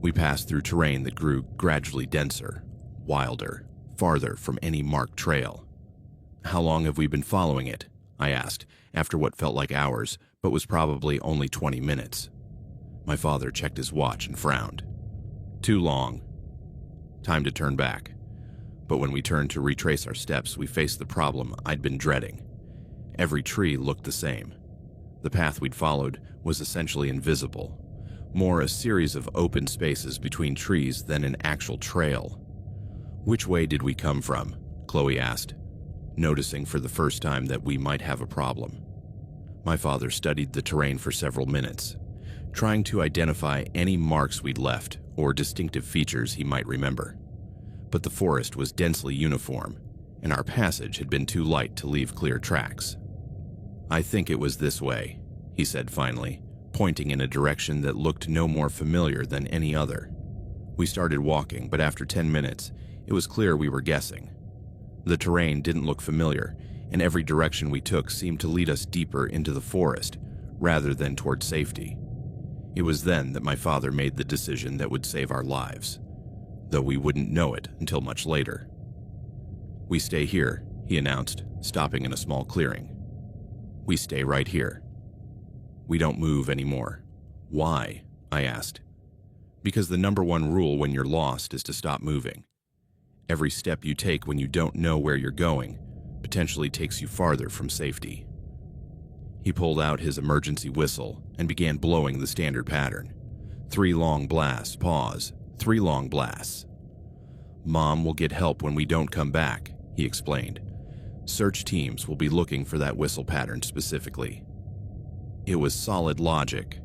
We passed through terrain that grew gradually denser, wilder, farther from any marked trail. "How long have we been following it?" I asked, after what felt like hours, but was probably only 20 minutes. My father checked his watch and frowned. "Too long. Time to turn back." But when we turned to retrace our steps, we faced the problem I'd been dreading. Every tree looked the same. The path we'd followed was essentially invisible, more a series of open spaces between trees than an actual trail. "Which way did we come from?" Chloe asked, noticing for the first time that we might have a problem. My father studied the terrain for several minutes, trying to identify any marks we'd left or distinctive features he might remember. But the forest was densely uniform, and our passage had been too light to leave clear tracks. "I think it was this way," he said finally, pointing in a direction that looked no more familiar than any other. We started walking, but after 10 minutes, it was clear we were guessing. The terrain didn't look familiar, and every direction we took seemed to lead us deeper into the forest rather than toward safety. It was then that my father made the decision that would save our lives, though we wouldn't know it until much later. "We stay here," he announced, stopping in a small clearing. "We stay right here. We don't move anymore." "Why?" I asked. "Because the number one rule when you're lost is to stop moving. Every step you take when you don't know where you're going potentially takes you farther from safety." He pulled out his emergency whistle and began blowing the standard pattern. 3 long blasts, pause, 3 long blasts. "Mom will get help when we don't come back," he explained. "Search teams will be looking for that whistle pattern specifically." It was solid logic,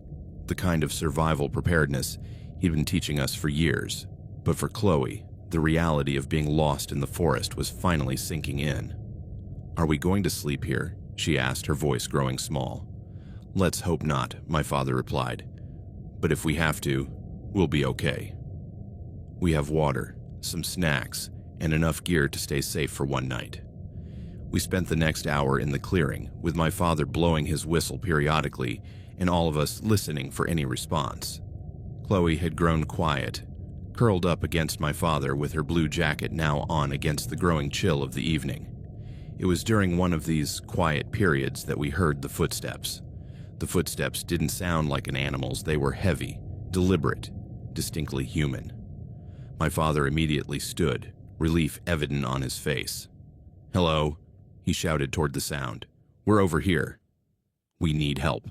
the kind of survival preparedness he'd been teaching us for years. But for Chloe, the reality of being lost in the forest was finally sinking in. "Are we going to sleep here?" she asked, her voice growing small. "Let's hope not," my father replied. "But if we have to, we'll be okay. We have water, some snacks, and enough gear to stay safe for one night." We spent the next hour in the clearing, with my father blowing his whistle periodically and all of us listening for any response. Chloe had grown quiet, curled up against my father with her blue jacket now on against the growing chill of the evening. It was during one of these quiet periods that we heard the footsteps. The footsteps didn't sound like an animal's, they were heavy, deliberate, distinctly human. My father immediately stood, relief evident on his face. "Hello," he shouted toward the sound. "We're over here. We need help."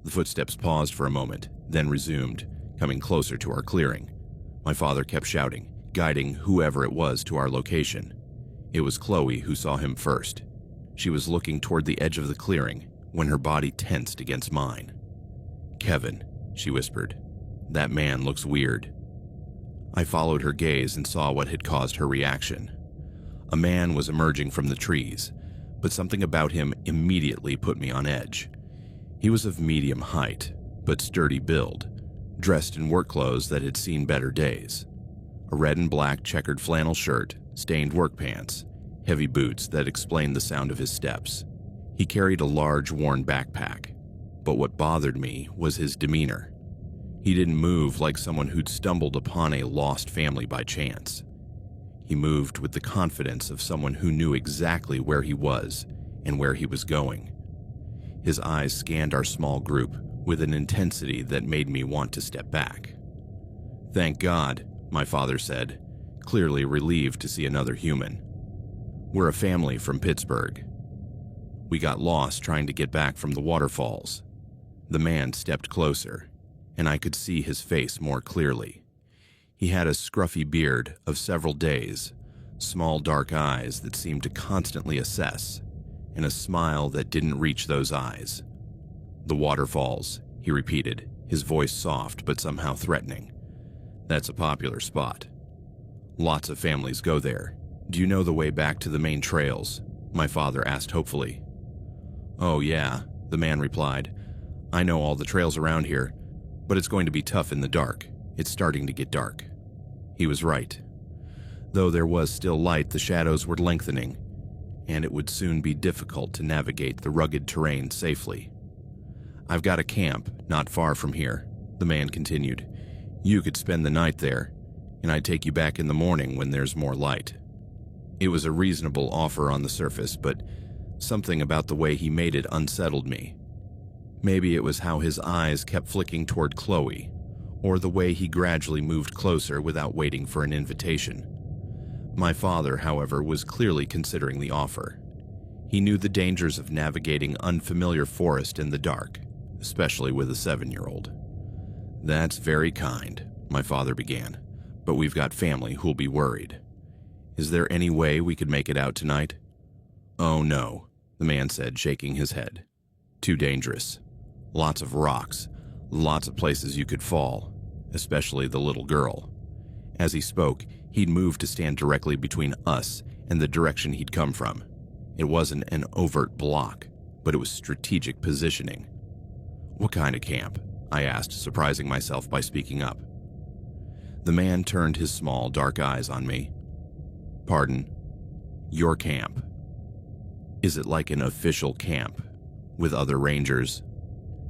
The footsteps paused for a moment, then resumed, coming closer to our clearing. My father kept shouting, guiding whoever it was to our location. It was Chloe who saw him first. She was looking toward the edge of the clearing when her body tensed against mine. "Kevin," she whispered, "that man looks weird." I followed her gaze and saw what had caused her reaction. A man was emerging from the trees, but something about him immediately put me on edge. He was of medium height, but sturdy build, dressed in work clothes that had seen better days. A red and black checkered flannel shirt, stained work pants, heavy boots that explained the sound of his steps. He carried a large worn backpack, but what bothered me was his demeanor. He didn't move like someone who'd stumbled upon a lost family by chance. He moved with the confidence of someone who knew exactly where he was and where he was going. His eyes scanned our small group with an intensity that made me want to step back. "Thank God," my father said, clearly relieved to see another human. "We're a family from Pittsburgh. We got lost trying to get back from the waterfalls." The man stepped closer, and I could see his face more clearly. He had a scruffy beard of several days, small dark eyes that seemed to constantly assess, and a smile that didn't reach those eyes. "The waterfalls," he repeated, his voice soft but somehow threatening. "That's a popular spot. Lots of families go there. Do you know the way back to the main trails?" my father asked hopefully. "Oh yeah," the man replied. "I know all the trails around here, but it's going to be tough in the dark. It's starting to get dark." He was right. Though there was still light, the shadows were lengthening, and it would soon be difficult to navigate the rugged terrain safely. "I've got a camp not far from here," the man continued. "You could spend the night there, and I'd take you back in the morning when there's more light." It was a reasonable offer on the surface, but something about the way he made it unsettled me. Maybe it was how his eyes kept flicking toward Chloe, or the way he gradually moved closer without waiting for an invitation. My father, however, was clearly considering the offer. He knew the dangers of navigating unfamiliar forest in the dark, especially with a 7-year-old. "That's very kind," my father began, "but we've got family who'll be worried. Is there any way we could make it out tonight?" "Oh no," the man said, shaking his head. "Too dangerous. Lots of rocks, lots of places you could fall, especially the little girl." As he spoke, he'd moved to stand directly between us and the direction he'd come from. It wasn't an overt block, but it was strategic positioning. "What kind of camp?" I asked, surprising myself by speaking up. The man turned his small, dark eyes on me. "Pardon? Your camp? Is it like an official camp, with other rangers?"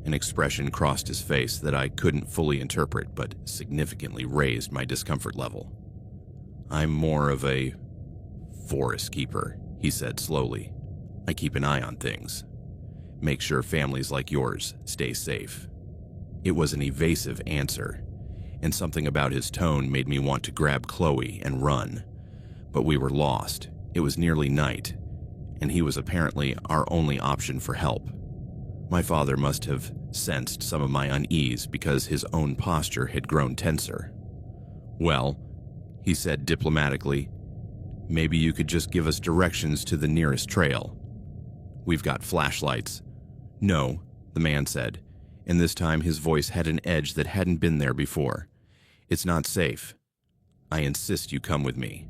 An expression crossed his face that I couldn't fully interpret, but significantly raised my discomfort level. "I'm more of a forest keeper," he said slowly. "I keep an eye on things. Make sure families like yours stay safe." It was an evasive answer, and something about his tone made me want to grab Chloe and run. But we were lost. It was nearly night, and he was apparently our only option for help. My father must have sensed some of my unease because his own posture had grown tenser. "Well," he said diplomatically, "maybe you could just give us directions to the nearest trail. We've got flashlights." "No," the man said, and this time his voice had an edge that hadn't been there before. "It's not safe. I insist you come with me."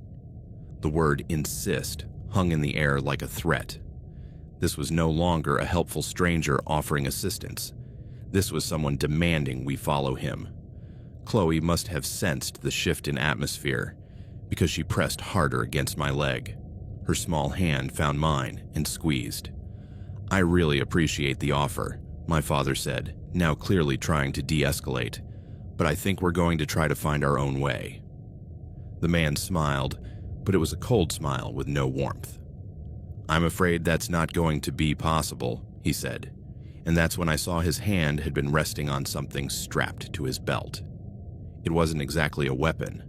The word "insist" hung in the air like a threat. This was no longer a helpful stranger offering assistance. This was someone demanding we follow him. Chloe must have sensed the shift in atmosphere, because she pressed harder against my leg. Her small hand found mine and squeezed. "I really appreciate the offer," my father said, now clearly trying to de-escalate, "but I think we're going to try to find our own way." The man smiled, but it was a cold smile with no warmth. "I'm afraid that's not going to be possible," he said, and that's when I saw his hand had been resting on something strapped to his belt. It wasn't exactly a weapon,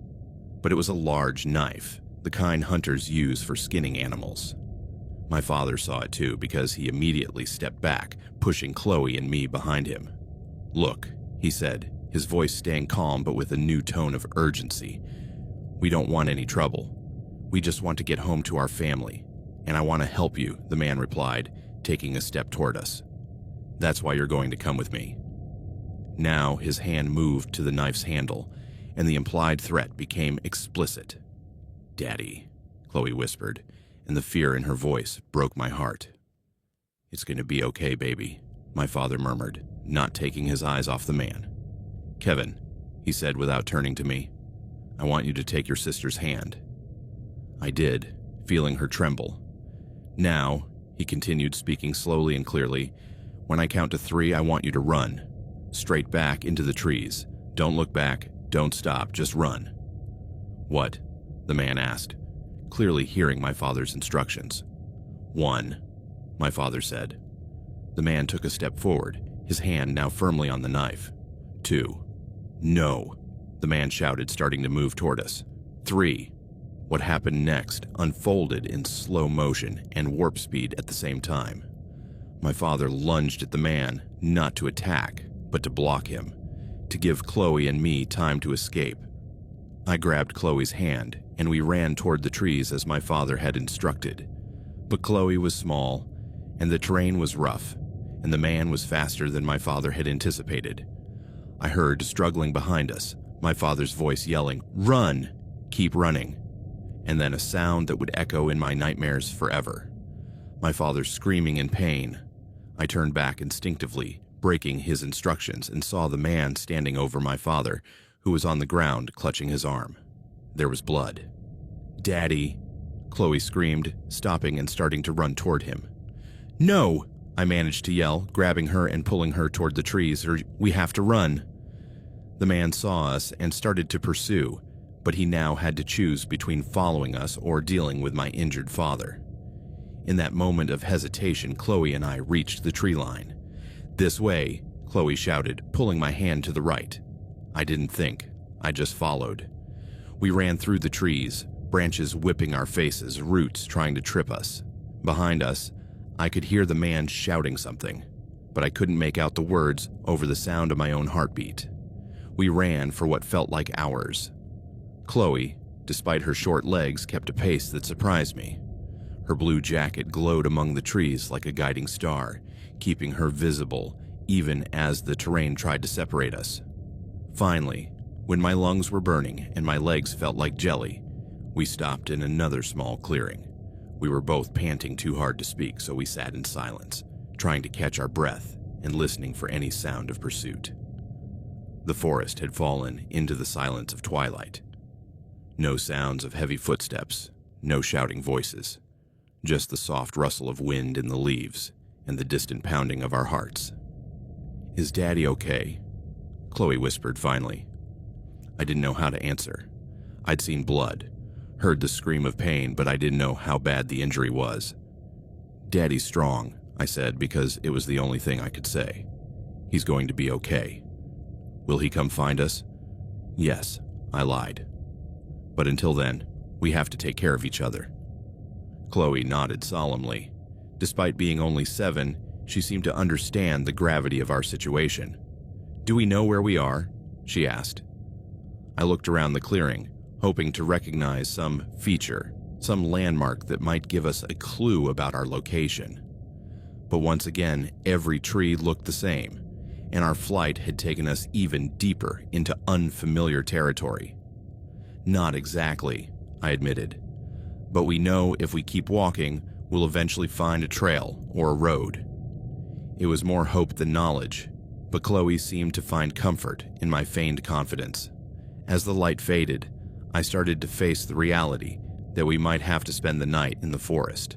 but it was a large knife, the kind hunters use for skinning animals. My father saw it too because he immediately stepped back, pushing Chloe and me behind him. "Look," he said, his voice staying calm but with a new tone of urgency. "We don't want any trouble. We just want to get home to our family. And I want to help you," the man replied, taking a step toward us. "That's why you're going to come with me." Now his hand moved to the knife's handle, and the implied threat became explicit. "Daddy," Chloe whispered, and the fear in her voice broke my heart. "It's going to be okay, baby," my father murmured, not taking his eyes off the man. "Kevin," he said without turning to me, "I want you to take your sister's hand." I did, feeling her tremble. "Now," he continued, speaking slowly and clearly, "when I count to 3, I want you to run. Straight back into the trees. Don't look back, don't stop, just run." "What?" the man asked, clearly hearing my father's instructions. "1, my father said. The man took a step forward, his hand now firmly on the knife. 2. "No," the man shouted, starting to move toward us. 3. What happened next unfolded in slow motion and warp speed at the same time. My father lunged at the man, not to attack, but to block him, to give Chloe and me time to escape. I grabbed Chloe's hand, and we ran toward the trees as my father had instructed. But Chloe was small, and the terrain was rough, and the man was faster than my father had anticipated. I heard, struggling behind us, my father's voice yelling, "Run! Keep running!" And then a sound that would echo in my nightmares forever. My father screaming in pain. I turned back instinctively, breaking his instructions, and saw the man standing over my father, who was on the ground clutching his arm. There was blood. "Daddy!" Chloe screamed, stopping and starting to run toward him. "No!" I managed to yell, grabbing her and pulling her toward the trees, "or we have to run." The man saw us and started to pursue, but he now had to choose between following us or dealing with my injured father. In that moment of hesitation, Chloe and I reached the tree line. "This way," Chloe shouted, pulling my hand to the right. I didn't think. I just followed. We ran through the trees, branches whipping our faces, roots trying to trip us. Behind us, I could hear the man shouting something, but I couldn't make out the words over the sound of my own heartbeat. We ran for what felt like hours. Chloe, despite her short legs, kept a pace that surprised me. Her blue jacket glowed among the trees like a guiding star, keeping her visible even as the terrain tried to separate us. Finally, when my lungs were burning and my legs felt like jelly, we stopped in another small clearing. We were both panting too hard to speak, so we sat in silence, trying to catch our breath and listening for any sound of pursuit. The forest had fallen into the silence of twilight. No sounds of heavy footsteps, no shouting voices, just the soft rustle of wind in the leaves and the distant pounding of our hearts. "Is Daddy okay?" Chloe whispered finally. I didn't know how to answer. I'd seen blood, heard the scream of pain, but I didn't know how bad the injury was. "Daddy's strong," I said, because it was the only thing I could say. "He's going to be okay." "Will he come find us?" "Yes," I lied. "But until then, we have to take care of each other." Chloe nodded solemnly. Despite being only 7, she seemed to understand the gravity of our situation. "Do we know where we are?" she asked. I looked around the clearing, hoping to recognize some feature, some landmark that might give us a clue about our location. But once again, every tree looked the same, and our flight had taken us even deeper into unfamiliar territory. "Not exactly," I admitted. "But we know if we keep walking, we'll eventually find a trail or a road." It was more hope than knowledge, but Chloe seemed to find comfort in my feigned confidence. As the light faded, I started to face the reality that we might have to spend the night in the forest.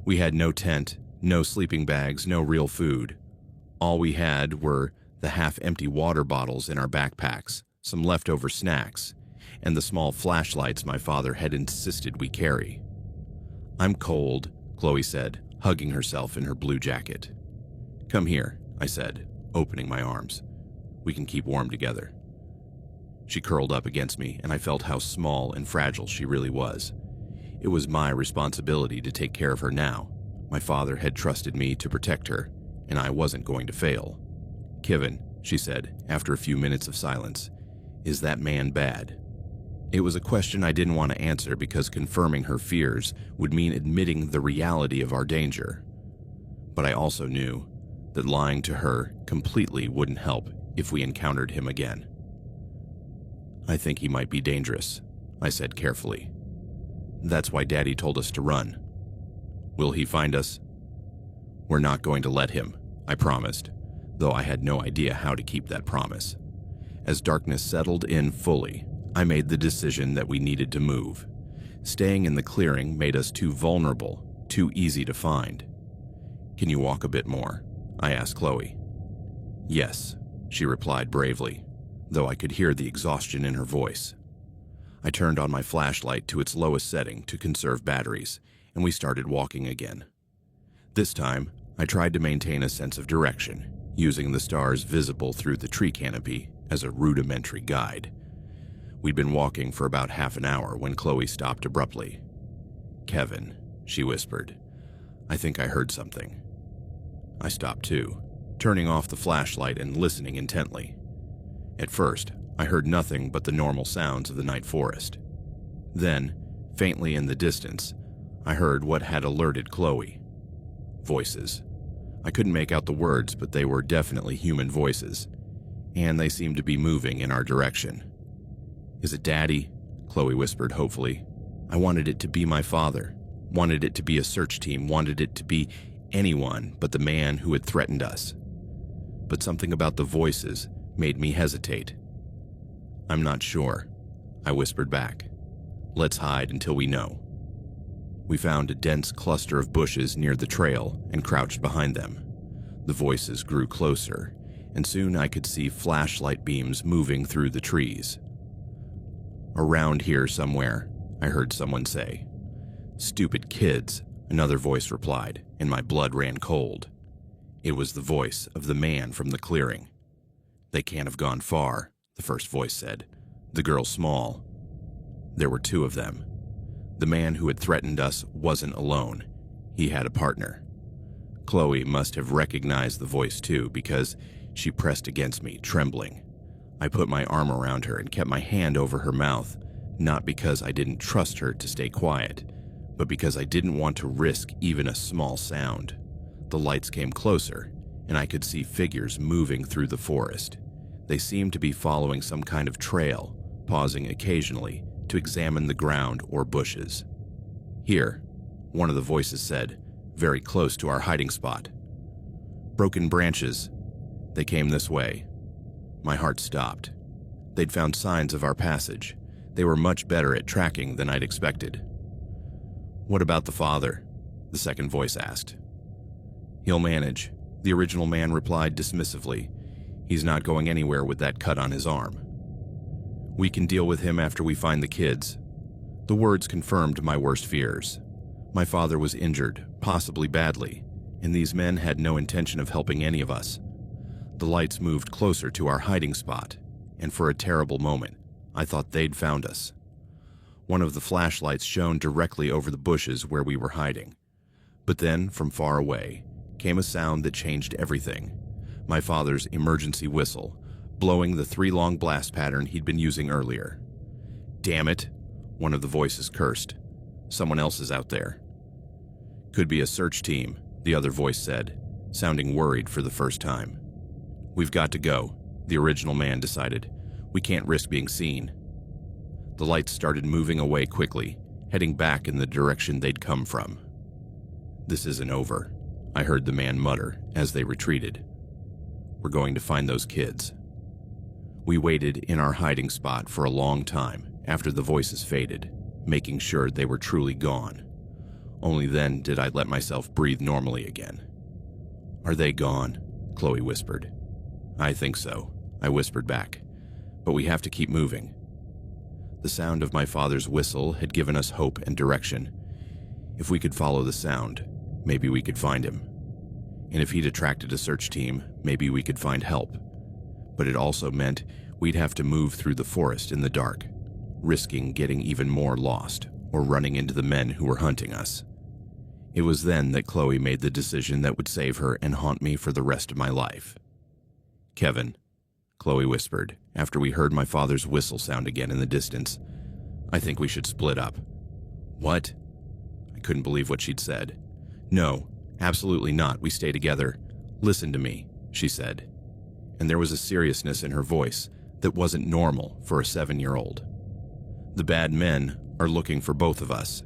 We had no tent, no sleeping bags, no real food. All we had were the half-empty water bottles in our backpacks, some leftover snacks, and the small flashlights my father had insisted we carry. "I'm cold," Chloe said, hugging herself in her blue jacket. "Come here," I said, opening my arms. "We can keep warm together." She curled up against me, and I felt how small and fragile she really was. It was my responsibility to take care of her now. My father had trusted me to protect her, and I wasn't going to fail. "Kevin," she said, after a few minutes of silence, "is that man bad?" It was a question I didn't want to answer because confirming her fears would mean admitting the reality of our danger. But I also knew that lying to her completely wouldn't help if we encountered him again. "I think he might be dangerous," I said carefully. "That's why Daddy told us to run." "Will he find us?" "We're not going to let him," I promised, though I had no idea how to keep that promise. As darkness settled in fully, I made the decision that we needed to move. Staying in the clearing made us too vulnerable, too easy to find. "Can you walk a bit more?" I asked Chloe. "Yes," she replied bravely, though I could hear the exhaustion in her voice. I turned on my flashlight to its lowest setting to conserve batteries, and we started walking again. This time, I tried to maintain a sense of direction, using the stars visible through the tree canopy as a rudimentary guide. We'd been walking for about half an hour when Chloe stopped abruptly. "Kevin," she whispered, "I think I heard something." I stopped too, turning off the flashlight and listening intently. At first, I heard nothing but the normal sounds of the night forest. Then, faintly in the distance, I heard what had alerted Chloe. Voices. I couldn't make out the words, but they were definitely human voices, and they seemed to be moving in our direction. "Is it Daddy?" Chloe whispered hopefully. I wanted it to be my father, wanted it to be a search team, wanted it to be anyone but the man who had threatened us. But something about the voices made me hesitate. "I'm not sure," I whispered back. "Let's hide until we know." We found a dense cluster of bushes near the trail and crouched behind them. The voices grew closer, and soon I could see flashlight beams moving through the trees. "Around here somewhere," I heard someone say. "Stupid kids," another voice replied, and my blood ran cold. It was the voice of the man from the clearing. "They can't have gone far," the first voice said. "The girl's small." There were two of them. The man who had threatened us wasn't alone. He had a partner. Chloe must have recognized the voice too, because she pressed against me, trembling. I put my arm around her and kept my hand over her mouth, not because I didn't trust her to stay quiet, but because I didn't want to risk even a small sound. The lights came closer, and I could see figures moving through the forest. They seemed to be following some kind of trail, pausing occasionally to examine the ground or bushes. "Here," one of the voices said, very close to our hiding spot. "Broken branches." They came this way. My heart stopped. They'd found signs of our passage. They were much better at tracking than I'd expected. "What about the father?" the second voice asked. "He'll manage," the original man replied dismissively. "He's not going anywhere with that cut on his arm. We can deal with him after we find the kids." The words confirmed my worst fears. My father was injured, possibly badly, and these men had no intention of helping any of us. The lights moved closer to our hiding spot, and for a terrible moment, I thought they'd found us. One of the flashlights shone directly over the bushes where we were hiding. But then, from far away, came a sound that changed everything. My father's emergency whistle, blowing the 3-long blast pattern he'd been using earlier. "Damn it," one of the voices cursed. "Someone else is out there." "Could be a search team," the other voice said, sounding worried for the first time. "We've got to go," the original man decided. "We can't risk being seen." The lights started moving away quickly, heading back in the direction they'd come from. "This isn't over," I heard the man mutter as they retreated. "We're going to find those kids." We waited in our hiding spot for a long time after the voices faded, making sure they were truly gone. Only then did I let myself breathe normally again. "Are they gone?" Chloe whispered. "I think so," I whispered back. "But we have to keep moving." The sound of my father's whistle had given us hope and direction. If we could follow the sound, maybe we could find him. And if he'd attracted a search team, maybe we could find help. But it also meant we'd have to move through the forest in the dark, risking getting even more lost or running into the men who were hunting us. It was then that Chloe made the decision that would save her and haunt me for the rest of my life. "Kevin," Chloe whispered, after we heard my father's whistle sound again in the distance, "I think we should split up." "What?" I couldn't believe what she'd said. "No, absolutely not. We stay together. Listen to me," she said. And there was a seriousness in her voice that wasn't normal for a 7-year-old. "The bad men are looking for both of us.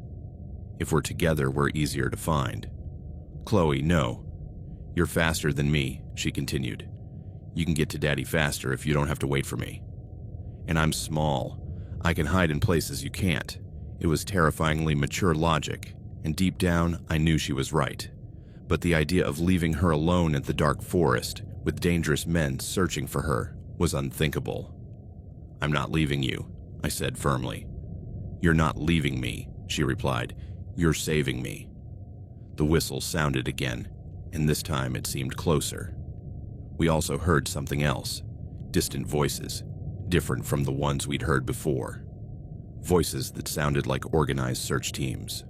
If we're together, we're easier to find." "Chloe, no. You're faster than me," she continued. "You can get to Daddy faster if you don't have to wait for me. And I'm small. I can hide in places you can't." It was terrifyingly mature logic, and deep down, I knew she was right. But the idea of leaving her alone in the dark forest, with dangerous men searching for her, was unthinkable. "I'm not leaving you," I said firmly. "You're not leaving me," she replied. "You're saving me." The whistle sounded again, and this time it seemed closer. We also heard something else, distant voices, different from the ones we'd heard before. Voices that sounded like organized search teams.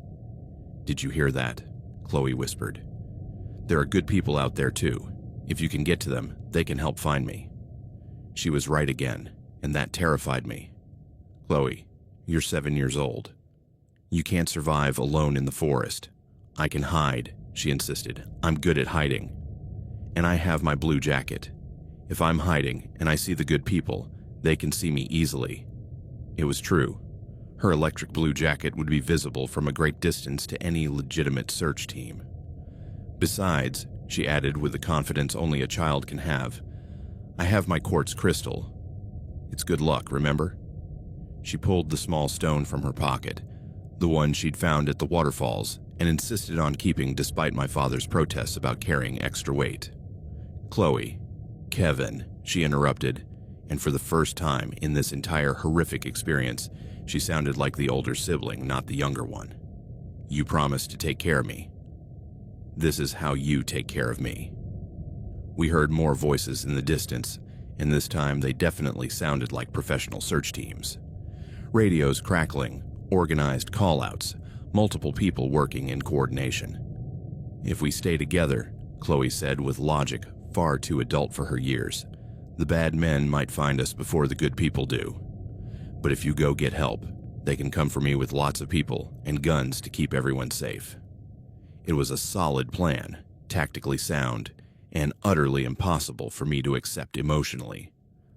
"Did you hear that?" Chloe whispered. "There are good people out there too. If you can get to them, they can help find me." She was right again, and that terrified me. "Chloe, you're 7 years old. You can't survive alone in the forest." "I can hide," she insisted. "I'm good at hiding. And I have my blue jacket. If I'm hiding and I see the good people, they can see me easily." It was true. Her electric blue jacket would be visible from a great distance to any legitimate search team. "Besides," she added with the confidence only a child can have, "I have my quartz crystal. It's good luck, remember?" She pulled the small stone from her pocket. The one she'd found at the waterfalls and insisted on keeping despite my father's protests about carrying extra weight. "Chloe, Kevin," she interrupted, and for the first time in this entire horrific experience, she sounded like the older sibling, not the younger one. "You promised to take care of me. This is how you take care of me." We heard more voices in the distance, and this time they definitely sounded like professional search teams. Radios crackling, organized call-outs, multiple people working in coordination. "If we stay together," Chloe said with logic far too adult for her years, "the bad men might find us before the good people do. But if you go get help, they can come for me with lots of people and guns to keep everyone safe." It was a solid plan, tactically sound, and utterly impossible for me to accept emotionally.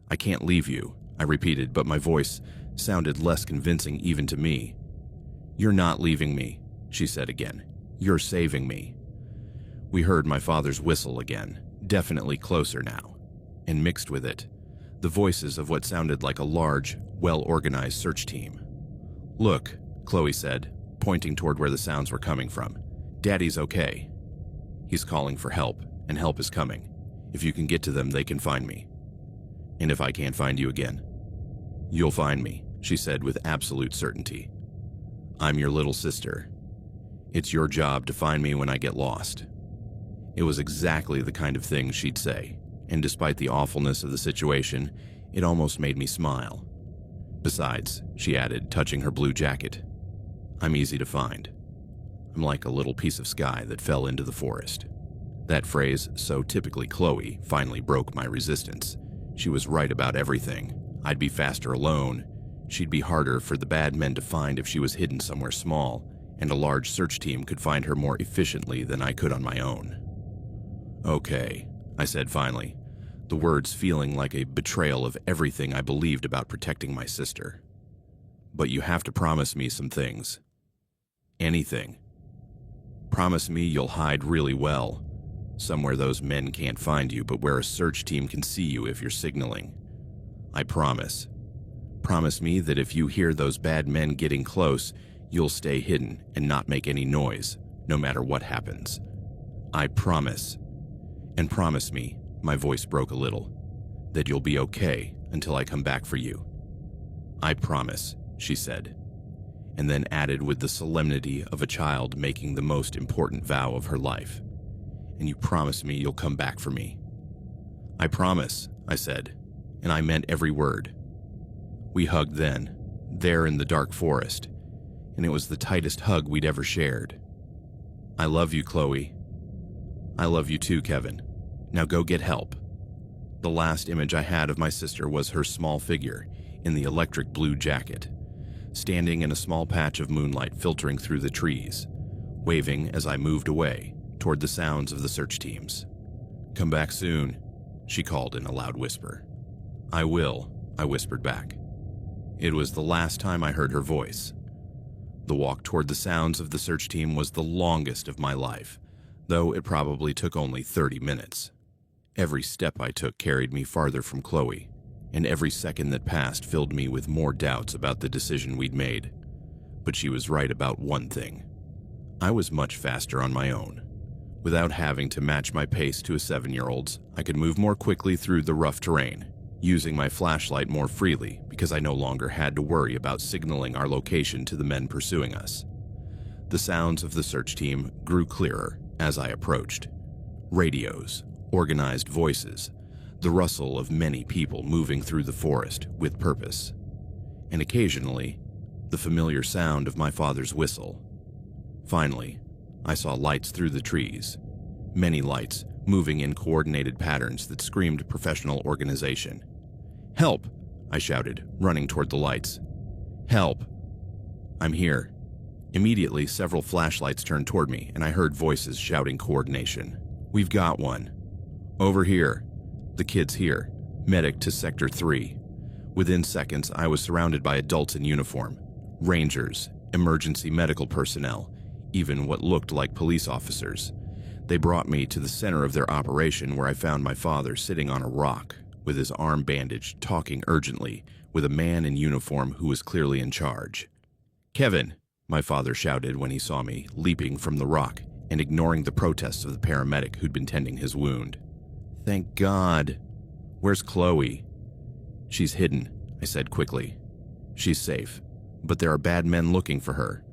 "I can't leave you," I repeated, but my voice sounded less convincing even to me. "You're not leaving me," she said again. "You're saving me." We heard my father's whistle again, definitely closer now, and mixed with it, the voices of what sounded like a large, well-organized search team. "Look," Chloe said, pointing toward where the sounds were coming from. "Daddy's okay. He's calling for help, and help is coming. If you can get to them, they can find me. And if I can't find you again, you'll find me," she said with absolute certainty. "I'm your little sister. It's your job to find me when I get lost." It was exactly the kind of thing she'd say, and despite the awfulness of the situation, it almost made me smile. "Besides," she added, touching her blue jacket, "I'm easy to find. I'm like a little piece of sky that fell into the forest." That phrase, so typically Chloe, finally broke my resistance. She was right about everything. I'd be faster alone. She'd be harder for the bad men to find if she was hidden somewhere small, and a large search team could find her more efficiently than I could on my own. "Okay," I said finally, the words feeling like a betrayal of everything I believed about protecting my sister. "But you have to promise me some things. Anything. Promise me you'll hide really well, somewhere those men can't find you, but where a search team can see you if you're signaling. I promise. Promise me that if you hear those bad men getting close, you'll stay hidden and not make any noise, no matter what happens. I promise. And promise me," my voice broke a little, "that you'll be okay until I come back for you." "I promise," she said, and then added with the solemnity of a child making the most important vow of her life, "And you promise me you'll come back for me." "I promise," I said, and I meant every word. We hugged then, there in the dark forest, and it was the tightest hug we'd ever shared. "I love you, Chloe." "I love you too, Kevin. Now go get help." The last image I had of my sister was her small figure in the electric blue jacket, standing in a small patch of moonlight filtering through the trees, waving as I moved away toward the sounds of the search teams. "Come back soon," she called in a loud whisper. "I will," I whispered back. It was the last time I heard her voice. The walk toward the sounds of the search team was the longest of my life, though it probably took only 30 minutes. Every step I took carried me farther from Chloe, and every second that passed filled me with more doubts about the decision we'd made. But she was right about one thing. I was much faster on my own. Without having to match my pace to a 7-year-old's, I could move more quickly through the rough terrain, using my flashlight more freely because I no longer had to worry about signaling our location to the men pursuing us. The sounds of the search team grew clearer as I approached. Radios, organized voices, the rustle of many people moving through the forest with purpose, and occasionally, the familiar sound of my father's whistle. Finally, I saw lights through the trees, many lights moving in coordinated patterns that screamed professional organization. "Help!" I shouted, running toward the lights. "Help! I'm here." Immediately, several flashlights turned toward me, and I heard voices shouting coordination. "We've got one. Over here. The kid's here. Medic to Sector 3. Within seconds, I was surrounded by adults in uniform, rangers, emergency medical personnel, even what looked like police officers. They brought me to the center of their operation where I found my father sitting on a rock, with his arm bandaged, talking urgently, with a man in uniform who was clearly in charge. "Kevin, my father shouted when he saw me, leaping from the rock and ignoring the protests of the paramedic who'd been tending his wound. Thank God. Where's Chloe? She's hidden, I said quickly. She's safe, but there are bad men looking for her.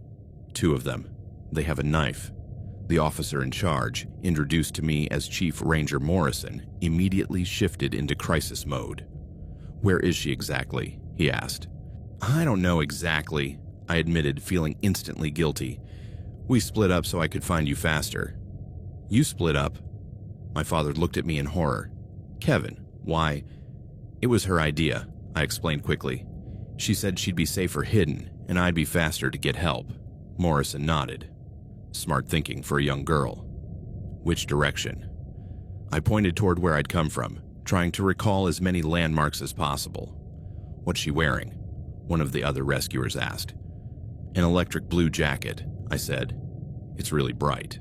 2 of them. They have a knife. The officer in charge, introduced to me as Chief Ranger Morrison, immediately shifted into crisis mode. Where is she exactly? He asked. I don't know exactly, I admitted, feeling instantly guilty. We split up so I could find you faster. You split up? My father looked at me in horror. Kevin, why? It was her idea, I explained quickly. She said she'd be safer hidden, and I'd be faster to get help. Morrison nodded. Smart thinking for a young girl. Which direction? I pointed toward where I'd come from, trying to recall as many landmarks as possible. What's she wearing? One of the other rescuers asked. An electric blue jacket, I said. It's really bright.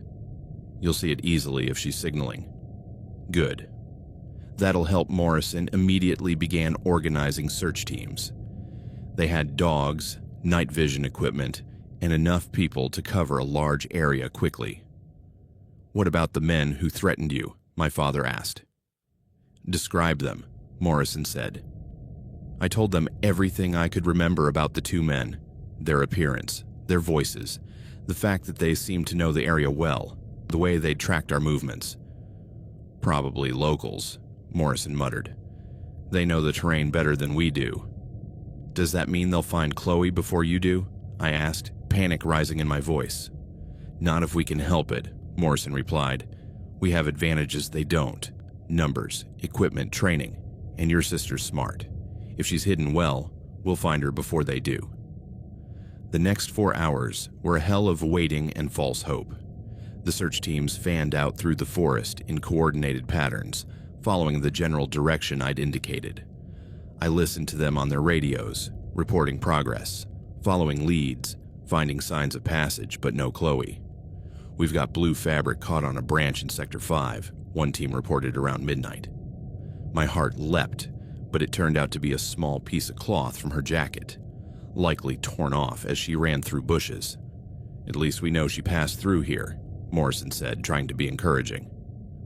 You'll see it easily if she's signaling. Good. That'll help. Morrison immediately began organizing search teams. They had dogs, night vision equipment, and enough people to cover a large area quickly. What about the men who threatened you? My father asked. Describe them, Morrison said. I told them everything I could remember about the 2 men, their appearance, their voices, the fact that they seemed to know the area well, the way they'd tracked our movements. Probably locals, Morrison muttered. They know the terrain better than we do. Does that mean they'll find Chloe before you do? I asked, panic rising in my voice. Not if we can help it, Morrison replied. We have advantages they don't. Numbers, equipment, training, and your sister's smart. If she's hidden well, we'll find her before they do. The next 4 hours were a hell of waiting and false hope. The search teams fanned out through the forest in coordinated patterns, following the general direction I'd indicated. I listened to them on their radios, reporting progress, following leads, finding signs of passage, but no Chloe. We've got blue fabric caught on a branch in Sector 5, one team reported around midnight. My heart leapt, but it turned out to be a small piece of cloth from her jacket, likely torn off as she ran through bushes. At least we know she passed through here, Morrison said, trying to be encouraging.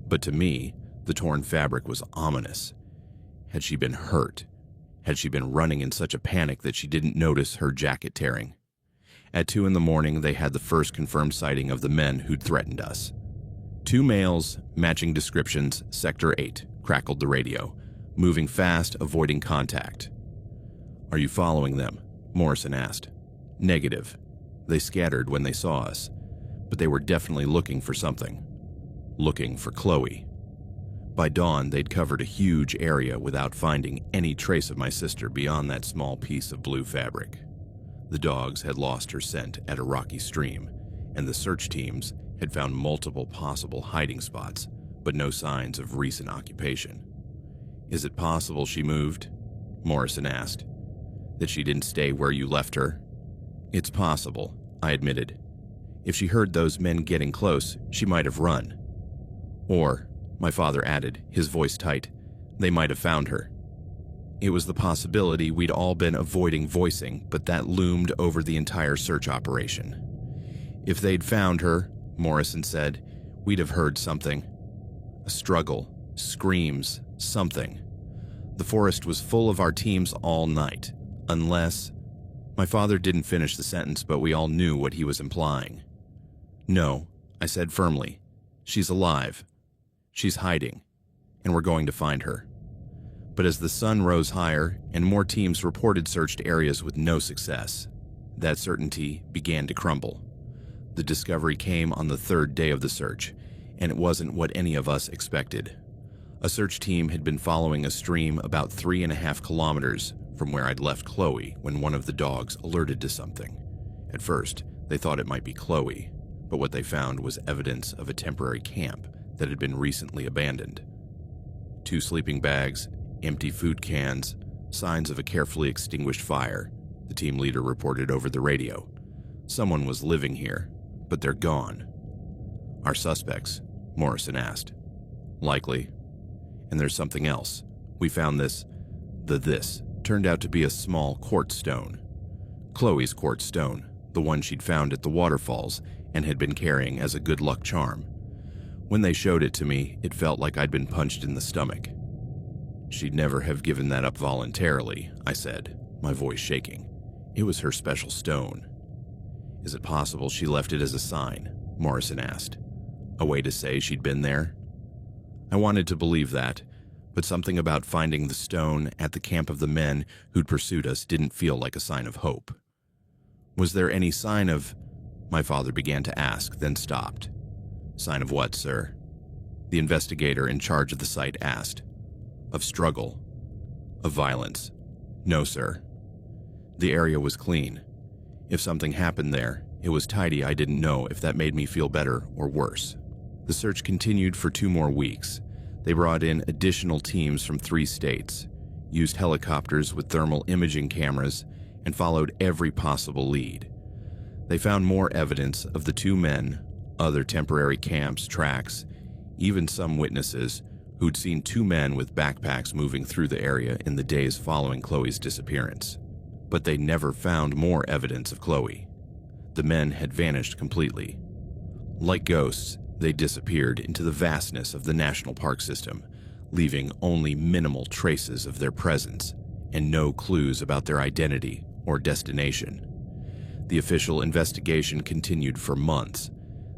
But to me, the torn fabric was ominous. Had she been hurt? Had she been running in such a panic that she didn't notice her jacket tearing? At 2 a.m, they had the first confirmed sighting of the men who'd threatened us. 2 males, matching descriptions, Sector 8, crackled the radio, moving fast, avoiding contact. Are you following them? Morrison asked. Negative. They scattered when they saw us, but they were definitely looking for something. Looking for Chloe. By dawn, they'd covered a huge area without finding any trace of my sister beyond that small piece of blue fabric. The dogs had lost her scent at a rocky stream, and the search teams had found multiple possible hiding spots, but no signs of recent occupation. Is it possible she moved? Morrison asked. That she didn't stay where you left her? It's possible, I admitted. If she heard those men getting close, she might have run. Or, my father added, his voice tight, they might have found her. It was the possibility we'd all been avoiding voicing, but that loomed over the entire search operation. If they'd found her, Morrison said, we'd have heard something. A struggle, screams, something. The forest was full of our teams all night, unless... My father didn't finish the sentence, but we all knew what he was implying. No, I said firmly. She's alive. She's hiding, and we're going to find her. But as the sun rose higher and more teams reported searched areas with no success, that certainty began to crumble. The discovery came on the 3rd day of the search, and it wasn't what any of us expected. A search team had been following a stream about 3.5 kilometers from where I'd left Chloe when one of the dogs alerted to something. At first, they thought it might be Chloe, but what they found was evidence of a temporary camp that had been recently abandoned. 2 sleeping bags, empty food cans, signs of a carefully extinguished fire, the team leader reported over the radio. Someone was living here, but they're gone. Our suspects? Morrison asked. Likely. And there's something else. We found this. This turned out to be a small quartz stone. Chloe's quartz stone, the one she'd found at the waterfalls and had been carrying as a good luck charm. When they showed it to me, it felt like I'd been punched in the stomach. "She'd never have given that up voluntarily," I said, my voice shaking. "It was her special stone." "Is it possible she left it as a sign?" Morrison asked. "A way to say she'd been there?" I wanted to believe that, but something about finding the stone at the camp of the men who'd pursued us didn't feel like a sign of hope. "Was there any sign of—" my father began to ask, then stopped. "Sign of what, sir?" the investigator in charge of the site asked. "Of struggle. Of violence." "No, sir." The area was clean. If something happened there, it was tidy. I didn't know if that made me feel better or worse. The search continued for 2 more weeks. They brought in additional teams from 3 states, used helicopters with thermal imaging cameras, and followed every possible lead. They found more evidence of the 2 men, other temporary camps, tracks, even some witnesses who'd seen 2 men with backpacks moving through the area in the days following Chloe's disappearance. But they never found more evidence of Chloe. The men had vanished completely. Like ghosts, they disappeared into the vastness of the national park system, leaving only minimal traces of their presence and no clues about their identity or destination. The official investigation continued for months.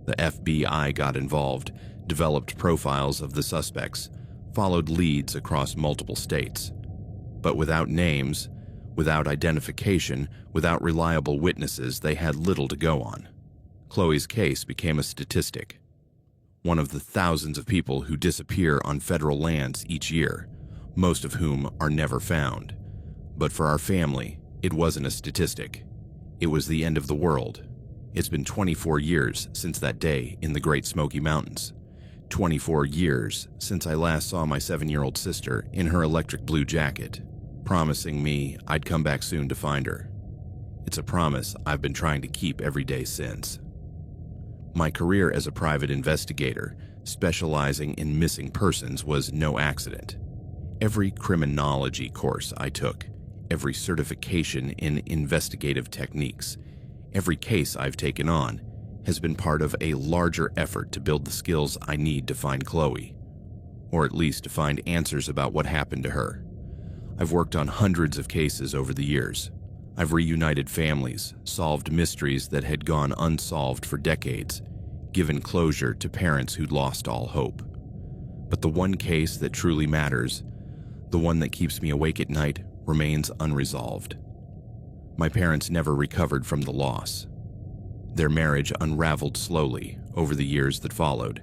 The FBI got involved, developed profiles of the suspects, followed leads across multiple states. But without names, without identification, without reliable witnesses, they had little to go on. Chloe's case became a statistic. One of the thousands of people who disappear on federal lands each year, most of whom are never found. But for our family, it wasn't a statistic. It was the end of the world. It's been 24 years since that day in the Great Smoky Mountains. 24 years since I last saw my 7-year-old sister in her electric blue jacket, promising me I'd come back soon to find her. It's a promise I've been trying to keep every day since. My career as a private investigator, specializing in missing persons, was no accident. Every criminology course I took, every certification in investigative techniques, every case I've taken on has been part of a larger effort to build the skills I need to find Chloe, or at least to find answers about what happened to her. I've worked on hundreds of cases over the years. I've reunited families, solved mysteries that had gone unsolved for decades, given closure to parents who'd lost all hope. But the one case that truly matters, the one that keeps me awake at night, remains unresolved. My parents never recovered from the loss. Their marriage unraveled slowly over the years that followed,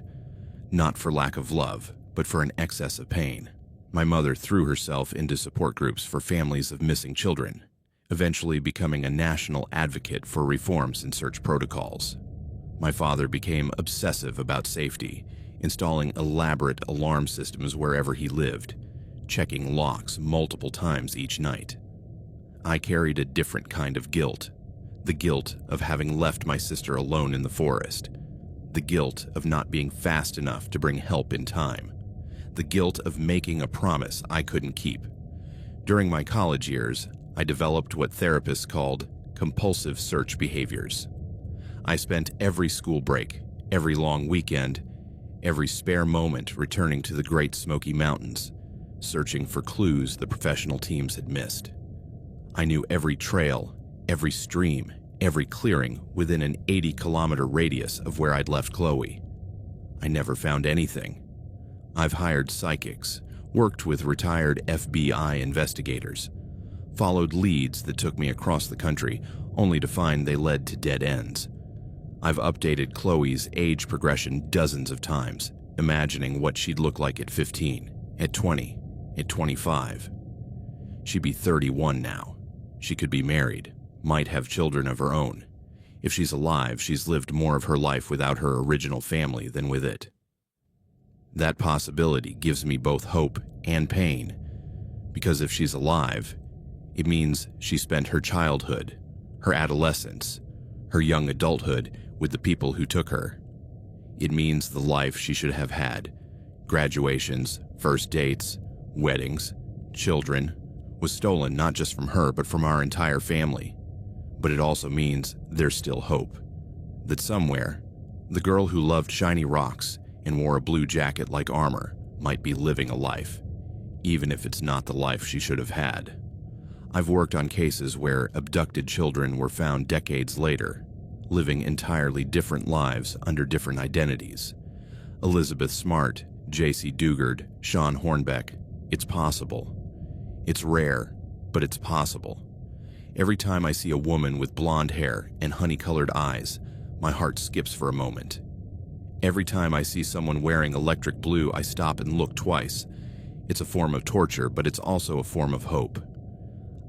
not for lack of love, but for an excess of pain. My mother threw herself into support groups for families of missing children, eventually becoming a national advocate for reforms in search protocols. My father became obsessive about safety, installing elaborate alarm systems wherever he lived, checking locks multiple times each night. I carried a different kind of guilt, the guilt of having left my sister alone in the forest, the guilt of not being fast enough to bring help in time, the guilt of making a promise I couldn't keep. During my college years, I developed what therapists called compulsive search behaviors. I spent every school break, every long weekend, every spare moment returning to the Great Smoky Mountains, searching for clues the professional teams had missed. I knew every trail, every stream, every clearing within an 80-kilometer radius of where I'd left Chloe. I never found anything. I've hired psychics, worked with retired FBI investigators, followed leads that took me across the country, only to find they led to dead ends. I've updated Chloe's age progression dozens of times, imagining what she'd look like at 15, at 20, at 25. She'd be 31 now. She could be married, might have children of her own. If she's alive, she's lived more of her life without her original family than with it. That possibility gives me both hope and pain, because if she's alive, it means she spent her childhood, her adolescence, her young adulthood with the people who took her. It means the life she should have had, graduations, first dates, weddings, children, was stolen not just from her but from our entire family. but it also means there's still hope. That somewhere, the girl who loved shiny rocks and wore a blue jacket like armor might be living a life, even if it's not the life she should have had. I've worked on cases where abducted children were found decades later, living entirely different lives under different identities. Elizabeth Smart, J.C. Dugard, Sean Hornbeck. It's possible. It's rare, but it's possible. Every time I see a woman with blonde hair and honey-colored eyes, my heart skips for a moment. Every time I see someone wearing electric blue, I stop and look twice. It's a form of torture, but it's also a form of hope.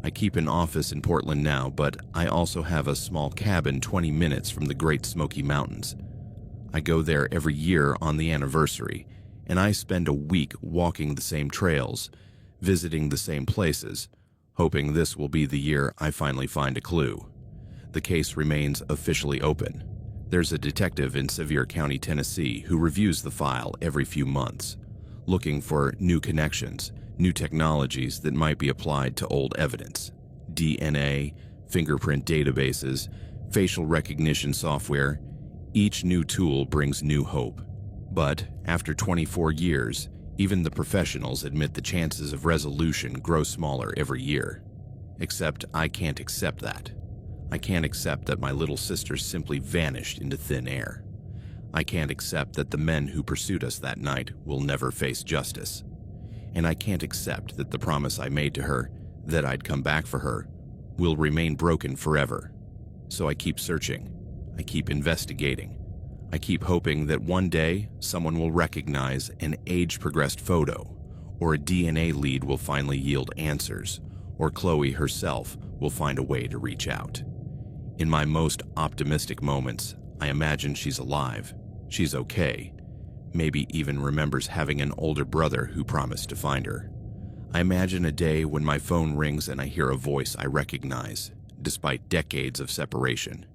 I keep an office in Portland now, but I also have a small cabin 20 minutes from the Great Smoky Mountains. I go there every year on the anniversary, and I spend a week walking the same trails, visiting the same places, hoping this will be the year I finally find a clue. The case remains officially open. There's a detective in Sevier County, Tennessee, who reviews the file every few months, looking for new connections, new technologies that might be applied to old evidence. DNA, fingerprint databases, facial recognition software. Each new tool brings new hope. But after 24 years, even the professionals admit the chances of resolution grow smaller every year. Except I can't accept that. I can't accept that my little sister simply vanished into thin air. I can't accept that the men who pursued us that night will never face justice. And I can't accept that the promise I made to her, that I'd come back for her, will remain broken forever. So I keep searching. I keep investigating. I keep hoping that one day someone will recognize an age-progressed photo, or a DNA lead will finally yield answers, or Chloe herself will find a way to reach out. In my most optimistic moments, I imagine she's alive, she's okay, maybe even remembers having an older brother who promised to find her. I imagine a day when my phone rings and I hear a voice I recognize, despite decades of separation.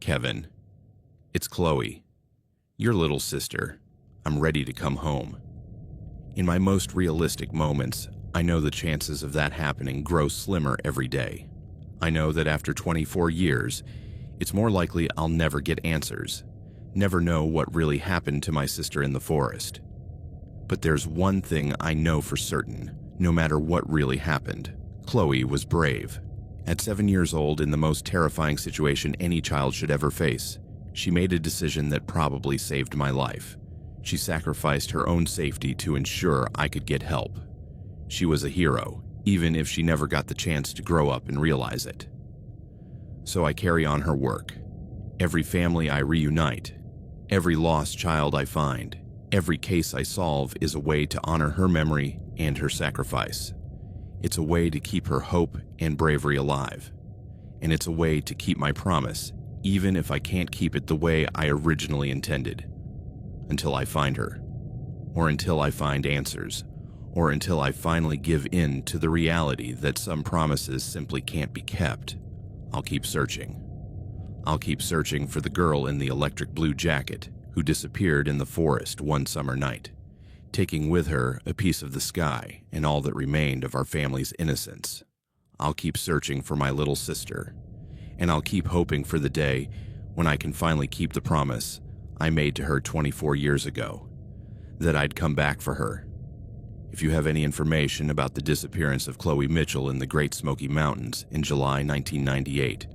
Kevin, it's Chloe. Your little sister. I'm ready to come home. In my most realistic moments, I know the chances of that happening grow slimmer every day. I know that after 24 years, it's more likely I'll never get answers, never know what really happened to my sister in the forest. But there's one thing I know for certain, no matter what really happened. Chloe was brave. At 7 years old, in the most terrifying situation any child should ever face, she made a decision that probably saved my life. She sacrificed her own safety to ensure I could get help. She was a hero, even if she never got the chance to grow up and realize it. So I carry on her work. Every family I reunite, every lost child I find, every case I solve is a way to honor her memory and her sacrifice. It's a way to keep her hope and bravery alive. And it's a way to keep my promise, even if I can't keep it the way I originally intended. Until I find her, or until I find answers, or until I finally give in to the reality that some promises simply can't be kept, I'll keep searching. I'll keep searching for the girl in the electric blue jacket who disappeared in the forest one summer night, taking with her a piece of the sky and all that remained of our family's innocence. I'll keep searching for my little sister, and I'll keep hoping for the day when I can finally keep the promise I made to her 24 years ago, that I'd come back for her. If you have any information about the disappearance of Chloe Mitchell in the Great Smoky Mountains in July 1998,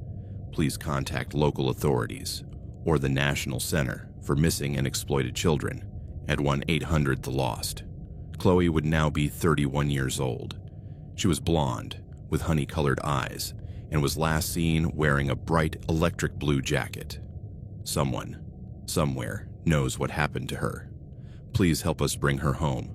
please contact local authorities or the National Center for Missing and Exploited Children at 1-800-THE-LOST. Chloe would now be 31 years old. She was blonde, with honey-colored eyes, and was last seen wearing a bright electric blue jacket. Someone, somewhere, knows what happened to her. Please help us bring her home.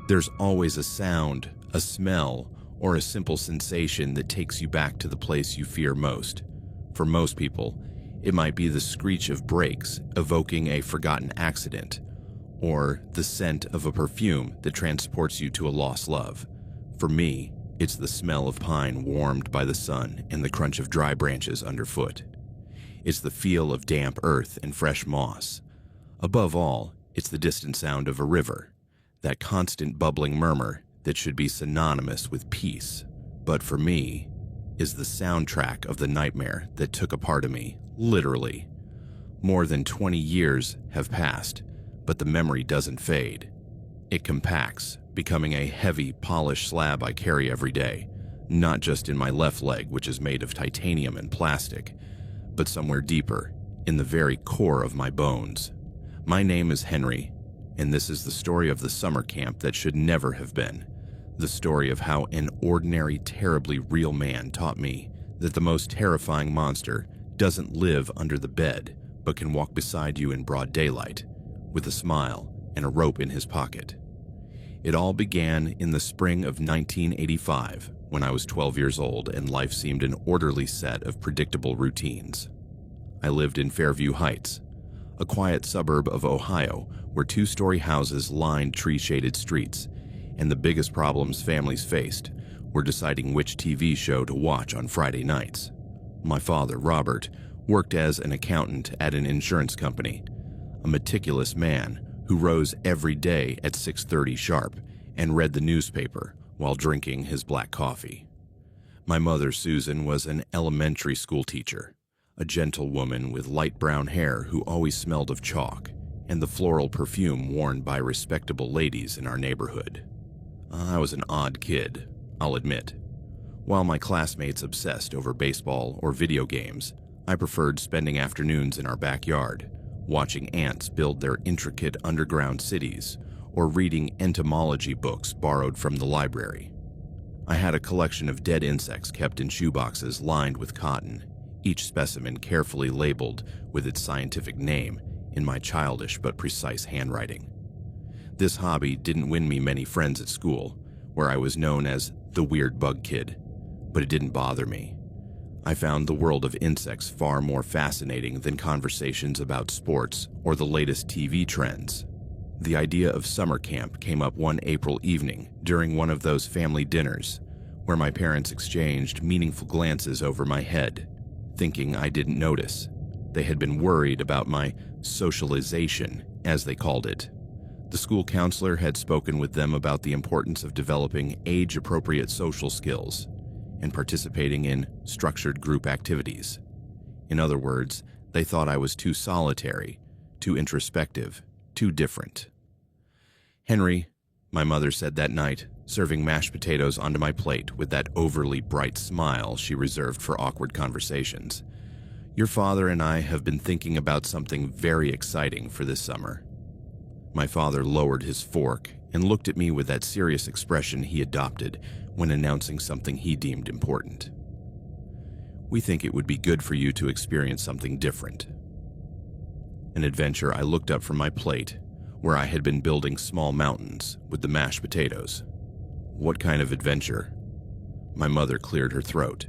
There's always a sound, a smell, or a simple sensation that takes you back to the place you fear most. For most people, it might be the screech of brakes evoking a forgotten accident, or the scent of a perfume that transports you to a lost love. For me, it's the smell of pine warmed by the sun and the crunch of dry branches underfoot. It's the feel of damp earth and fresh moss, Above all, it's the distant sound of a river, that constant bubbling murmur that should be synonymous with peace, but for me, is the soundtrack of the nightmare that took a part of me, literally. More than 20 years have passed, but the memory doesn't fade. It compacts, becoming a heavy, polished slab I carry every day, not just in my left leg, which is made of titanium and plastic, but somewhere deeper, in the very core of my bones. My name is Henry, and this is the story of the summer camp that should never have been. The story of how an ordinary, terribly real man taught me that the most terrifying monster doesn't live under the bed, but can walk beside you in broad daylight, with a smile and a rope in his pocket. It all began in the spring of 1985, when I was 12 years old and life seemed an orderly set of predictable routines. I lived in Fairview Heights, a quiet suburb of Ohio where two-story houses lined tree-shaded streets, and the biggest problems families faced were deciding which TV show to watch on Friday nights. My father, Robert, worked as an accountant at an insurance company, a meticulous man who rose every day at 6:30 sharp and read the newspaper while drinking his black coffee. My mother, Susan, was an elementary school teacher, a gentle woman with light brown hair who always smelled of chalk and the floral perfume worn by respectable ladies in our neighborhood. I was an odd kid, I'll admit. While my classmates obsessed over baseball or video games, I preferred spending afternoons in our backyard, watching ants build their intricate underground cities or reading entomology books borrowed from the library. I had a collection of dead insects kept in shoeboxes lined with cotton, each specimen carefully labeled with its scientific name in my childish but precise handwriting. This hobby didn't win me many friends at school, where I was known as the weird bug kid, but it didn't bother me. I found the world of insects far more fascinating than conversations about sports or the latest TV trends. The idea of summer camp came up one April evening during one of those family dinners, where my parents exchanged meaningful glances over my head, thinking I didn't notice. They had been worried about my socialization, as they called it. The school counselor had spoken with them about the importance of developing age-appropriate social skills and participating in structured group activities. In other words, they thought I was too solitary, too introspective, too different. "Henry," my mother said that night, serving mashed potatoes onto my plate with that overly bright smile she reserved for awkward conversations, "your father and I have been thinking about something very exciting for this summer." My father lowered his fork and looked at me with that serious expression he adopted when announcing something he deemed important. "We think it would be good for you to experience something different." An adventure I looked up from my plate, where I had been building small mountains with the mashed potatoes. "What kind of adventure?" My mother cleared her throat.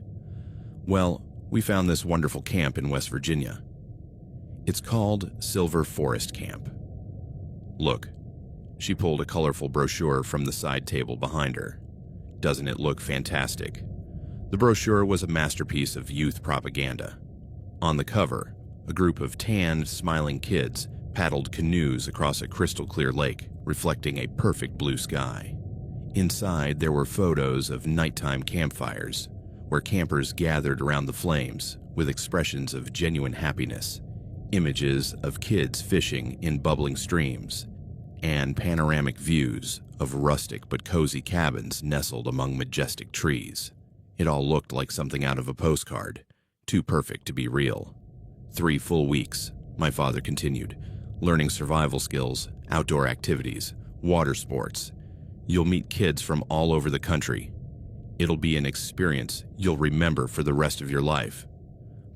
"Well, we found this wonderful camp in West Virginia. It's called Silver Forest Camp. Look." She pulled a colorful brochure from the side table behind her. "Doesn't it look fantastic?" The brochure was a masterpiece of youth propaganda. On the cover, a group of tanned, smiling kids paddled canoes across a crystal-clear lake, reflecting a perfect blue sky. Inside, there were photos of nighttime campfires, where campers gathered around the flames with expressions of genuine happiness, images of kids fishing in bubbling streams, and panoramic views of rustic but cozy cabins nestled among majestic trees. It all looked like something out of a postcard, too perfect to be real. 3 full weeks, my father continued, learning survival skills, outdoor activities, water sports. You'll meet kids from all over the country. It'll be an experience you'll remember for the rest of your life.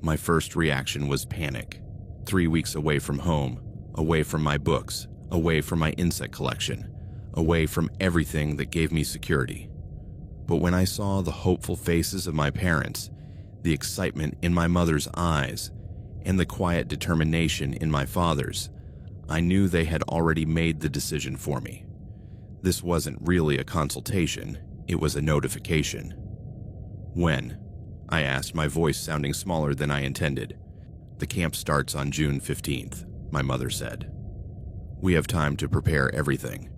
My first reaction was panic. 3 weeks away from home, away from my books, away from my insect collection, away from everything that gave me security. But when I saw the hopeful faces of my parents, the excitement in my mother's eyes, and the quiet determination in my father's, I knew they had already made the decision for me. This wasn't really a consultation, it was a notification. "When?" I asked, my voice sounding smaller than I intended. "The camp starts on June 15th, my mother said. We have time to prepare everything.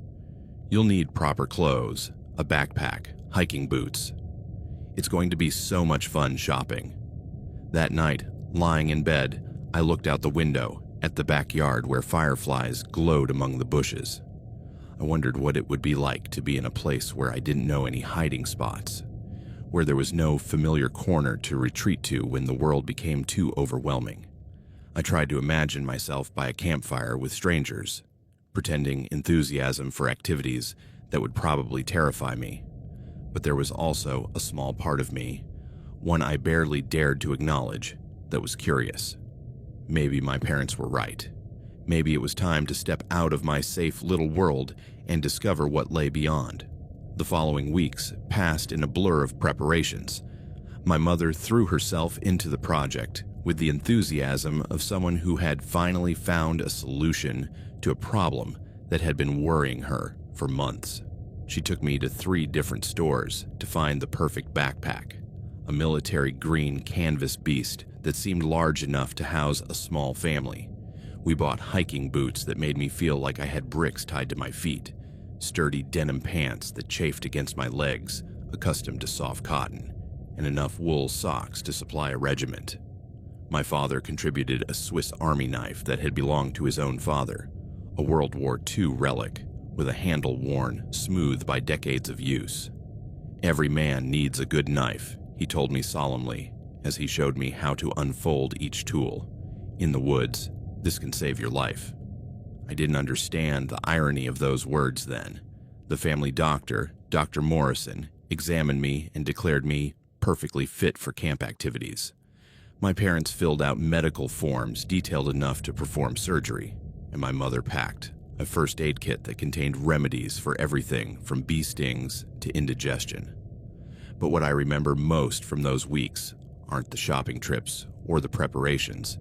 You'll need proper clothes, a backpack, hiking boots. It's going to be so much fun shopping." That night, lying in bed, I looked out the window at the backyard where fireflies glowed among the bushes. I wondered what it would be like to be in a place where I didn't know any hiding spots, where there was no familiar corner to retreat to when the world became too overwhelming. I tried to imagine myself by a campfire with strangers, pretending enthusiasm for activities that would probably terrify me. But there was also a small part of me, one I barely dared to acknowledge, that was curious. Maybe my parents were right. Maybe it was time to step out of my safe little world and discover what lay beyond. The following weeks passed in a blur of preparations. My mother threw herself into the project with the enthusiasm of someone who had finally found a solution to a problem that had been worrying her for months. She took me to 3 different stores to find the perfect backpack, a military green canvas beast that seemed large enough to house a small family. We bought hiking boots that made me feel like I had bricks tied to my feet, sturdy denim pants that chafed against my legs, accustomed to soft cotton, and enough wool socks to supply a regiment. My father contributed a Swiss Army knife that had belonged to his own father, a World War II relic with a handle worn smooth by decades of use. "Every man needs a good knife," he told me solemnly as he showed me how to unfold each tool. "In the woods, this can save your life." I didn't understand the irony of those words then. The family doctor, Dr. Morrison, examined me and declared me perfectly fit for camp activities. My parents filled out medical forms detailed enough to perform surgery, and my mother packed a first aid kit that contained remedies for everything from bee stings to indigestion. But what I remember most from those weeks aren't the shopping trips or the preparations,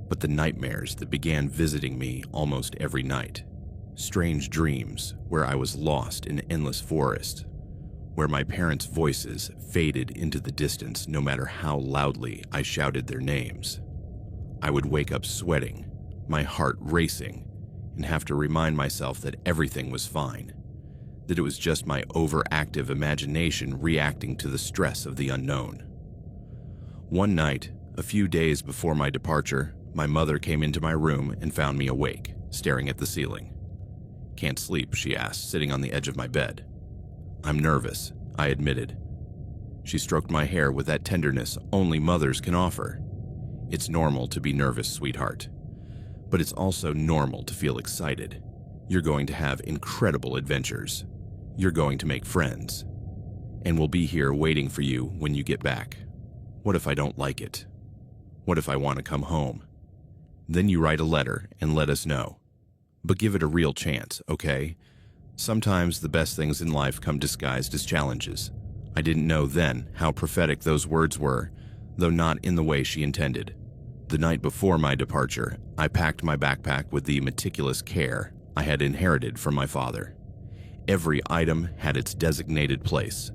but the nightmares that began visiting me almost every night. Strange dreams where I was lost in endless forest, where my parents' voices faded into the distance no matter how loudly I shouted their names. I would wake up sweating, my heart racing, and have to remind myself that everything was fine, that it was just my overactive imagination reacting to the stress of the unknown. One night, a few days before my departure, my mother came into my room and found me awake, staring at the ceiling. "Can't sleep?" she asked, sitting on the edge of my bed. "I'm nervous," I admitted. She stroked my hair with that tenderness only mothers can offer. "It's normal to be nervous, sweetheart. But it's also normal to feel excited. You're going to have incredible adventures. You're going to make friends. And we'll be here waiting for you when you get back. What if I don't like it? What if I want to come home? Then you write a letter and let us know. But give it a real chance, okay? Sometimes the best things in life come disguised as challenges." I didn't know then how prophetic those words were, though not in the way she intended. The night before my departure, I packed my backpack with the meticulous care I had inherited from my father. Every item had its designated place.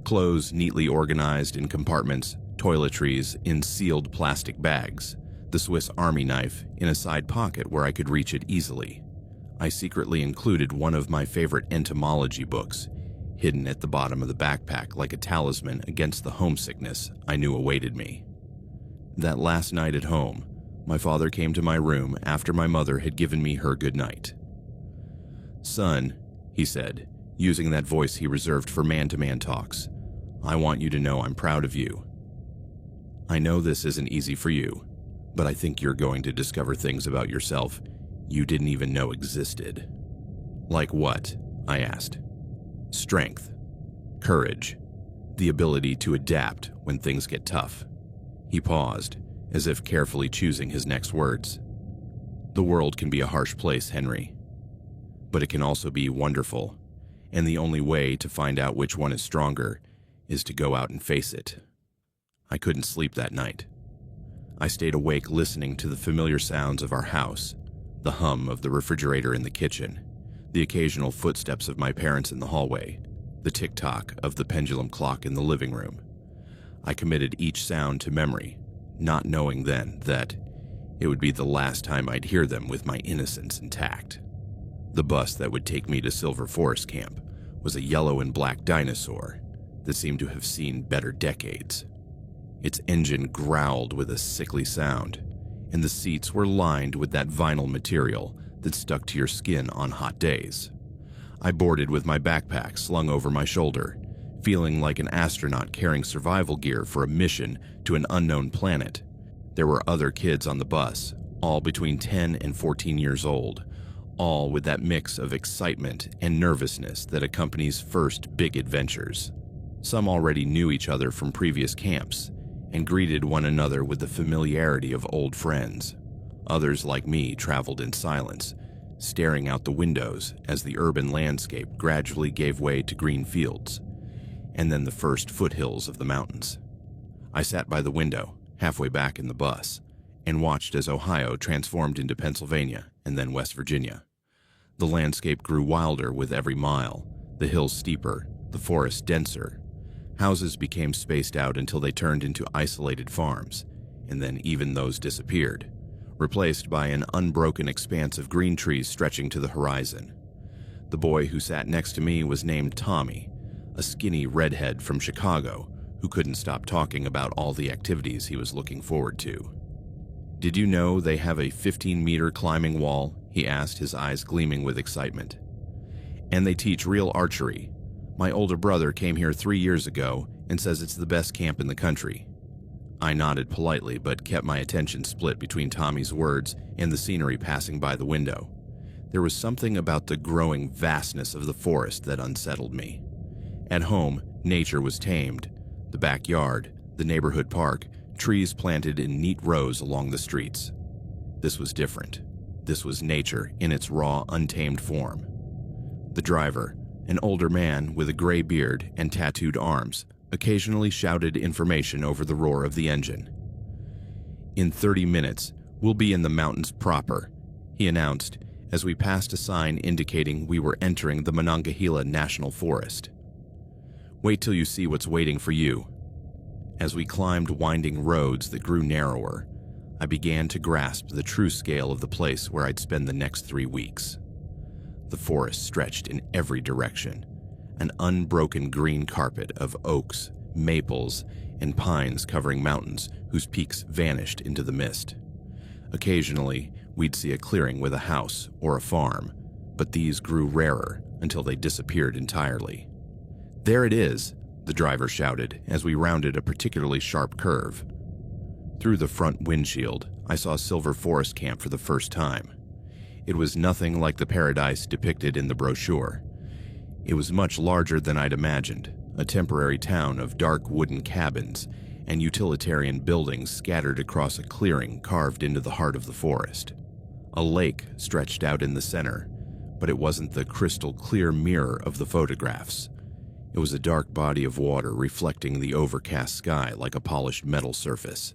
Clothes neatly organized in compartments, toiletries in sealed plastic bags, the Swiss Army knife in a side pocket where I could reach it easily. I secretly included one of my favorite entomology books, hidden at the bottom of the backpack like a talisman against the homesickness I knew awaited me. That last night at home, my father came to my room after my mother had given me her goodnight. "Son," he said, using that voice he reserved for man-to-man talks, "I want you to know I'm proud of you. I know this isn't easy for you, but I think you're going to discover things about yourself you didn't even know existed." "Like what?" I asked. "Strength, courage, the ability to adapt when things get tough." He paused, as if carefully choosing his next words. "The world can be a harsh place, Henry, but it can also be wonderful, and the only way to find out which one is stronger is to go out and face it." I couldn't sleep that night. I stayed awake listening to the familiar sounds of our house, the hum of the refrigerator in the kitchen, the occasional footsteps of my parents in the hallway, the tick-tock of the pendulum clock in the living room. I committed each sound to memory, not knowing then that it would be the last time I'd hear them with my innocence intact. The bus that would take me to Silver Forest Camp was a yellow and black dinosaur that seemed to have seen better decades. Its engine growled with a sickly sound, and the seats were lined with that vinyl material that stuck to your skin on hot days. I boarded with my backpack slung over my shoulder, feeling like an astronaut carrying survival gear for a mission to an unknown planet. There were other kids on the bus, all between 10 and 14 years old, all with that mix of excitement and nervousness that accompanies first big adventures. Some already knew each other from previous camps and greeted one another with the familiarity of old friends. Others, like me, traveled in silence, staring out the windows as the urban landscape gradually gave way to green fields, and then the first foothills of the mountains. I sat by the window, halfway back in the bus, and watched as Ohio transformed into Pennsylvania and then West Virginia. The landscape grew wilder with every mile, the hills steeper, the forest denser. Houses became spaced out until they turned into isolated farms, and then even those disappeared, replaced by an unbroken expanse of green trees stretching to the horizon. The boy who sat next to me was named Tommy, a skinny redhead from Chicago who couldn't stop talking about all the activities he was looking forward to. "Did you know they have a 15-meter climbing wall?" he asked, his eyes gleaming with excitement. "And they teach real archery. My older brother came here 3 years ago and says it's the best camp in the country." I nodded politely but kept my attention split between Tommy's words and the scenery passing by the window. There was something about the growing vastness of the forest that unsettled me. At home, nature was tamed. The backyard, the neighborhood park, trees planted in neat rows along the streets. This was different. This was nature in its raw, untamed form. The driver, an older man with a gray beard and tattooed arms, occasionally shouted information over the roar of the engine. "In 30 minutes, we'll be in the mountains proper," he announced as we passed a sign indicating we were entering the Monongahela National Forest. "Wait till you see what's waiting for you." As we climbed winding roads that grew narrower, I began to grasp the true scale of the place where I'd spend the next 3 weeks. The forest stretched in every direction, an unbroken green carpet of oaks, maples, and pines covering mountains whose peaks vanished into the mist. Occasionally, we'd see a clearing with a house or a farm, but these grew rarer until they disappeared entirely. "There it is," the driver shouted as we rounded a particularly sharp curve. Through the front windshield, I saw Silver Forest Camp for the first time. It was nothing like the paradise depicted in the brochure. It was much larger than I'd imagined, a temporary town of dark wooden cabins and utilitarian buildings scattered across a clearing carved into the heart of the forest. A lake stretched out in the center, but it wasn't the crystal clear mirror of the photographs. It was a dark body of water reflecting the overcast sky like a polished metal surface.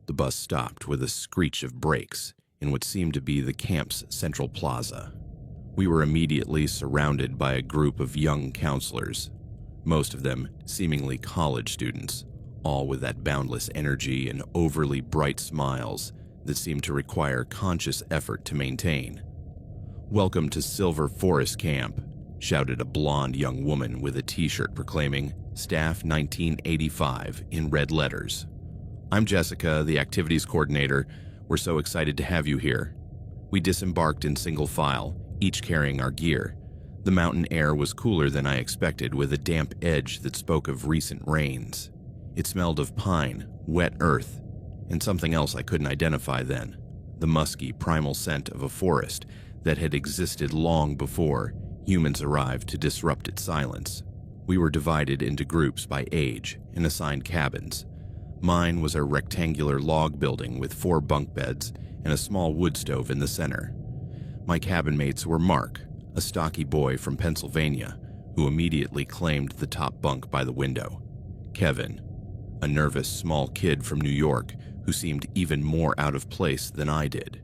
The bus stopped with a screech of brakes in what seemed to be the camp's central plaza. We were immediately surrounded by a group of young counselors, most of them seemingly college students, all with that boundless energy and overly bright smiles that seemed to require conscious effort to maintain. "Welcome to Silver Forest Camp," shouted a blonde young woman with a t-shirt proclaiming Staff 1985 in red letters. "I'm Jessica, the activities coordinator. We're so excited to have you here." We disembarked in single file, each carrying our gear. The mountain air was cooler than I expected, with a damp edge that spoke of recent rains. It smelled of pine, wet earth, and something else I couldn't identify then, the musky, primal scent of a forest that had existed long before humans arrived to disrupt its silence. We were divided into groups by age and assigned cabins. Mine was a rectangular log building with 4 bunk beds and a small wood stove in the center. My cabin mates were Mark, a stocky boy from Pennsylvania who immediately claimed the top bunk by the window, Kevin, a nervous small kid from New York who seemed even more out of place than I did,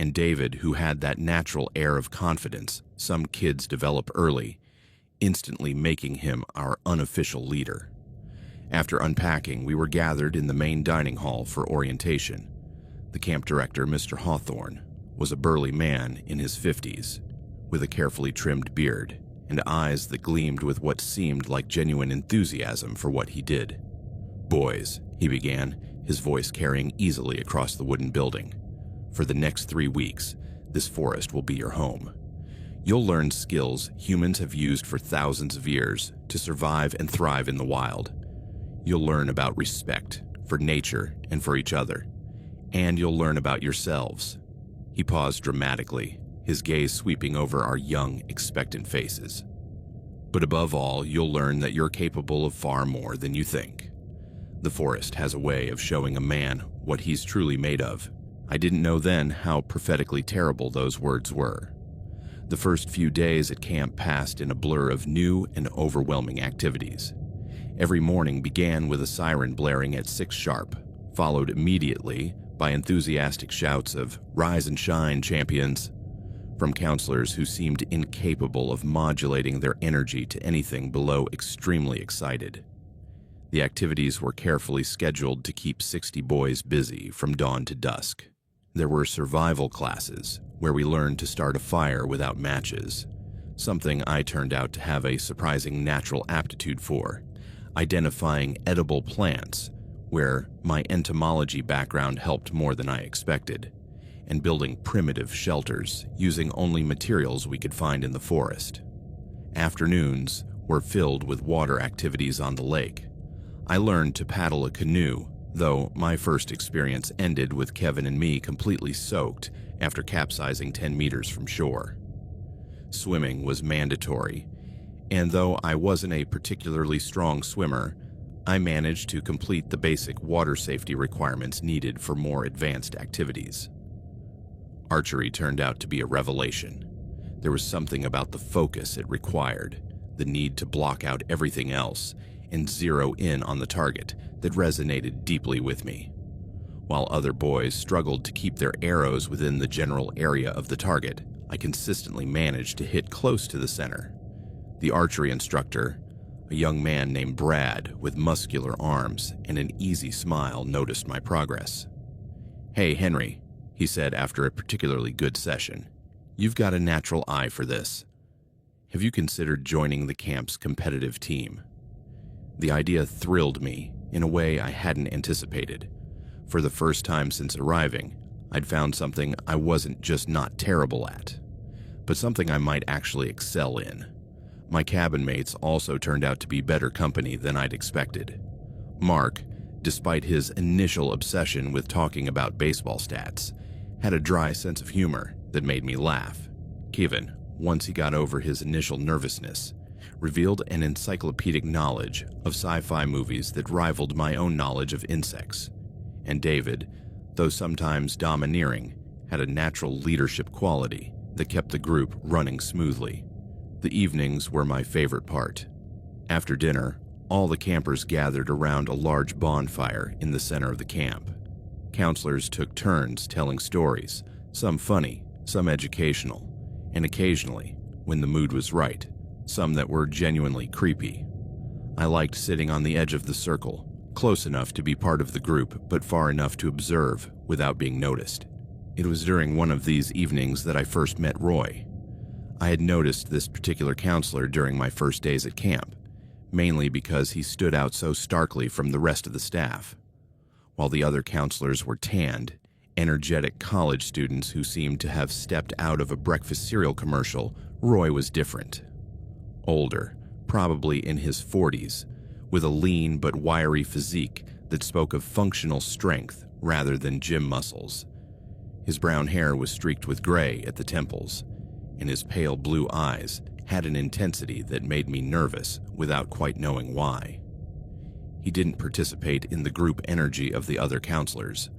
and David, who had that natural air of confidence some kids develop early, instantly making him our unofficial leader. After unpacking, we were gathered in the main dining hall for orientation. The camp director, Mr. Hawthorne, was a burly man in his 50s, with a carefully trimmed beard and eyes that gleamed with what seemed like genuine enthusiasm for what he did. "Boys," he began, his voice carrying easily across the wooden building, "for the next 3 weeks, this forest will be your home. You'll learn skills humans have used for thousands of years to survive and thrive in the wild. You'll learn about respect for nature and for each other, and you'll learn about yourselves." He paused dramatically, his gaze sweeping over our young, expectant faces. "But above all, you'll learn that you're capable of far more than you think. The forest has a way of showing a man what he's truly made of." I didn't know then how prophetically terrible those words were. The first few days at camp passed in a blur of new and overwhelming activities. Every morning began with a siren blaring at 6 sharp, followed immediately by enthusiastic shouts of "Rise and shine, champions!" from counselors who seemed incapable of modulating their energy to anything below extremely excited. The activities were carefully scheduled to keep 60 boys busy from dawn to dusk. There were survival classes, where we learned to start a fire without matches, something I turned out to have a surprising natural aptitude for, identifying edible plants, where my entomology background helped more than I expected, and building primitive shelters using only materials we could find in the forest. Afternoons were filled with water activities on the lake. I learned to paddle a canoe, though my first experience ended with Kevin and me completely soaked after capsizing 10 meters from shore. Swimming was mandatory, and though I wasn't a particularly strong swimmer, I managed to complete the basic water safety requirements needed for more advanced activities. Archery turned out to be a revelation. There was something about the focus it required, the need to block out everything else and zero in on the target, that resonated deeply with me. While other boys struggled to keep their arrows within the general area of the target, I consistently managed to hit close to the center. The archery instructor, a young man named Brad with muscular arms and an easy smile, noticed my progress. "Hey, Henry," he said after a particularly good session, "you've got a natural eye for this. Have you considered joining the camp's competitive team?" The idea thrilled me in a way I hadn't anticipated. For the first time since arriving, I'd found something I wasn't just not terrible at, but something I might actually excel in. My cabin mates also turned out to be better company than I'd expected. Mark, despite his initial obsession with talking about baseball stats, had a dry sense of humor that made me laugh. Kevin, once he got over his initial nervousness, revealed an encyclopedic knowledge of sci-fi movies that rivaled my own knowledge of insects. And David, though sometimes domineering, had a natural leadership quality that kept the group running smoothly. The evenings were my favorite part. After dinner, all the campers gathered around a large bonfire in the center of the camp. Counselors took turns telling stories, some funny, some educational, and occasionally, when the mood was right, some that were genuinely creepy. I liked sitting on the edge of the circle, close enough to be part of the group but far enough to observe without being noticed. It was during one of these evenings that I first met Roy. I had noticed this particular counselor during my first days at camp, mainly because he stood out so starkly from the rest of the staff. While the other counselors were tanned, energetic college students who seemed to have stepped out of a breakfast cereal commercial, Roy was different. Older, probably in his 40s, with a lean but wiry physique that spoke of functional strength rather than gym muscles. His brown hair was streaked with gray at the temples, and his pale blue eyes had an intensity that made me nervous without quite knowing why. He didn't participate in the group energy of the other counselors.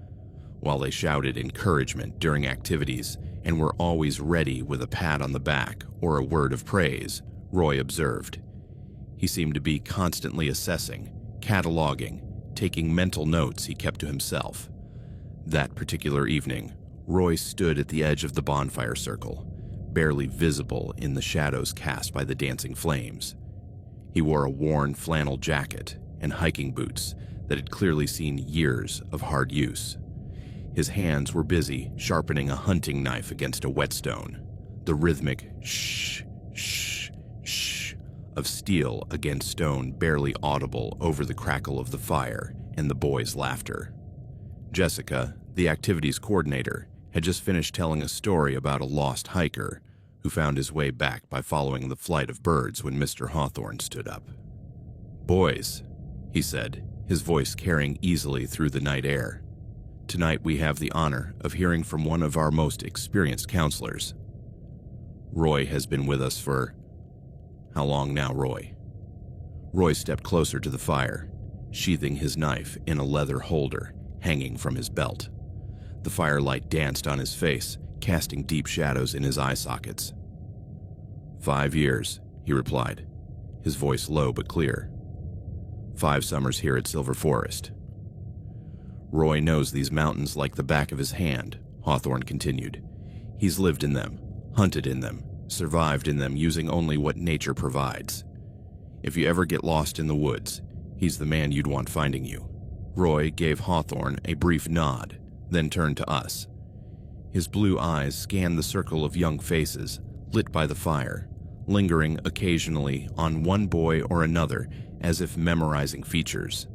While they shouted encouragement during activities and were always ready with a pat on the back or a word of praise, Roy observed. He seemed to be constantly assessing, cataloging, taking mental notes he kept to himself. That particular evening, Roy stood at the edge of the bonfire circle, barely visible in the shadows cast by the dancing flames. He wore a worn flannel jacket and hiking boots that had clearly seen years of hard use. His hands were busy sharpening a hunting knife against a whetstone, the rhythmic shh, shh, shh of steel against stone barely audible over the crackle of the fire and the boys' laughter. Jessica, the activities coordinator, had just finished telling a story about a lost hiker who found his way back by following the flight of birds when Mr. Hawthorne stood up. "Boys," he said, his voice carrying easily through the night air, "tonight we have the honor of hearing from one of our most experienced counselors. Roy has been with us for... How long now, Roy?" Roy stepped closer to the fire, sheathing his knife in a leather holder hanging from his belt. The firelight danced on his face, casting deep shadows in his eye sockets. 5 years, he replied, his voice low but clear. 5 summers here at Silver Forest. Roy knows these mountains like the back of his hand, Hawthorne continued. He's lived in them, hunted in them, survived in them using only what nature provides. If you ever get lost in the woods, he's the man you'd want finding you. Roy gave Hawthorne a brief nod, then turned to us. His blue eyes scanned the circle of young faces lit by the fire, lingering occasionally on one boy or another as if memorizing features.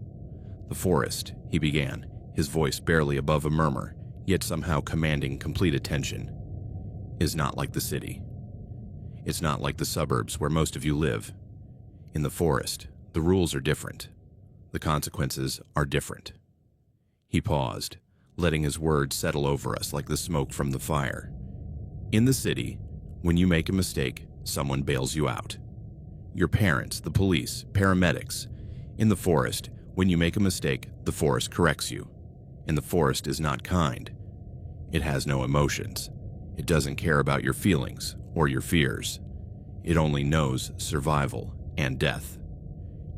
"The forest," he began, his voice barely above a murmur, yet somehow commanding complete attention, "is not like the city. It's not like the suburbs where most of you live. In the forest, the rules are different. The consequences are different." He paused, letting his words settle over us like the smoke from the fire. "In the city, when you make a mistake, someone bails you out. Your parents, the police, paramedics. In the forest, when you make a mistake, the forest corrects you. And the forest is not kind. It has no emotions. It doesn't care about your feelings or your fears. It only knows survival and death."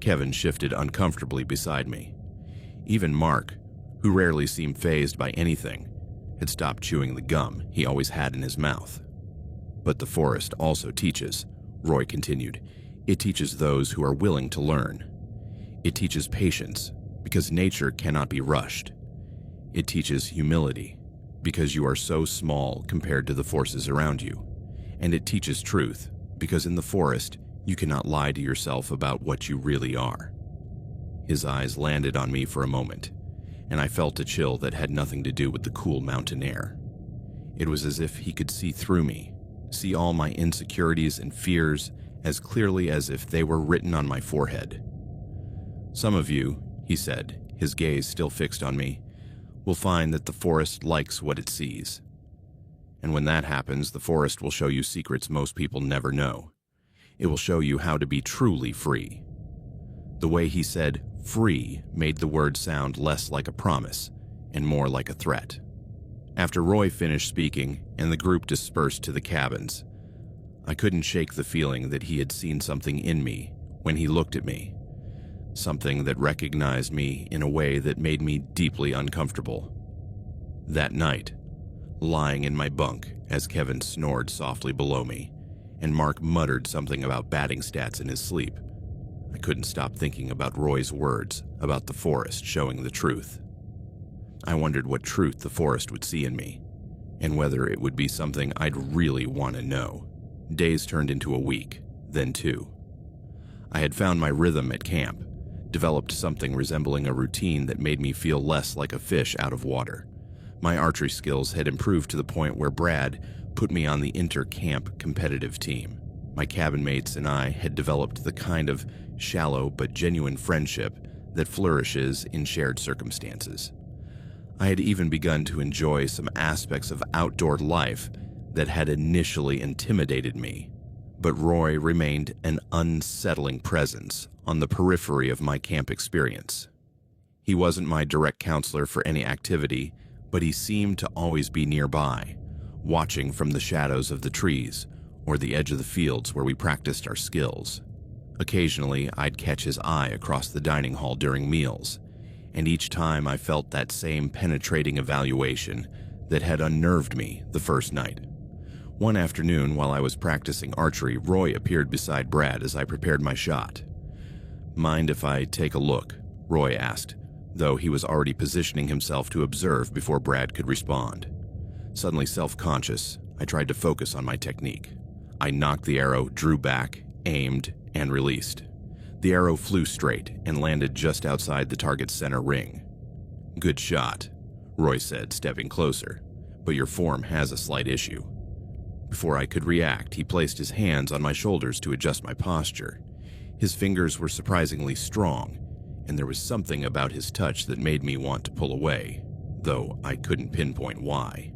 Kevin shifted uncomfortably beside me. Even Mark, who rarely seemed fazed by anything, had stopped chewing the gum he always had in his mouth. "But the forest also teaches," Roy continued. "It teaches those who are willing to learn. It teaches patience, because nature cannot be rushed. It teaches humility, because you are so small compared to the forces around you. And it teaches truth, because in the forest, you cannot lie to yourself about what you really are." His eyes landed on me for a moment, and I felt a chill that had nothing to do with the cool mountain air. It was as if he could see through me, see all my insecurities and fears as clearly as if they were written on my forehead. "Some of you," he said, his gaze still fixed on me, "will find that the forest likes what it sees. And when that happens, the forest will show you secrets most people never know. It will show you how to be truly free." The way he said "free" made the word sound less like a promise and more like a threat. After Roy finished speaking and the group dispersed to the cabins, I couldn't shake the feeling that he had seen something in me when he looked at me, something that recognized me in a way that made me deeply uncomfortable. That night, lying in my bunk as Kevin snored softly below me, and Mark muttered something about batting stats in his sleep, I couldn't stop thinking about Roy's words about the forest showing the truth. I wondered what truth the forest would see in me, and whether it would be something I'd really want to know. Days turned into a week, then 2. I had found my rhythm at camp, developed something resembling a routine that made me feel less like a fish out of water. My archery skills had improved to the point where Brad put me on the inter-camp competitive team. My cabin mates and I had developed the kind of shallow but genuine friendship that flourishes in shared circumstances. I had even begun to enjoy some aspects of outdoor life that had initially intimidated me, but Roy remained an unsettling presence on the periphery of my camp experience. He wasn't my direct counselor for any activity, but he seemed to always be nearby, watching from the shadows of the trees or the edge of the fields where we practiced our skills. Occasionally, I'd catch his eye across the dining hall during meals, and each time I felt that same penetrating evaluation that had unnerved me the first night. One afternoon, while I was practicing archery, Roy appeared beside Brad as I prepared my shot. "Mind if I take a look?" Roy asked, though he was already positioning himself to observe before Brad could respond. Suddenly self-conscious, I tried to focus on my technique. I knocked the arrow, drew back, aimed, and released. The arrow flew straight and landed just outside the target's center ring. "Good shot," Roy said, stepping closer, "but your form has a slight issue." Before I could react, he placed his hands on my shoulders to adjust my posture. His fingers were surprisingly strong, and there was something about his touch that made me want to pull away, though I couldn't pinpoint why.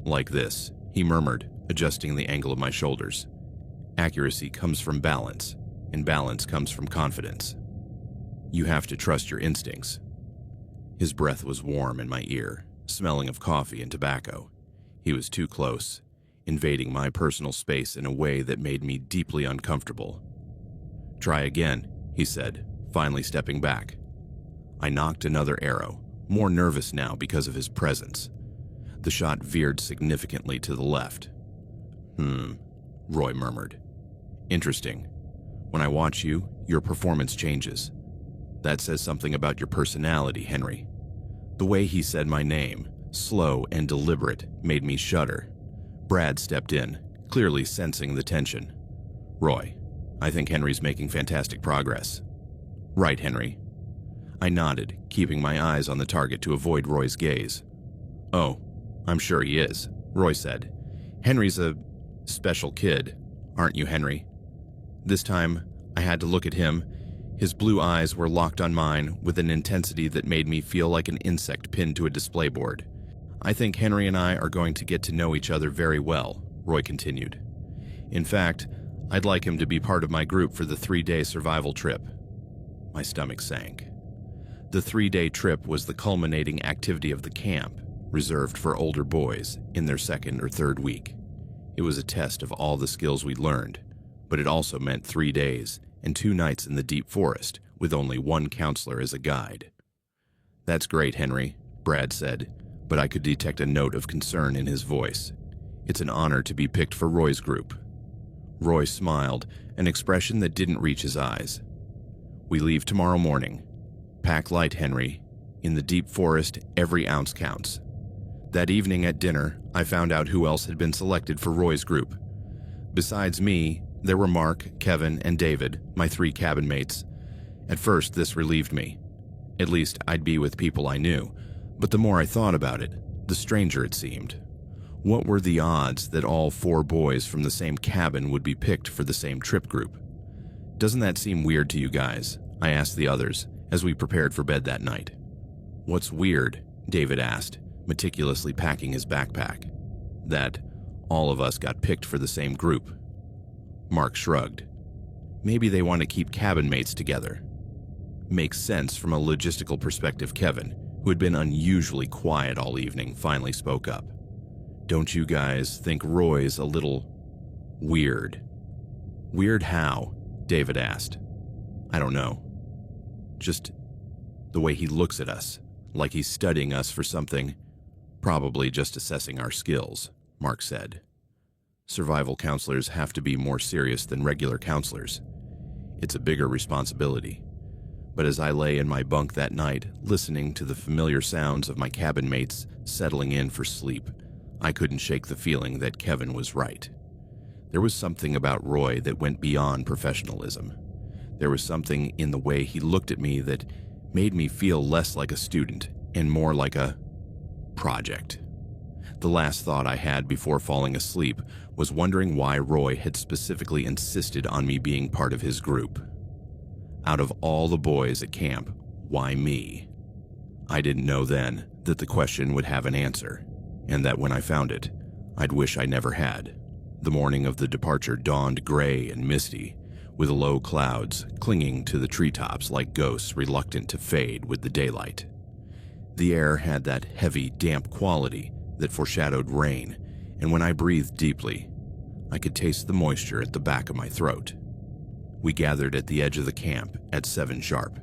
"Like this," he murmured, adjusting the angle of my shoulders. "Accuracy comes from balance, and balance comes from confidence. You have to trust your instincts." His breath was warm in my ear, smelling of coffee and tobacco. He was too close, invading my personal space in a way that made me deeply uncomfortable. "Try again," he said, finally stepping back. I knocked another arrow, more nervous now because of his presence. The shot veered significantly to the left. Roy murmured. "Interesting. When I watch you, your performance changes. That says something about your personality, Henry." The way he said my name, slow and deliberate, made me shudder. Brad stepped in, clearly sensing the tension. "Roy, I think Henry's making fantastic progress." "Right, Henry." I nodded, keeping my eyes on the target to avoid Roy's gaze. "Oh, I'm sure he is," Roy said. "Henry's a special kid, aren't you, Henry?" This time, I had to look at him. His blue eyes were locked on mine with an intensity that made me feel like an insect pinned to a display board. "I think Henry and I are going to get to know each other very well," Roy continued. "In fact, I'd like him to be part of my group for the 3-day survival trip." My stomach sank. The 3-day trip was the culminating activity of the camp, reserved for older boys in their 2nd or 3rd week. It was a test of all the skills we'd learned, but it also meant 3 days and 2 nights in the deep forest with only one counselor as a guide. "That's great, Henry," Brad said, but I could detect a note of concern in his voice. "It's an honor to be picked for Roy's group." Roy smiled, an expression that didn't reach his eyes. "We leave tomorrow morning. Pack light, Henry. In the deep forest, every ounce counts." That evening at dinner, I found out who else had been selected for Roy's group. Besides me, there were Mark, Kevin, and David, my 3 cabin mates. At first, this relieved me. At least, I'd be with people I knew, but the more I thought about it, the stranger it seemed. What were the odds that all 4 boys from the same cabin would be picked for the same trip group? "Doesn't that seem weird to you guys?" I asked the others as we prepared for bed that night. "What's weird?" David asked, meticulously packing his backpack. "That all of us got picked for the same group." Mark shrugged. "Maybe they want to keep cabin mates together." "Makes sense from a logistical perspective." Kevin, who had been unusually quiet all evening, finally spoke up. "Don't you guys think Roy's a little weird?" "Weird how?" David asked. "I don't know. Just the way he looks at us, like he's studying us for something. Probably just assessing our skills," Mark said. "Survival counselors have to be more serious than regular counselors. It's a bigger responsibility." But as I lay in my bunk that night, listening to the familiar sounds of my cabin mates settling in for sleep, I couldn't shake the feeling that Kevin was right. There was something about Roy that went beyond professionalism. There was something in the way he looked at me that made me feel less like a student and more like a project. The last thought I had before falling asleep was wondering why Roy had specifically insisted on me being part of his group. Out of all the boys at camp, why me? I didn't know then that the question would have an answer, and that when I found it, I'd wish I never had. The morning of the departure dawned gray and misty, with low clouds clinging to the treetops like ghosts reluctant to fade with the daylight. The air had that heavy, damp quality that foreshadowed rain, and when I breathed deeply, I could taste the moisture at the back of my throat. We gathered at the edge of the camp at 7 sharp,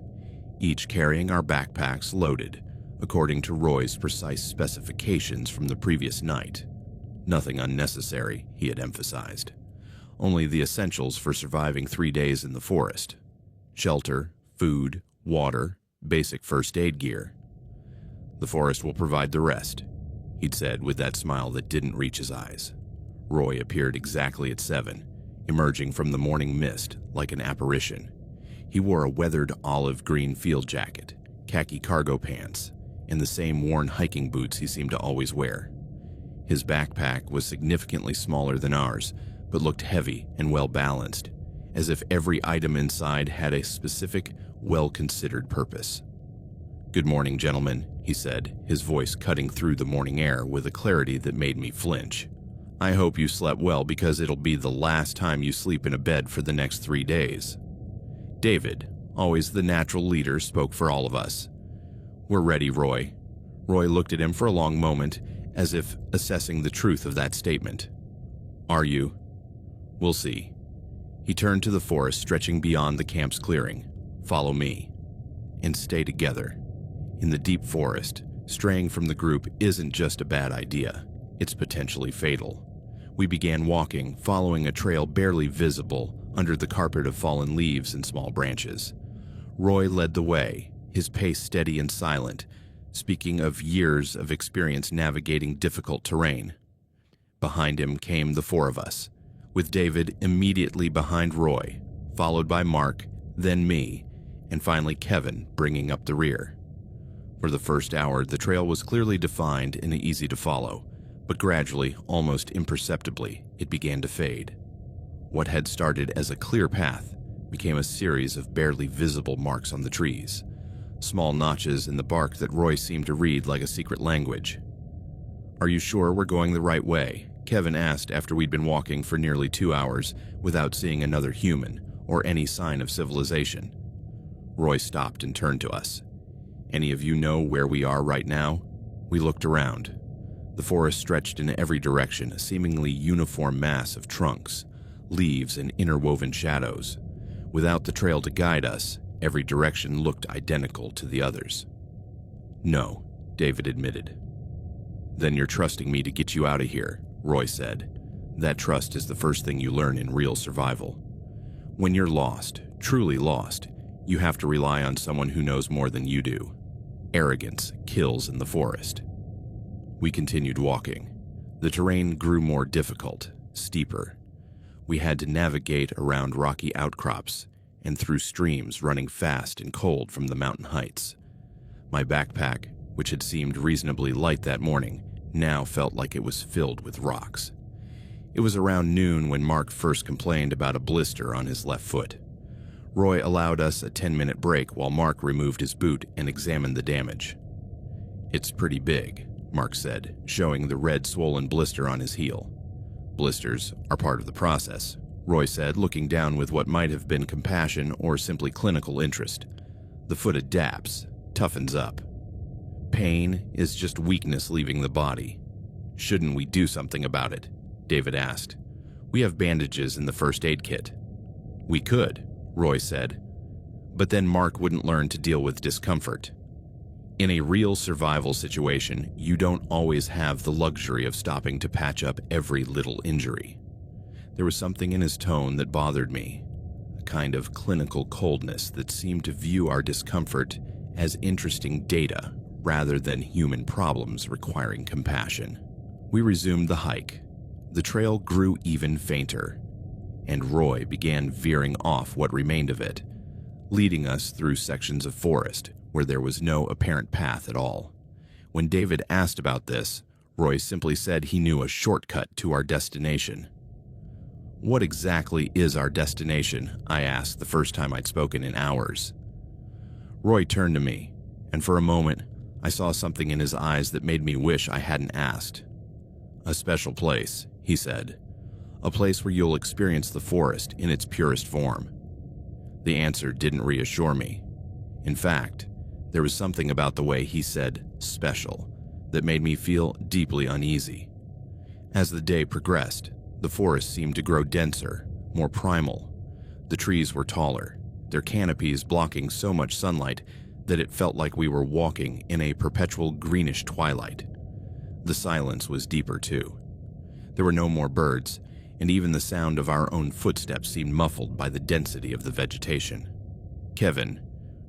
each carrying our backpacks loaded, according to Roy's precise specifications from the previous night. Nothing unnecessary, he had emphasized. Only the essentials for surviving 3 days in the forest: shelter, food, water, basic first aid gear. "The forest will provide the rest," he'd said with that smile that didn't reach his eyes. Roy appeared exactly at 7, emerging from the morning mist like an apparition. He wore a weathered olive green field jacket, khaki cargo pants, and the same worn hiking boots he seemed to always wear. His backpack was significantly smaller than ours, but looked heavy and well-balanced, as if every item inside had a specific, well-considered purpose. "Good morning, gentlemen," he said, his voice cutting through the morning air with a clarity that made me flinch. "I hope you slept well, because it'll be the last time you sleep in a bed for the next 3 days." David, always the natural leader, spoke for all of us. "We're ready, Roy." Roy looked at him for a long moment, as if assessing the truth of that statement. "Are you?" "We'll see." He turned to the forest stretching beyond the camp's clearing. "Follow me." And stay together. In the deep forest, straying from the group isn't just a bad idea. It's potentially fatal. We began walking, following a trail barely visible under the carpet of fallen leaves and small branches. Roy led the way, his pace steady and silent, speaking of years of experience navigating difficult terrain. Behind him came the 4 of us, with David immediately behind Roy, followed by Mark, then me, and finally Kevin bringing up the rear. For the first hour, the trail was clearly defined and easy to follow, but gradually, almost imperceptibly, it began to fade. What had started as a clear path became a series of barely visible marks on the trees, small notches in the bark that Roy seemed to read like a secret language. "Are you sure we're going the right way?" Kevin asked after we'd been walking for nearly 2 hours without seeing another human or any sign of civilization. Roy stopped and turned to us. "Any of you know where we are right now?" We looked around. The forest stretched in every direction, a seemingly uniform mass of trunks, leaves, and interwoven shadows. Without the trail to guide us, every direction looked identical to the others. "No," David admitted. "Then you're trusting me to get you out of here," Roy said. "That trust is the first thing you learn in real survival. When you're lost, truly lost, you have to rely on someone who knows more than you do. Arrogance kills in the forest." We continued walking. The terrain grew more difficult, steeper. We had to navigate around rocky outcrops and through streams running fast and cold from the mountain heights. My backpack, which had seemed reasonably light that morning, now felt like it was filled with rocks. It was around noon when Mark first complained about a blister on his left foot. Roy allowed us a 10-minute break while Mark removed his boot and examined the damage. "It's pretty big," Mark said, showing the red swollen blister on his heel. "Blisters are part of the process," Roy said, looking down with what might have been compassion or simply clinical interest. "The foot adapts, toughens up. Pain is just weakness leaving the body. Shouldn't we do something about it?" David asked. "We have bandages in the first aid kit." "We could," Roy said, "but then Mark wouldn't learn to deal with discomfort. In a real survival situation, you don't always have the luxury of stopping to patch up every little injury." There was something in his tone that bothered me, a kind of clinical coldness that seemed to view our discomfort as interesting data rather than human problems requiring compassion. We resumed the hike. The trail grew even fainter, and Roy began veering off what remained of it, leading us through sections of forest where there was no apparent path at all. When David asked about this, Roy simply said he knew a shortcut to our destination. "What exactly is our destination?" I asked the first time I'd spoken in hours. Roy turned to me, and for a moment, I saw something in his eyes that made me wish I hadn't asked. "A special place," he said. "A place where you'll experience the forest in its purest form." The answer didn't reassure me. In fact, there was something about the way he said "special" that made me feel deeply uneasy. As the day progressed, the forest seemed to grow denser, more primal. The trees were taller, their canopies blocking so much sunlight that it felt like we were walking in a perpetual greenish twilight. The silence was deeper too. There were no more birds, and even the sound of our own footsteps seemed muffled by the density of the vegetation. Kevin,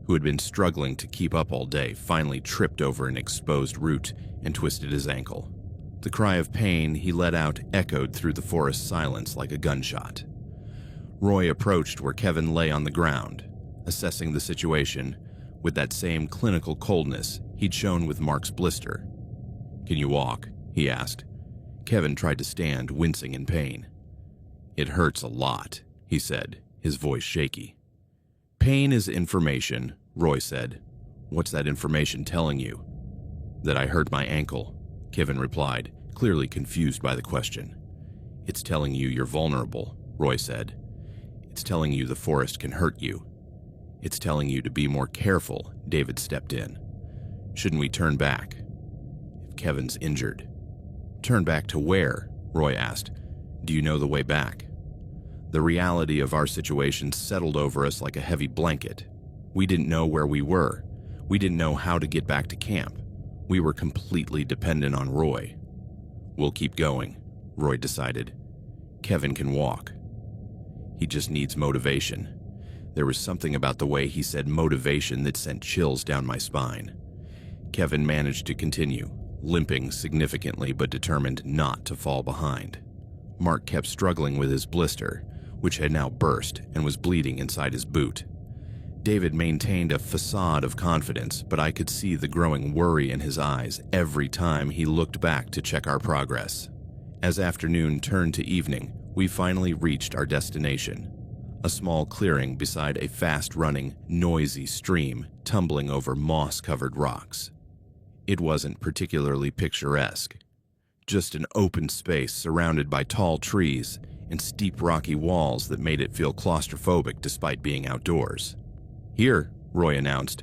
who had been struggling to keep up all day, finally tripped over an exposed root and twisted his ankle. The cry of pain he let out echoed through the forest silence like a gunshot. Roy approached where Kevin lay on the ground, assessing the situation with that same clinical coldness he'd shown with Mark's blister. "Can you walk?" he asked. Kevin tried to stand, wincing in pain. "It hurts a lot," he said, his voice shaky. "Pain is information," Roy said. "What's that information telling you?" "That I hurt my ankle," Kevin replied, clearly confused by the question. "It's telling you you're vulnerable," Roy said. "It's telling you the forest can hurt you. It's telling you to be more careful," David stepped in. "Shouldn't we turn back? If Kevin's injured." "Turn back to where?" Roy asked. "Do you know the way back?" The reality of our situation settled over us like a heavy blanket. We didn't know where we were. We didn't know how to get back to camp. We were completely dependent on Roy. "We'll keep going," Roy decided. "Kevin can walk. He just needs motivation." There was something about the way he said motivation that sent chills down my spine. Kevin managed to continue, limping significantly but determined not to fall behind. Mark kept struggling with his blister, which had now burst and was bleeding inside his boot. David maintained a facade of confidence, but I could see the growing worry in his eyes every time he looked back to check our progress. As afternoon turned to evening, we finally reached our destination, a small clearing beside a fast-running, noisy stream tumbling over moss-covered rocks. It wasn't particularly picturesque, just an open space surrounded by tall trees and steep rocky walls that made it feel claustrophobic despite being outdoors. "Here," Roy announced.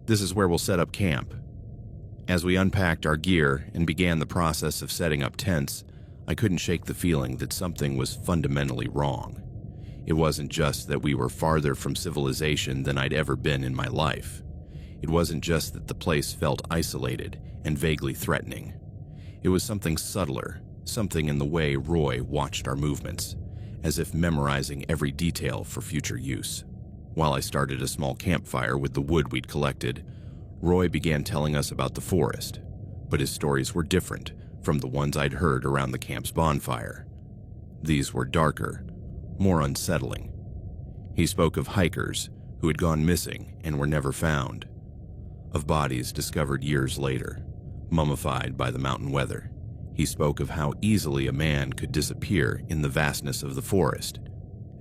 "This is where we'll set up camp." As we unpacked our gear and began the process of setting up tents, I couldn't shake the feeling that something was fundamentally wrong. It wasn't just that we were farther from civilization than I'd ever been in my life. It wasn't just that the place felt isolated and vaguely threatening. It was something subtler, something in the way Roy watched our movements, as if memorizing every detail for future use. While I started a small campfire with the wood we'd collected, Roy began telling us about the forest, but his stories were different from the ones I'd heard around the camp's bonfire. These were darker, more unsettling. He spoke of hikers who had gone missing and were never found, of bodies discovered years later, mummified by the mountain weather. He spoke of how easily a man could disappear in the vastness of the forest,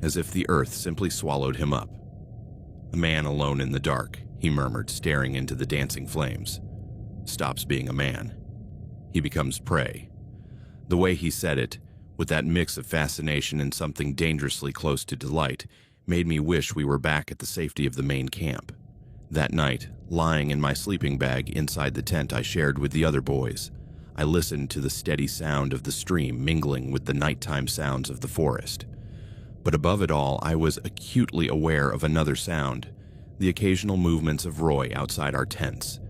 as if the earth simply swallowed him up. "A man alone in the dark," he murmured, staring into the dancing flames, "stops being a man. He becomes prey." The way he said it, with that mix of fascination and something dangerously close to delight, made me wish we were back at the safety of the main camp. That night, lying in my sleeping bag inside the tent I shared with the other boys, I listened to the steady sound of the stream mingling with the nighttime sounds of the forest. But above it all, I was acutely aware of another sound, the occasional movements of Roy outside our tents,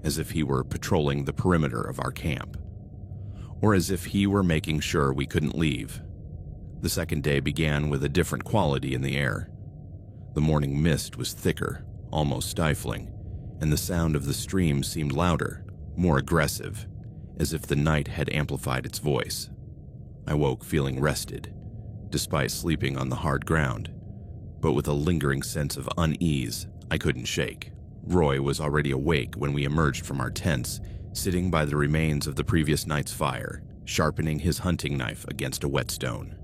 as if he were patrolling the perimeter of our camp, or as if he were making sure we couldn't leave. The second day began with a different quality in the air. The morning mist was thicker, almost stifling, and the sound of the stream seemed louder, more aggressive, as if the night had amplified its voice. I woke feeling rested, despite sleeping on the hard ground, but with a lingering sense of unease I couldn't shake. Roy was already awake when we emerged from our tents, sitting by the remains of the previous night's fire, sharpening his hunting knife against a whetstone.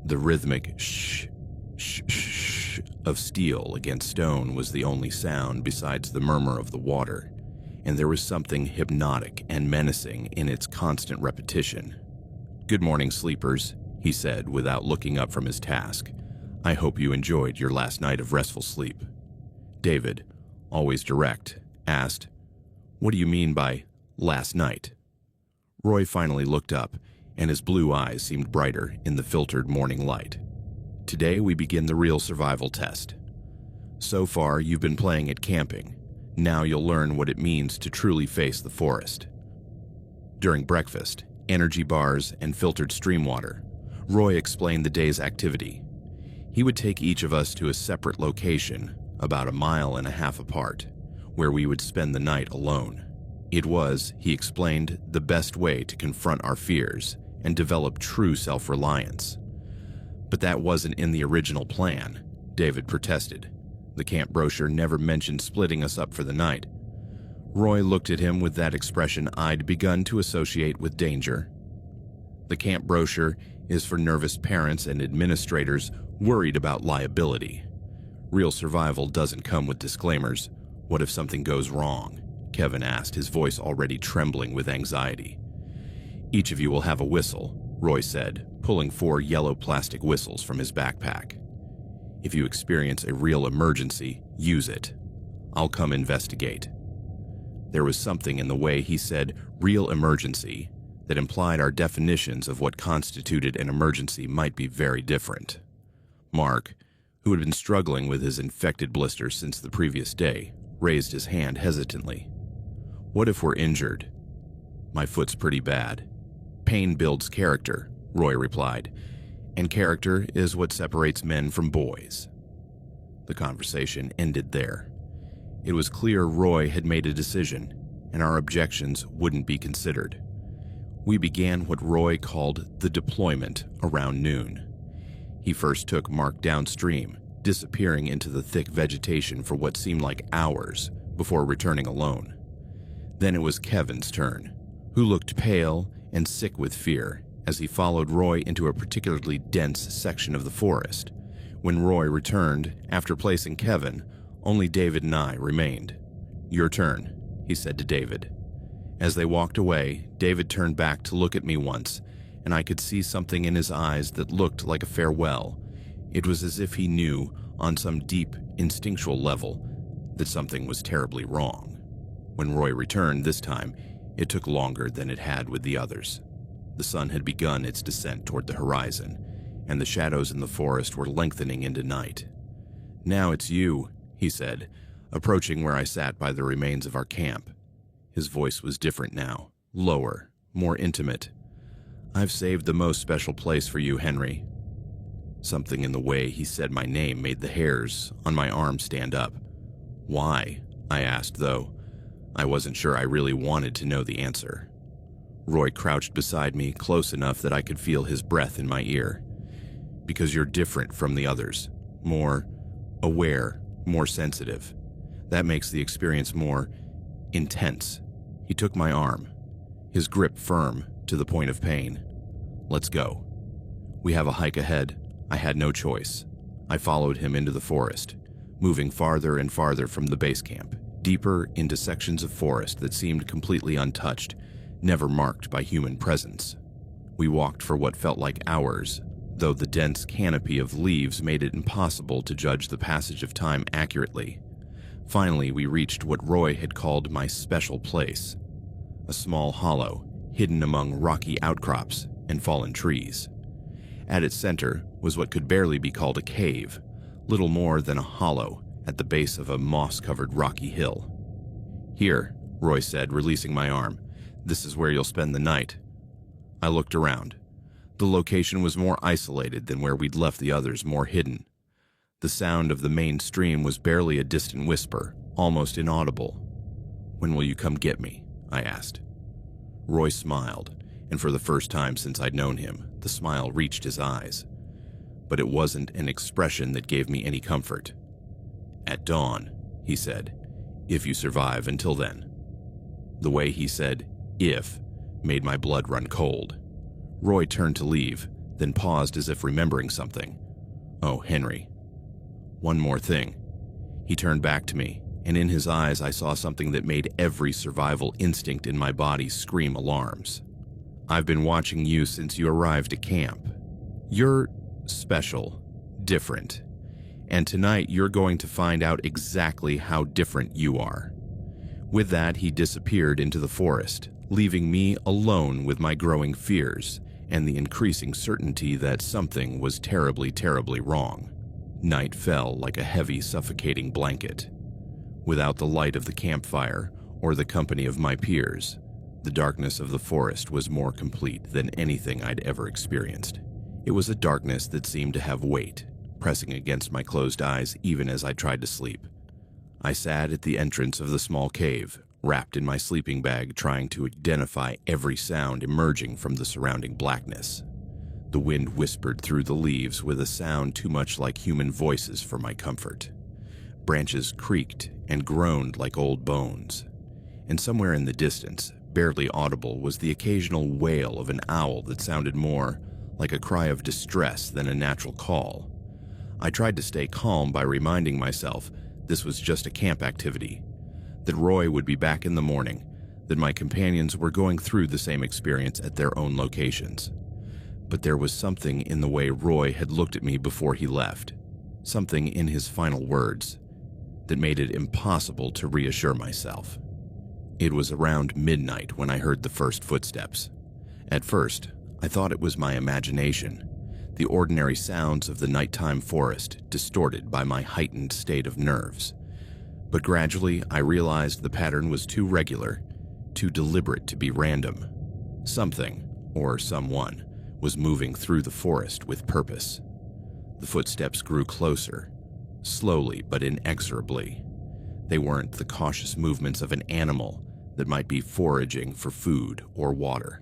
The rhythmic shh, shh, shh of steel against stone was the only sound besides the murmur of the water, and there was something hypnotic and menacing in its constant repetition. "Good morning, sleepers," he said without looking up from his task. "I hope you enjoyed your last night of restful sleep." David, always direct, asked, "What do you mean by last night?" Roy finally looked up, and his blue eyes seemed brighter in the filtered morning light. "Today we begin the real survival test. So far, you've been playing at camping. Now you'll learn what it means to truly face the forest." During breakfast, energy bars, and filtered stream water, Roy explained the day's activity. He would take each of us to a separate location, about 1.5 miles apart, where we would spend the night alone. It was, he explained, the best way to confront our fears and develop true self-reliance. But that wasn't in the original plan, David protested. The camp brochure never mentioned splitting us up for the night. Roy looked at him with that expression I'd begun to associate with danger. The camp brochure is for nervous parents and administrators worried about liability. Real survival doesn't come with disclaimers. What if something goes wrong? Kevin asked, his voice already trembling with anxiety. Each of you will have a whistle, Roy said, pulling 4 yellow plastic whistles from his backpack. If you experience a real emergency, use it. I'll come investigate. There was something in the way he said real emergency that implied our definitions of what constituted an emergency might be very different. Mark, who had been struggling with his infected blister since the previous day, raised his hand hesitantly. What if we're injured? My foot's pretty bad. Pain builds character, Roy replied, and character is what separates men from boys. The conversation ended there. It was clear Roy had made a decision, and our objections wouldn't be considered. We began what Roy called the deployment around noon. He first took Mark downstream, disappearing into the thick vegetation for what seemed like hours before returning alone. Then it was Kevin's turn, who looked pale and sick with fear as he followed Roy into a particularly dense section of the forest. When Roy returned, after placing Kevin, only David and I remained. Your turn, he said to David. As they walked away, David turned back to look at me once, and I could see something in his eyes that looked like a farewell. It was as if he knew, on some deep, instinctual level, that something was terribly wrong. When Roy returned this time, it took longer than it had with the others. The sun had begun its descent toward the horizon, and the shadows in the forest were lengthening into night. Now it's you, he said, approaching where I sat by the remains of our camp. His voice was different now, lower, more intimate. I've saved the most special place for you, Henry. Something in the way he said my name made the hairs on my arm stand up. Why? I asked, though I wasn't sure I really wanted to know the answer. Roy crouched beside me, close enough that I could feel his breath in my ear. Because you're different from the others. More aware, more sensitive. That makes the experience more intense. He took my arm, his grip firm to the point of pain. Let's go. We have a hike ahead. I had no choice. I followed him into the forest, moving farther and farther from the base camp, deeper into sections of forest that seemed completely untouched, never marked by human presence. We walked for what felt like hours, though the dense canopy of leaves made it impossible to judge the passage of time accurately. Finally, we reached what Roy had called my special place, a small hollow hidden among rocky outcrops and fallen trees. At its center was what could barely be called a cave, little more than a hollow at the base of a moss-covered rocky hill. Here, Roy said, releasing my arm. This is where you'll spend the night. I looked around. The location was more isolated than where we'd left the others, more hidden. The sound of the main stream was barely a distant whisper, almost inaudible. When will you come get me? I asked. Roy smiled, and for the first time since I'd known him, the smile reached his eyes. But it wasn't an expression that gave me any comfort. At dawn, he said, if you survive until then. The way he said, if, made my blood run cold. Roy turned to leave, then paused as if remembering something. Oh, Henry. One more thing. He turned back to me, and in his eyes I saw something that made every survival instinct in my body scream alarms. I've been watching you since you arrived at camp. You're special, different, and tonight you're going to find out exactly how different you are. With that, he disappeared into the forest, leaving me alone with my growing fears and the increasing certainty that something was terribly, terribly wrong. Night fell like a heavy, suffocating blanket. Without the light of the campfire or the company of my peers, the darkness of the forest was more complete than anything I'd ever experienced. It was a darkness that seemed to have weight, pressing against my closed eyes even as I tried to sleep. I sat at the entrance of the small cave, wrapped in my sleeping bag, trying to identify every sound emerging from the surrounding blackness. The wind whispered through the leaves with a sound too much like human voices for my comfort. Branches creaked and groaned like old bones. And somewhere in the distance, barely audible, was the occasional wail of an owl that sounded more like a cry of distress than a natural call. I tried to stay calm by reminding myself this was just a camp activity, that Roy would be back in the morning, that my companions were going through the same experience at their own locations. But there was something in the way Roy had looked at me before he left, something in his final words, that made it impossible to reassure myself. It was around midnight when I heard the first footsteps. At first, I thought it was my imagination, the ordinary sounds of the nighttime forest distorted by my heightened state of nerves. But gradually, I realized the pattern was too regular, too deliberate to be random. Something, or someone, was moving through the forest with purpose. The footsteps grew closer, slowly but inexorably. They weren't the cautious movements of an animal that might be foraging for food or water.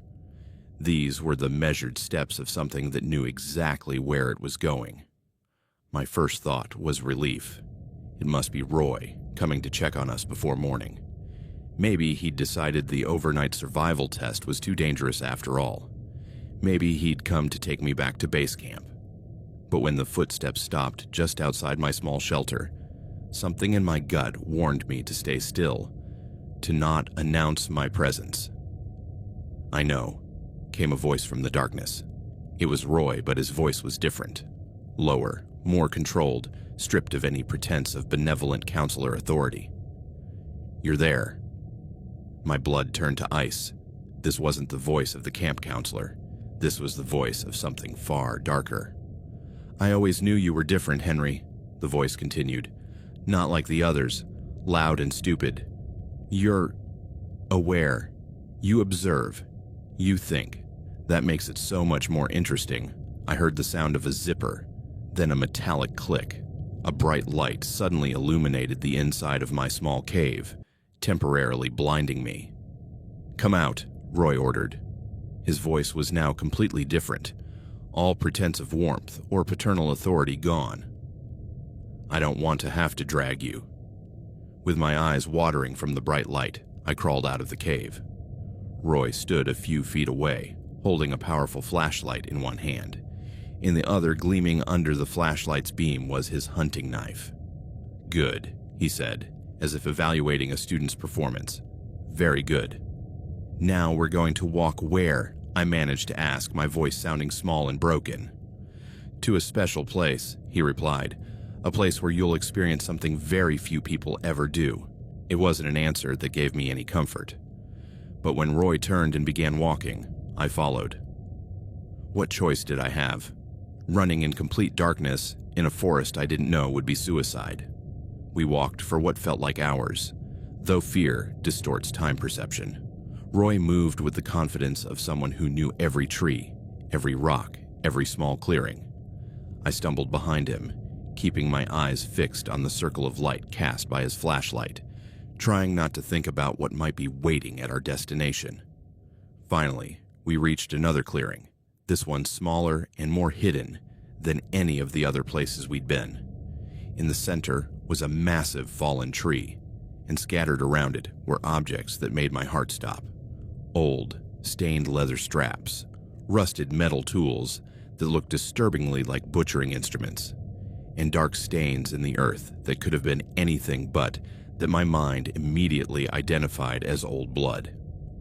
These were the measured steps of something that knew exactly where it was going. My first thought was relief. It must be Roy, coming to check on us before morning. Maybe he'd decided the overnight survival test was too dangerous after all. Maybe he'd come to take me back to base camp. But when the footsteps stopped just outside my small shelter, something in my gut warned me to stay still, to not announce my presence. "I know," came a voice from the darkness. It was Roy, but his voice was different. Lower, more controlled, stripped of any pretense of benevolent counselor authority. "You're there." My blood turned to ice. This wasn't the voice of the camp counselor. This was the voice of something far darker. "I always knew you were different, Henry," the voice continued. "Not like the others, loud and stupid. You're aware. You observe. You think. That makes it so much more interesting." I heard the sound of a zipper, then a metallic click. A bright light suddenly illuminated the inside of my small cave, temporarily blinding me. "Come out," Roy ordered. His voice was now completely different, all pretense of warmth or paternal authority gone. "I don't want to have to drag you." With my eyes watering from the bright light, I crawled out of the cave. Roy stood a few feet away, holding a powerful flashlight in one hand. In the other, gleaming under the flashlight's beam, was his hunting knife. "Good," he said, as if evaluating a student's performance. "Very good. Now we're going to walk where?" I managed to ask, my voice sounding small and broken. "To a special place," he replied. "A place where you'll experience something very few people ever do." It wasn't an answer that gave me any comfort. But when Roy turned and began walking, I followed. What choice did I have? Running in complete darkness in a forest I didn't know would be suicide. We walked for what felt like hours, though fear distorts time perception. Roy moved with the confidence of someone who knew every tree, every rock, every small clearing. I stumbled behind him, keeping my eyes fixed on the circle of light cast by his flashlight, trying not to think about what might be waiting at our destination. Finally, we reached another clearing, this one smaller and more hidden than any of the other places we'd been. In the center was a massive fallen tree, and scattered around it were objects that made my heart stop. Old, stained leather straps, rusted metal tools that looked disturbingly like butchering instruments, and dark stains in the earth that could have been anything but that my mind immediately identified as old blood.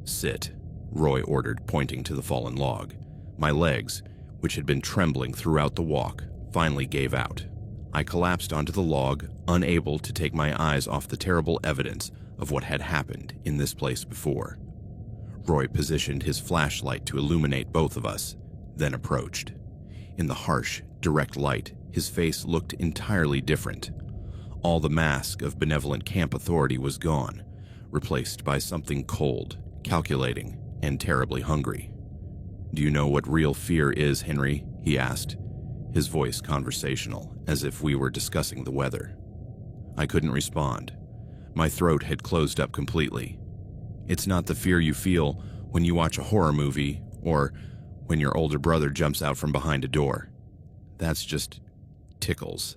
"Sit," Roy ordered, pointing to the fallen log. My legs, which had been trembling throughout the walk, finally gave out. I collapsed onto the log, unable to take my eyes off the terrible evidence of what had happened in this place before. Roy positioned his flashlight to illuminate both of us, then approached. In the harsh, direct light, his face looked entirely different. All the mask of benevolent camp authority was gone, replaced by something cold, calculating, and terribly hungry. "Do you know what real fear is, Henry?" he asked, his voice conversational, as if we were discussing the weather. I couldn't respond. My throat had closed up completely, It's not the fear you feel when you watch a horror movie or when your older brother jumps out from behind a door. That's just tickles.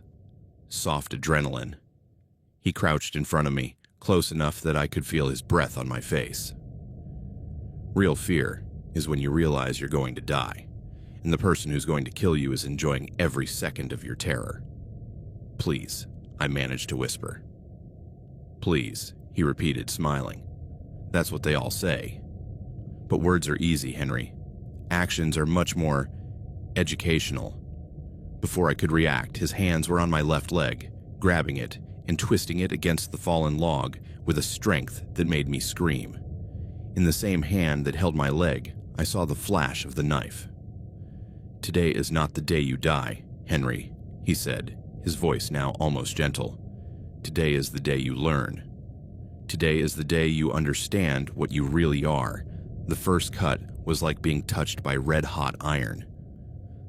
Soft adrenaline. He crouched in front of me, close enough that I could feel his breath on my face. Real fear is when you realize you're going to die, and the person who's going to kill you is enjoying every second of your terror. "Please," I managed to whisper. "Please," he repeated, smiling. "That's what they all say. But words are easy, Henry. Actions are much more educational." Before I could react, his hands were on my left leg, grabbing it and twisting it against the fallen log with a strength that made me scream. In the same hand that held my leg, I saw the flash of the knife. "Today is not the day you die, Henry," he said, his voice now almost gentle. "Today is the day you learn. Today is the day you understand what you really are." The first cut was like being touched by red-hot iron.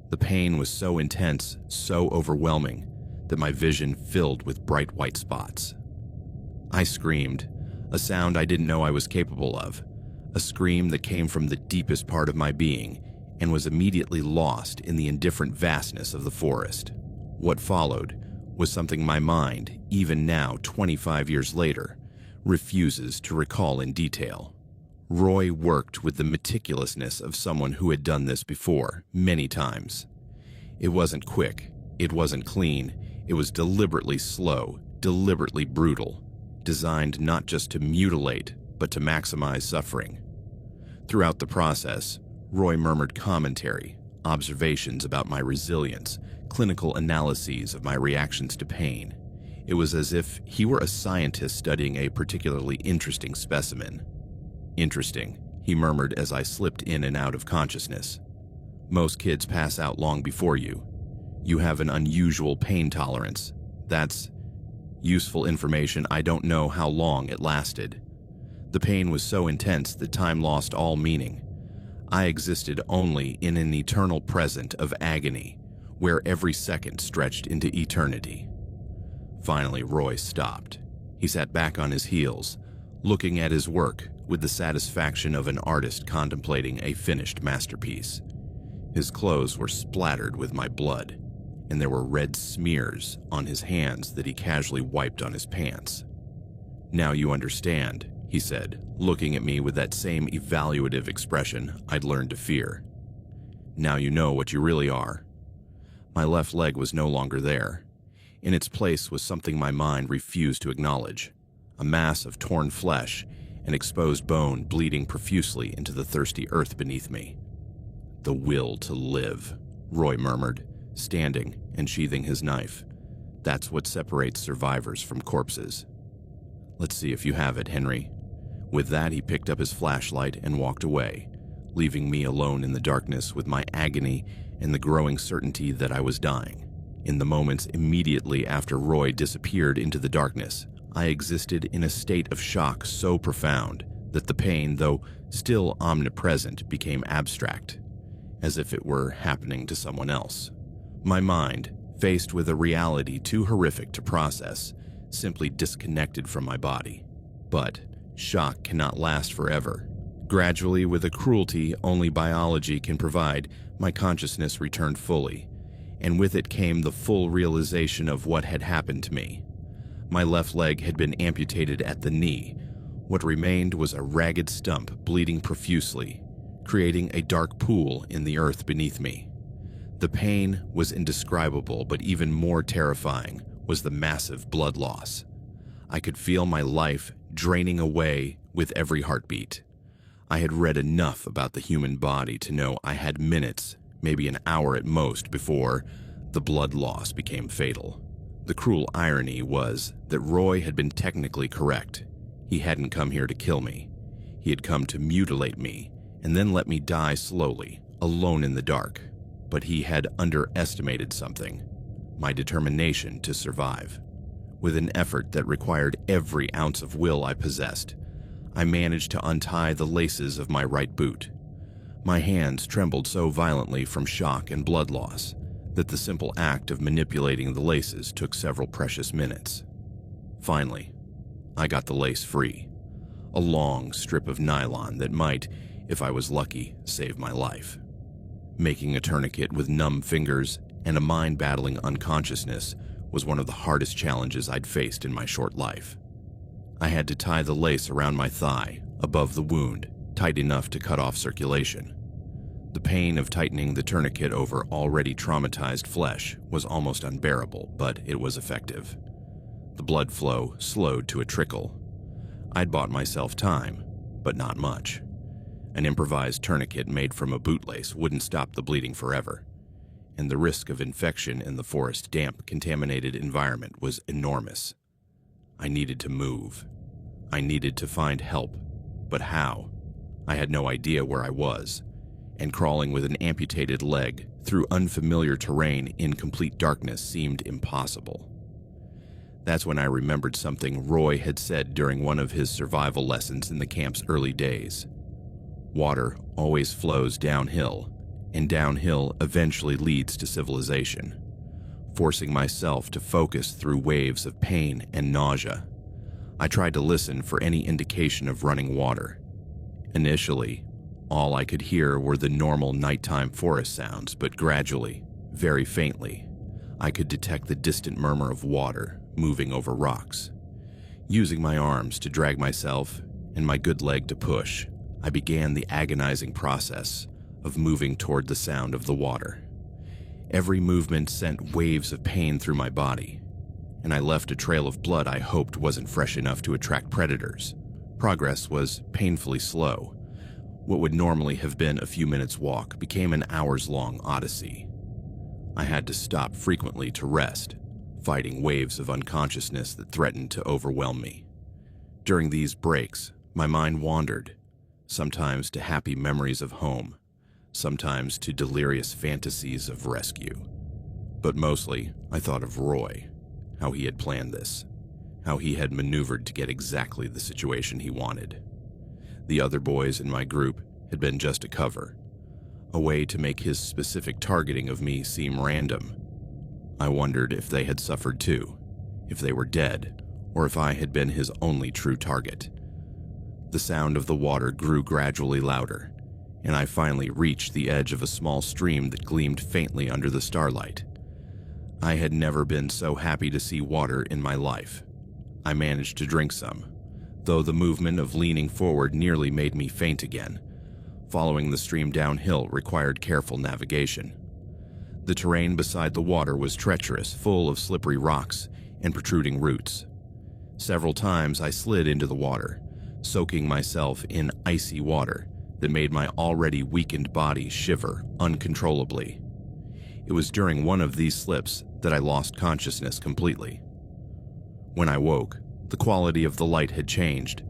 The pain was so intense, so overwhelming, that my vision filled with bright white spots. I screamed, a sound I didn't know I was capable of, a scream that came from the deepest part of my being and was immediately lost in the indifferent vastness of the forest. What followed was something my mind, even now 25 years later, refuses to recall in detail. Roy worked with the meticulousness of someone who had done this before, many times. It wasn't quick, it wasn't clean, it was deliberately slow, deliberately brutal, designed not just to mutilate, but to maximize suffering. Throughout the process, Roy murmured commentary, observations about my resilience, clinical analyses of my reactions to pain. It was as if he were a scientist studying a particularly interesting specimen. "Interesting," he murmured as I slipped in and out of consciousness. "Most kids pass out long before you. You have an unusual pain tolerance. That's useful information. I don't know how long it lasted. The pain was so intense that time lost all meaning. I existed only in an eternal present of agony, where every second stretched into eternity." Finally, Roy stopped. He sat back on his heels, looking at his work with the satisfaction of an artist contemplating a finished masterpiece. His clothes were splattered with my blood, and there were red smears on his hands that he casually wiped on his pants. "Now you understand," he said, looking at me with that same evaluative expression I'd learned to fear. "Now you know what you really are." My left leg was no longer there. In its place was something my mind refused to acknowledge, a mass of torn flesh and exposed bone bleeding profusely into the thirsty earth beneath me. "The will to live," Roy murmured, standing and sheathing his knife. "That's what separates survivors from corpses. Let's see if you have it, Henry." With that, he picked up his flashlight and walked away, leaving me alone in the darkness with my agony and the growing certainty that I was dying. In the moments immediately after Roy disappeared into the darkness, I existed in a state of shock so profound that the pain, though still omnipresent, became abstract, as if it were happening to someone else. My mind, faced with a reality too horrific to process, simply disconnected from my body. But shock cannot last forever. Gradually, with a cruelty only biology can provide, my consciousness returned fully, and with it came the full realization of what had happened to me. My left leg had been amputated at the knee. What remained was a ragged stump bleeding profusely, creating a dark pool in the earth beneath me. The pain was indescribable, but even more terrifying was the massive blood loss. I could feel my life draining away with every heartbeat. I had read enough about the human body to know I had minutes, maybe an hour at most, before the blood loss became fatal. The cruel irony was that Roy had been technically correct. He hadn't come here to kill me. He had come to mutilate me and then let me die slowly, alone in the dark. But he had underestimated something: my determination to survive. With an effort that required every ounce of will I possessed, I managed to untie the laces of my right boot. My hands trembled so violently from shock and blood loss that the simple act of manipulating the laces took several precious minutes. Finally, I got the lace free. a long strip of nylon that might, if I was lucky, save my life. Making a tourniquet with numb fingers and a mind battling unconsciousness was one of the hardest challenges I'd faced in my short life. I had to tie the lace around my thigh, above the wound, tight enough to cut off circulation. The pain of tightening the tourniquet over already traumatized flesh was almost unbearable, but it was effective. The blood flow slowed to a trickle. I'd bought myself time, but not much. An improvised tourniquet made from a bootlace wouldn't stop the bleeding forever, and the risk of infection in the forest damp, contaminated environment was enormous. I needed to move. I needed to find help, but how? I had no idea where I was, and crawling with an amputated leg through unfamiliar terrain in complete darkness seemed impossible. That's when I remembered something Roy had said during one of his survival lessons in the camp's early days. Water always flows downhill, and downhill eventually leads to civilization. Forcing myself to focus through waves of pain and nausea, I tried to listen for any indication of running water. Initially, all I could hear were the normal nighttime forest sounds, but gradually, very faintly, I could detect the distant murmur of water moving over rocks. Using my arms to drag myself and my good leg to push, I began the agonizing process of moving toward the sound of the water. Every movement sent waves of pain through my body, and I left a trail of blood I hoped wasn't fresh enough to attract predators. Progress was painfully slow. What would normally have been a few minutes' walk became an hours-long odyssey. I had to stop frequently to rest, fighting waves of unconsciousness that threatened to overwhelm me. During these breaks, my mind wandered, sometimes to happy memories of home, sometimes to delirious fantasies of rescue. But mostly, I thought of Roy, how he had planned this, how he had maneuvered to get exactly the situation he wanted. The other boys in my group had been just a cover, a way to make his specific targeting of me seem random. I wondered if they had suffered too, if they were dead, or if I had been his only true target. The sound of the water grew gradually louder, and I finally reached the edge of a small stream that gleamed faintly under the starlight. I had never been so happy to see water in my life. I managed to drink some, though the movement of leaning forward nearly made me faint again. Following the stream downhill required careful navigation. The terrain beside the water was treacherous, full of slippery rocks and protruding roots. Several times I slid into the water, soaking myself in icy water that made my already weakened body shiver uncontrollably. It was during one of these slips that I lost consciousness completely. When I woke, the quality of the light had changed.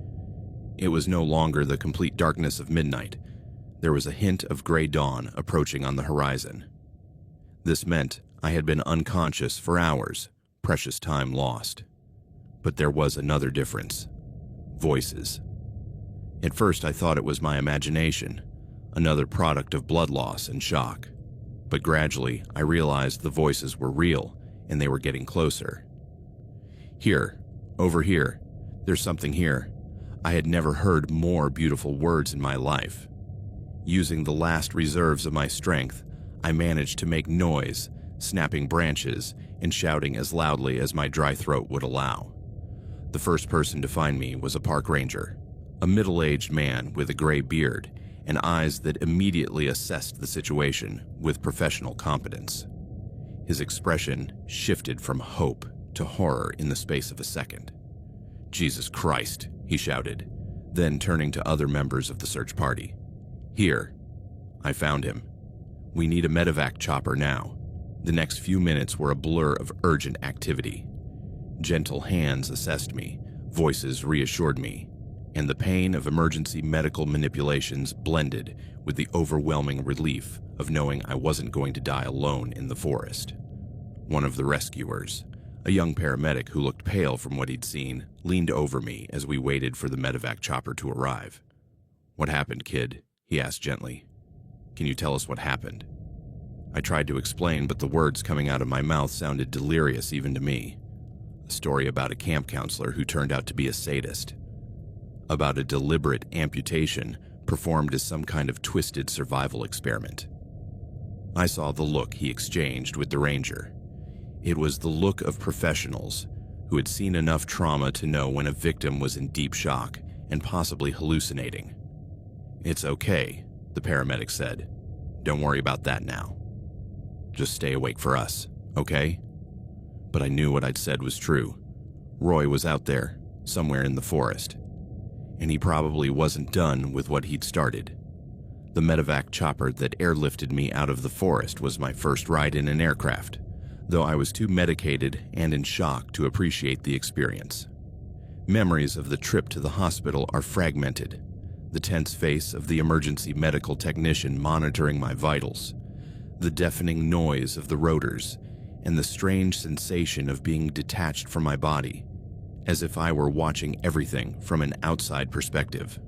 It was no longer the complete darkness of midnight. There was a hint of gray dawn approaching on the horizon. This meant I had been unconscious for hours, precious time lost. But there was another difference. Voices. At first I thought it was my imagination, another product of blood loss and shock. But gradually I realized the voices were real and they were getting closer. Here, over here, there's something here. I had never heard more beautiful words in my life. Using the last reserves of my strength, I managed to make noise, snapping branches and shouting as loudly as my dry throat would allow. The first person to find me was a park ranger, a middle-aged man with a gray beard and eyes that immediately assessed the situation with professional competence. His expression shifted from hope to horror in the space of a second. "Jesus Christ," he shouted, then turning to other members of the search party. "Here." I found him. "We need a medevac chopper now." The next few minutes were a blur of urgent activity. Gentle hands assessed me, voices reassured me, and the pain of emergency medical manipulations blended with the overwhelming relief of knowing I wasn't going to die alone in the forest. One of the rescuers, a young paramedic who looked pale from what he'd seen, leaned over me as we waited for the medevac chopper to arrive. "What happened, kid?" he asked gently. "Can you tell us what happened?" I tried to explain, but the words coming out of my mouth sounded delirious even to me. A story about a camp counselor who turned out to be a sadist. about a deliberate amputation performed as some kind of twisted survival experiment. I saw the look he exchanged with the ranger. It was the look of professionals who had seen enough trauma to know when a victim was in deep shock and possibly hallucinating. "It's okay," the paramedic said. "Don't worry about that now. Just stay awake for us, okay?" But I knew what I'd said was true. Roy was out there, somewhere in the forest, and he probably wasn't done with what he'd started. The medevac chopper that airlifted me out of the forest was my first ride in an aircraft, though I was too medicated and in shock to appreciate the experience. Memories of the trip to the hospital are fragmented. The tense face of the emergency medical technician monitoring my vitals, the deafening noise of the rotors, and the strange sensation of being detached from my body, as if I were watching everything from an outside perspective.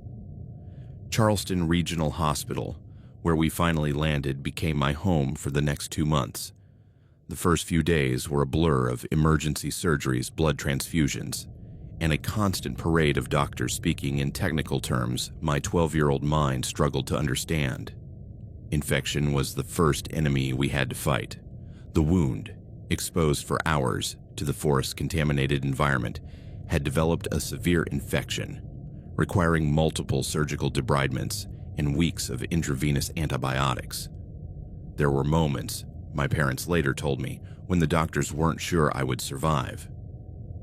Charleston Regional Hospital, where we finally landed, became my home for the next 2 months. The first few days were a blur of emergency surgeries, blood transfusions, and a constant parade of doctors speaking in technical terms my 12-year-old mind struggled to understand. Infection was the first enemy we had to fight. The wound, exposed for hours to the forest-contaminated environment, had developed a severe infection, requiring multiple surgical debridements and weeks of intravenous antibiotics. There were moments, my parents later told me, when the doctors weren't sure I would survive.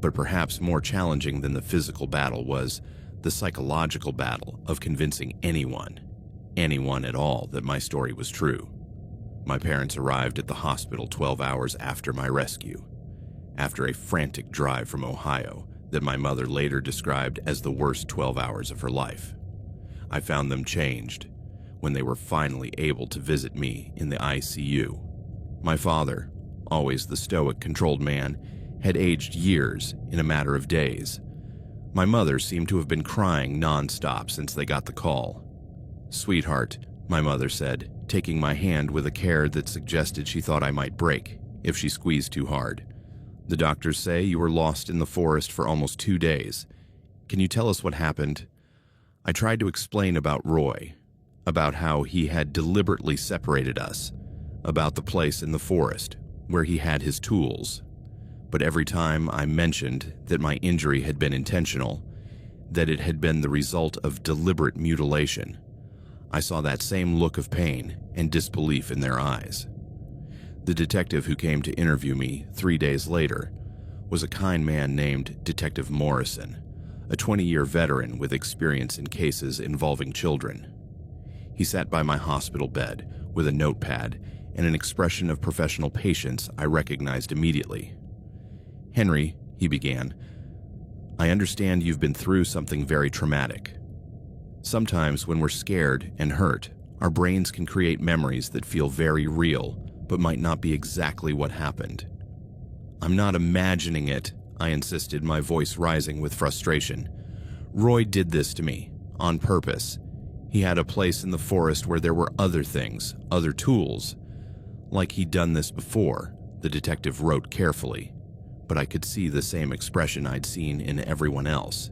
But perhaps more challenging than the physical battle was the psychological battle of convincing anyone at all, that my story was true. My parents arrived at the hospital 12 hours after my rescue, after a frantic drive from Ohio that my mother later described as the worst 12 hours of her life. I found them changed when they were finally able to visit me in the ICU. My father, always the stoic, controlled man, had aged years in a matter of days. My mother seemed to have been crying nonstop since they got the call. "Sweetheart," my mother said, taking my hand with a care that suggested she thought I might break if she squeezed too hard. "The doctors say you were lost in the forest for almost 2 days. Can you tell us what happened?" I tried to explain about Roy, about how he had deliberately separated us, about the place in the forest where he had his tools. But every time I mentioned that my injury had been intentional, that it had been the result of deliberate mutilation, I saw that same look of pain and disbelief in their eyes. The detective who came to interview me 3 days later was a kind man named Detective Morrison, a 20-year veteran with experience in cases involving children. He sat by my hospital bed with a notepad and an expression of professional patience I recognized immediately. "Henry," he began, "I understand you've been through something very traumatic. Sometimes when we're scared and hurt, our brains can create memories that feel very real, but might not be exactly what happened." "I'm not imagining it," I insisted, my voice rising with frustration. "Roy did this to me, on purpose. He had a place in the forest where there were other things, other tools. Like he'd done this before," the detective wrote carefully, but I could see the same expression I'd seen in everyone else.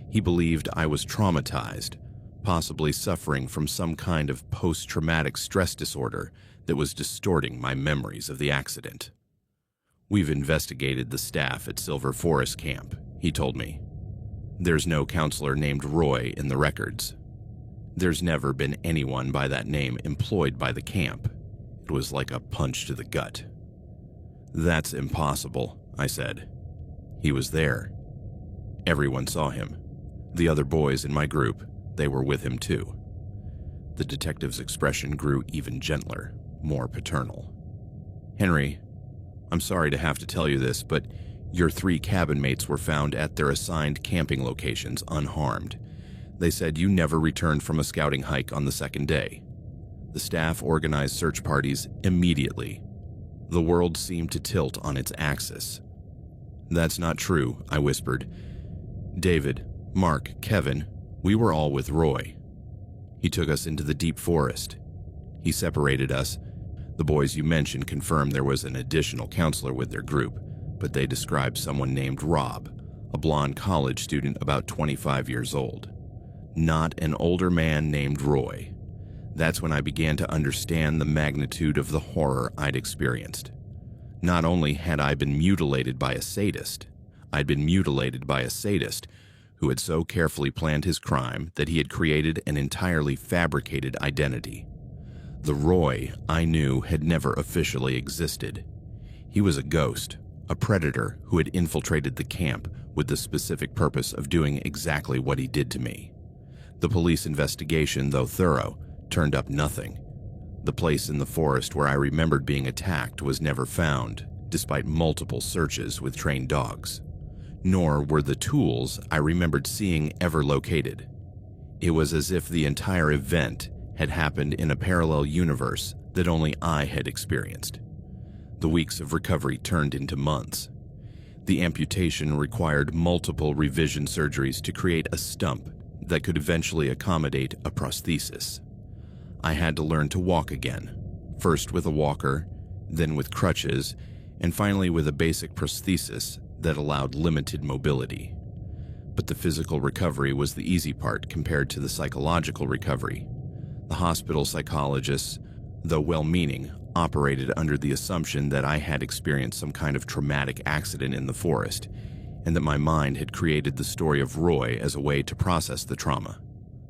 He believed I was traumatized, possibly suffering from some kind of post-traumatic stress disorder that was distorting my memories of the accident. "We've investigated the staff at Silver Forest Camp," he told me. "There's no counselor named Roy in the records. There's never been anyone by that name employed by the camp." It was like a punch to the gut. "That's impossible," I said. "He was there. Everyone saw him. The other boys in my group, they were with him too." The detective's expression grew even gentler, more paternal. "Henry, I'm sorry to have to tell you this, but your 3 cabin mates were found at their assigned camping locations unharmed. They said you never returned from a scouting hike on the 2nd day. The staff organized search parties immediately. The world seemed to tilt on its axis." "That's not true," I whispered. "David, Mark, Kevin, we were all with Roy. He took us into the deep forest. He separated us. The boys you mentioned confirmed there was an additional counselor with their group, but they described someone named Rob, a blonde college student about 25 years old. Not an older man named Roy. That's when I began to understand the magnitude of the horror I'd experienced. Not only had I been mutilated by a sadist, I'd been mutilated by a sadist who had so carefully planned his crime that he had created an entirely fabricated identity. The Roy I knew had never officially existed. He was a ghost, a predator who had infiltrated the camp with the specific purpose of doing exactly what he did to me. The police investigation, though thorough, turned up nothing. The place in the forest where I remembered being attacked was never found, despite multiple searches with trained dogs. Nor were the tools I remembered seeing ever located. It was as if the entire event had happened in a parallel universe that only I had experienced. The weeks of recovery turned into months. The amputation required multiple revision surgeries to create a stump that could eventually accommodate a prosthesis. I had to learn to walk again, first with a walker, then with crutches, and finally with a basic prosthesis that allowed limited mobility. But the physical recovery was the easy part compared to the psychological recovery. The hospital psychologists, though well-meaning, operated under the assumption that I had experienced some kind of traumatic accident in the forest, and that my mind had created the story of Roy as a way to process the trauma.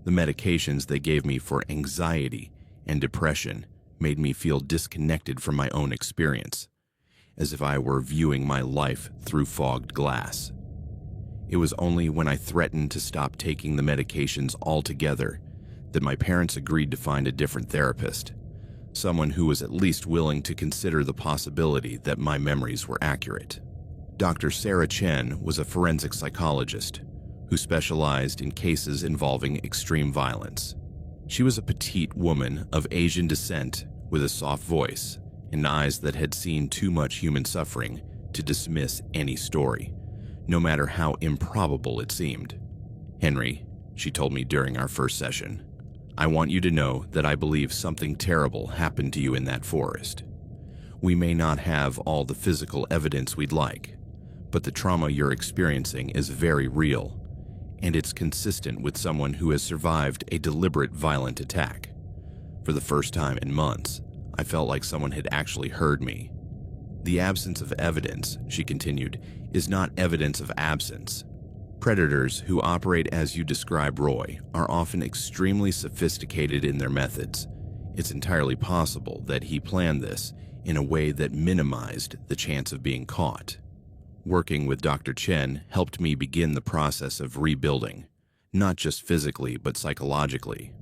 The medications they gave me for anxiety and depression made me feel disconnected from my own experience, as if I were viewing my life through fogged glass. It was only when I threatened to stop taking the medications altogether that my parents agreed to find a different therapist, someone who was at least willing to consider the possibility that my memories were accurate. Dr. Sarah Chen was a forensic psychologist who specialized in cases involving extreme violence. She was a petite woman of Asian descent with a soft voice and eyes that had seen too much human suffering to dismiss any story, no matter how improbable it seemed. "Henry," she told me during our first session, "I want you to know that I believe something terrible happened to you in that forest. We may not have all the physical evidence we'd like, but the trauma you're experiencing is very real, and it's consistent with someone who has survived a deliberate violent attack." For the first time in months, I felt like someone had actually heard me. "The absence of evidence," she continued, "is not evidence of absence. Predators who operate as you describe Roy are often extremely sophisticated in their methods. It's entirely possible that he planned this in a way that minimized the chance of being caught." Working with Dr. Chen helped me begin the process of rebuilding, not just physically but psychologically.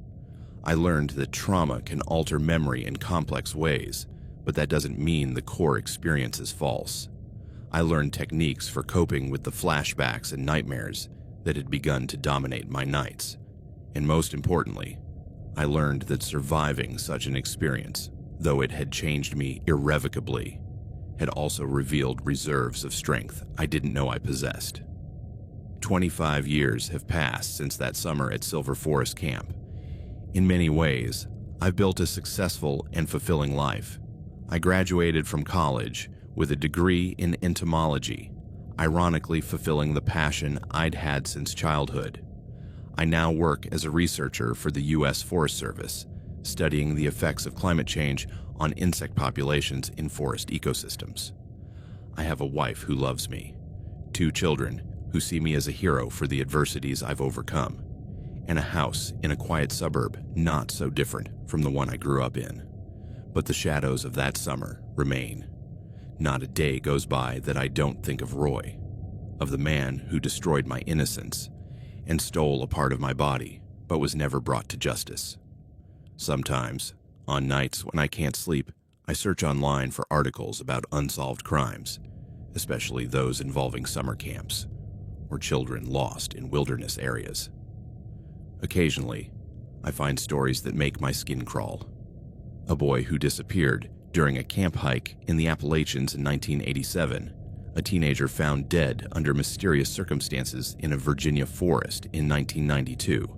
I learned that trauma can alter memory in complex ways, but that doesn't mean the core experience is false. I learned techniques for coping with the flashbacks and nightmares that had begun to dominate my nights. And most importantly, I learned that surviving such an experience, though it had changed me irrevocably, had also revealed reserves of strength I didn't know I possessed. 25 years have passed since that summer at Silver Forest Camp. In many ways, I've built a successful and fulfilling life. I graduated from college with a degree in entomology, ironically fulfilling the passion I'd had since childhood. I now work as a researcher for the U.S. Forest Service, studying the effects of climate change on insect populations in forest ecosystems. I have a wife who loves me, 2 children who see me as a hero for the adversities I've overcome, and a house in a quiet suburb not so different from the one I grew up in. But the shadows of that summer remain. Not a day goes by that I don't think of Roy, of the man who destroyed my innocence and stole a part of my body but was never brought to justice. Sometimes, on nights when I can't sleep, I search online for articles about unsolved crimes, especially those involving summer camps or children lost in wilderness areas. Occasionally, I find stories that make my skin crawl. A boy who disappeared during a camp hike in the Appalachians in 1987, a teenager found dead under mysterious circumstances in a Virginia forest in 1992,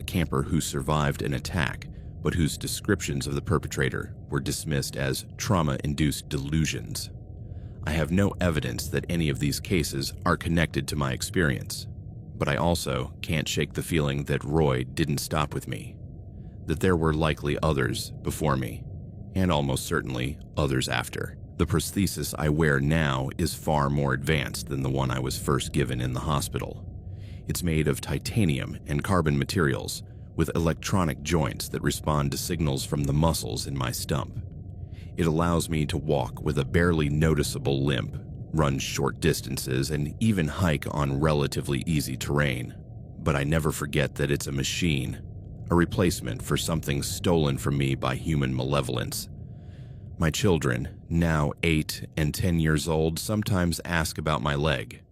a camper who survived an attack but whose descriptions of the perpetrator were dismissed as trauma-induced delusions. I have no evidence that any of these cases are connected to my experience, but I also can't shake the feeling that Roy didn't stop with me, that there were likely others before me, and almost certainly others after. The prosthesis I wear now is far more advanced than the one I was first given in the hospital. It's made of titanium and carbon materials with electronic joints that respond to signals from the muscles in my stump. It allows me to walk with a barely noticeable limp, run short distances, and even hike on relatively easy terrain. But I never forget that it's a machine, a replacement for something stolen from me by human malevolence. My children, now 8 and 10 years old, sometimes ask about my leg.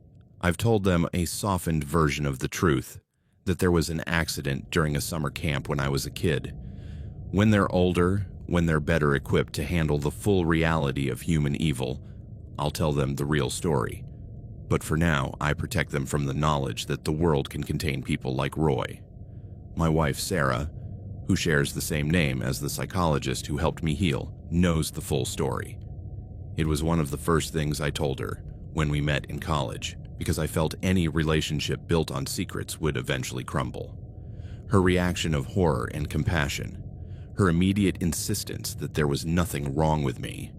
I've told them a softened version of the truth, that there was an accident during a summer camp when I was a kid. When they're older, when they're better equipped to handle the full reality of human evil, I'll tell them the real story. But for now, I protect them from the knowledge that the world can contain people like Roy. My wife, Sarah, who shares the same name as the psychologist who helped me heal, knows the full story. It was one of the first things I told her when we met in college, because I felt any relationship built on secrets would eventually crumble. Her reaction of horror and compassion, her immediate insistence that there was nothing wrong with me,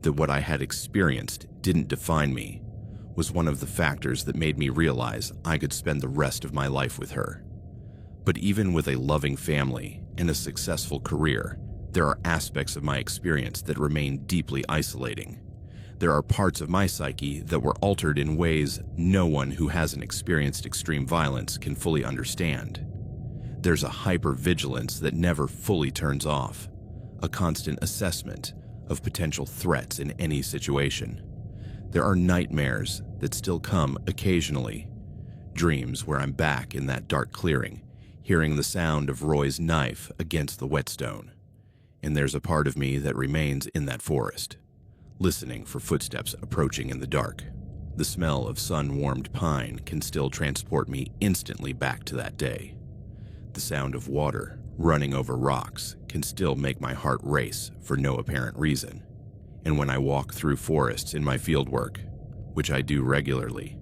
that what I had experienced didn't define me, was one of the factors that made me realize I could spend the rest of my life with her. But even with a loving family and a successful career, there are aspects of my experience that remain deeply isolating. There are parts of my psyche that were altered in ways no one who hasn't experienced extreme violence can fully understand. There's a hypervigilance that never fully turns off, a constant assessment of potential threats in any situation. There are nightmares that still come occasionally, dreams where I'm back in that dark clearing, hearing the sound of Roy's knife against the whetstone. And there's a part of me that remains in that forest, listening for footsteps approaching in the dark. The smell of sun-warmed pine can still transport me instantly back to that day. The sound of water running over rocks can still make my heart race for no apparent reason. And when I walk through forests in my fieldwork, which I do regularly,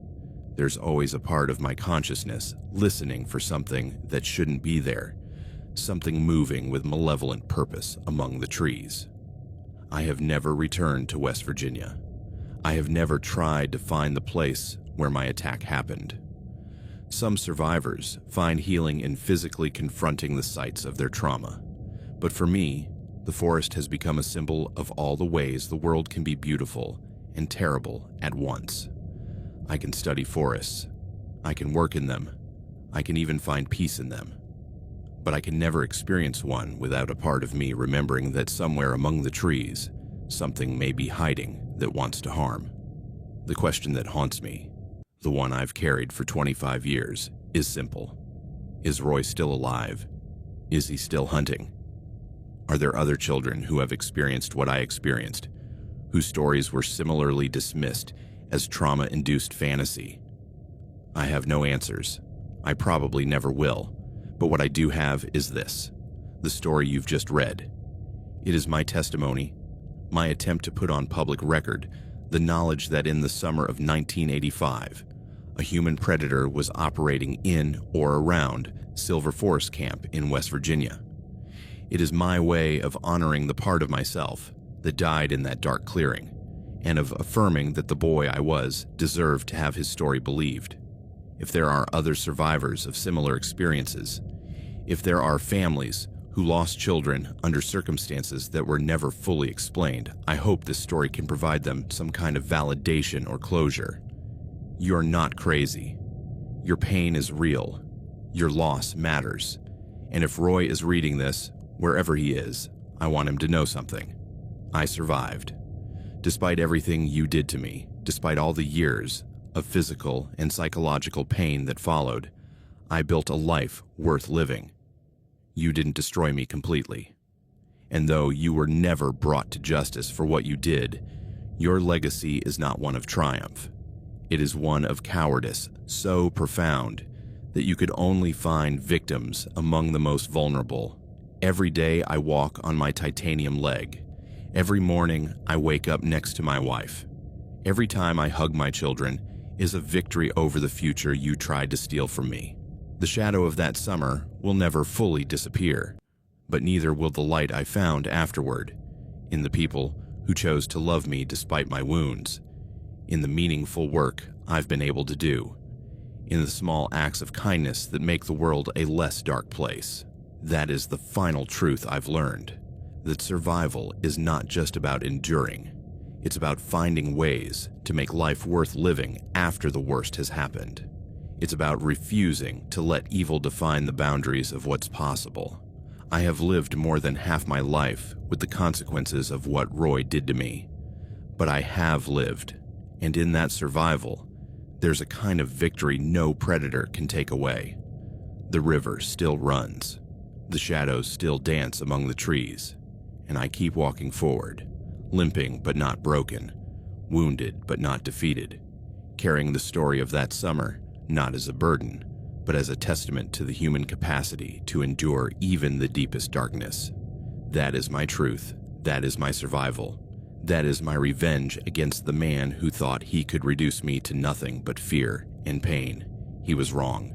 there's always a part of my consciousness listening for something that shouldn't be there, something moving with malevolent purpose among the trees. I have never returned to West Virginia. I have never tried to find the place where my attack happened. Some survivors find healing in physically confronting the sites of their trauma. But for me, the forest has become a symbol of all the ways the world can be beautiful and terrible at once. I can study forests. I can work in them. I can even find peace in them. But I can never experience one without a part of me remembering that somewhere among the trees, something may be hiding that wants to harm. The question that haunts me, the one I've carried for 25 years, is simple. Is Roy still alive? Is he still hunting? Are there other children who have experienced what I experienced, whose stories were similarly dismissed as trauma-induced fantasy? I have no answers. I probably never will. But what I do have is this, the story you've just read. It is my testimony, my attempt to put on public record the knowledge that in the summer of 1985, a human predator was operating in or around Silver Forest Camp in West Virginia. It is my way of honoring the part of myself that died in that dark clearing, and of affirming that the boy I was deserved to have his story believed. If there are other survivors of similar experiences, if there are families who lost children under circumstances that were never fully explained, I hope this story can provide them some kind of validation or closure. You're not crazy. Your pain is real. Your loss matters. And if Roy is reading this, wherever he is, I want him to know something. I survived. Despite everything you did to me, despite all the years of physical and psychological pain that followed, I built a life worth living. You didn't destroy me completely. And though you were never brought to justice for what you did, your legacy is not one of triumph. It is one of cowardice so profound that you could only find victims among the most vulnerable. Every day I walk on my titanium leg. Every morning I wake up next to my wife. Every time I hug my children is a victory over the future you tried to steal from me. The shadow of that summer will never fully disappear, but neither will the light I found afterward, in the people who chose to love me despite my wounds, in the meaningful work I've been able to do, in the small acts of kindness that make the world a less dark place. That is the final truth I've learned, that survival is not just about enduring. It's about finding ways to make life worth living after the worst has happened. It's about refusing to let evil define the boundaries of what's possible. I have lived more than half my life with the consequences of what Roy did to me, but I have lived, and in that survival, there's a kind of victory no predator can take away. The river still runs, the shadows still dance among the trees, and I keep walking forward, limping but not broken, wounded but not defeated, carrying the story of that summer not as a burden, but as a testament to the human capacity to endure even the deepest darkness. That is my truth. That is my survival. That is my revenge against the man who thought he could reduce me to nothing but fear and pain. He was wrong.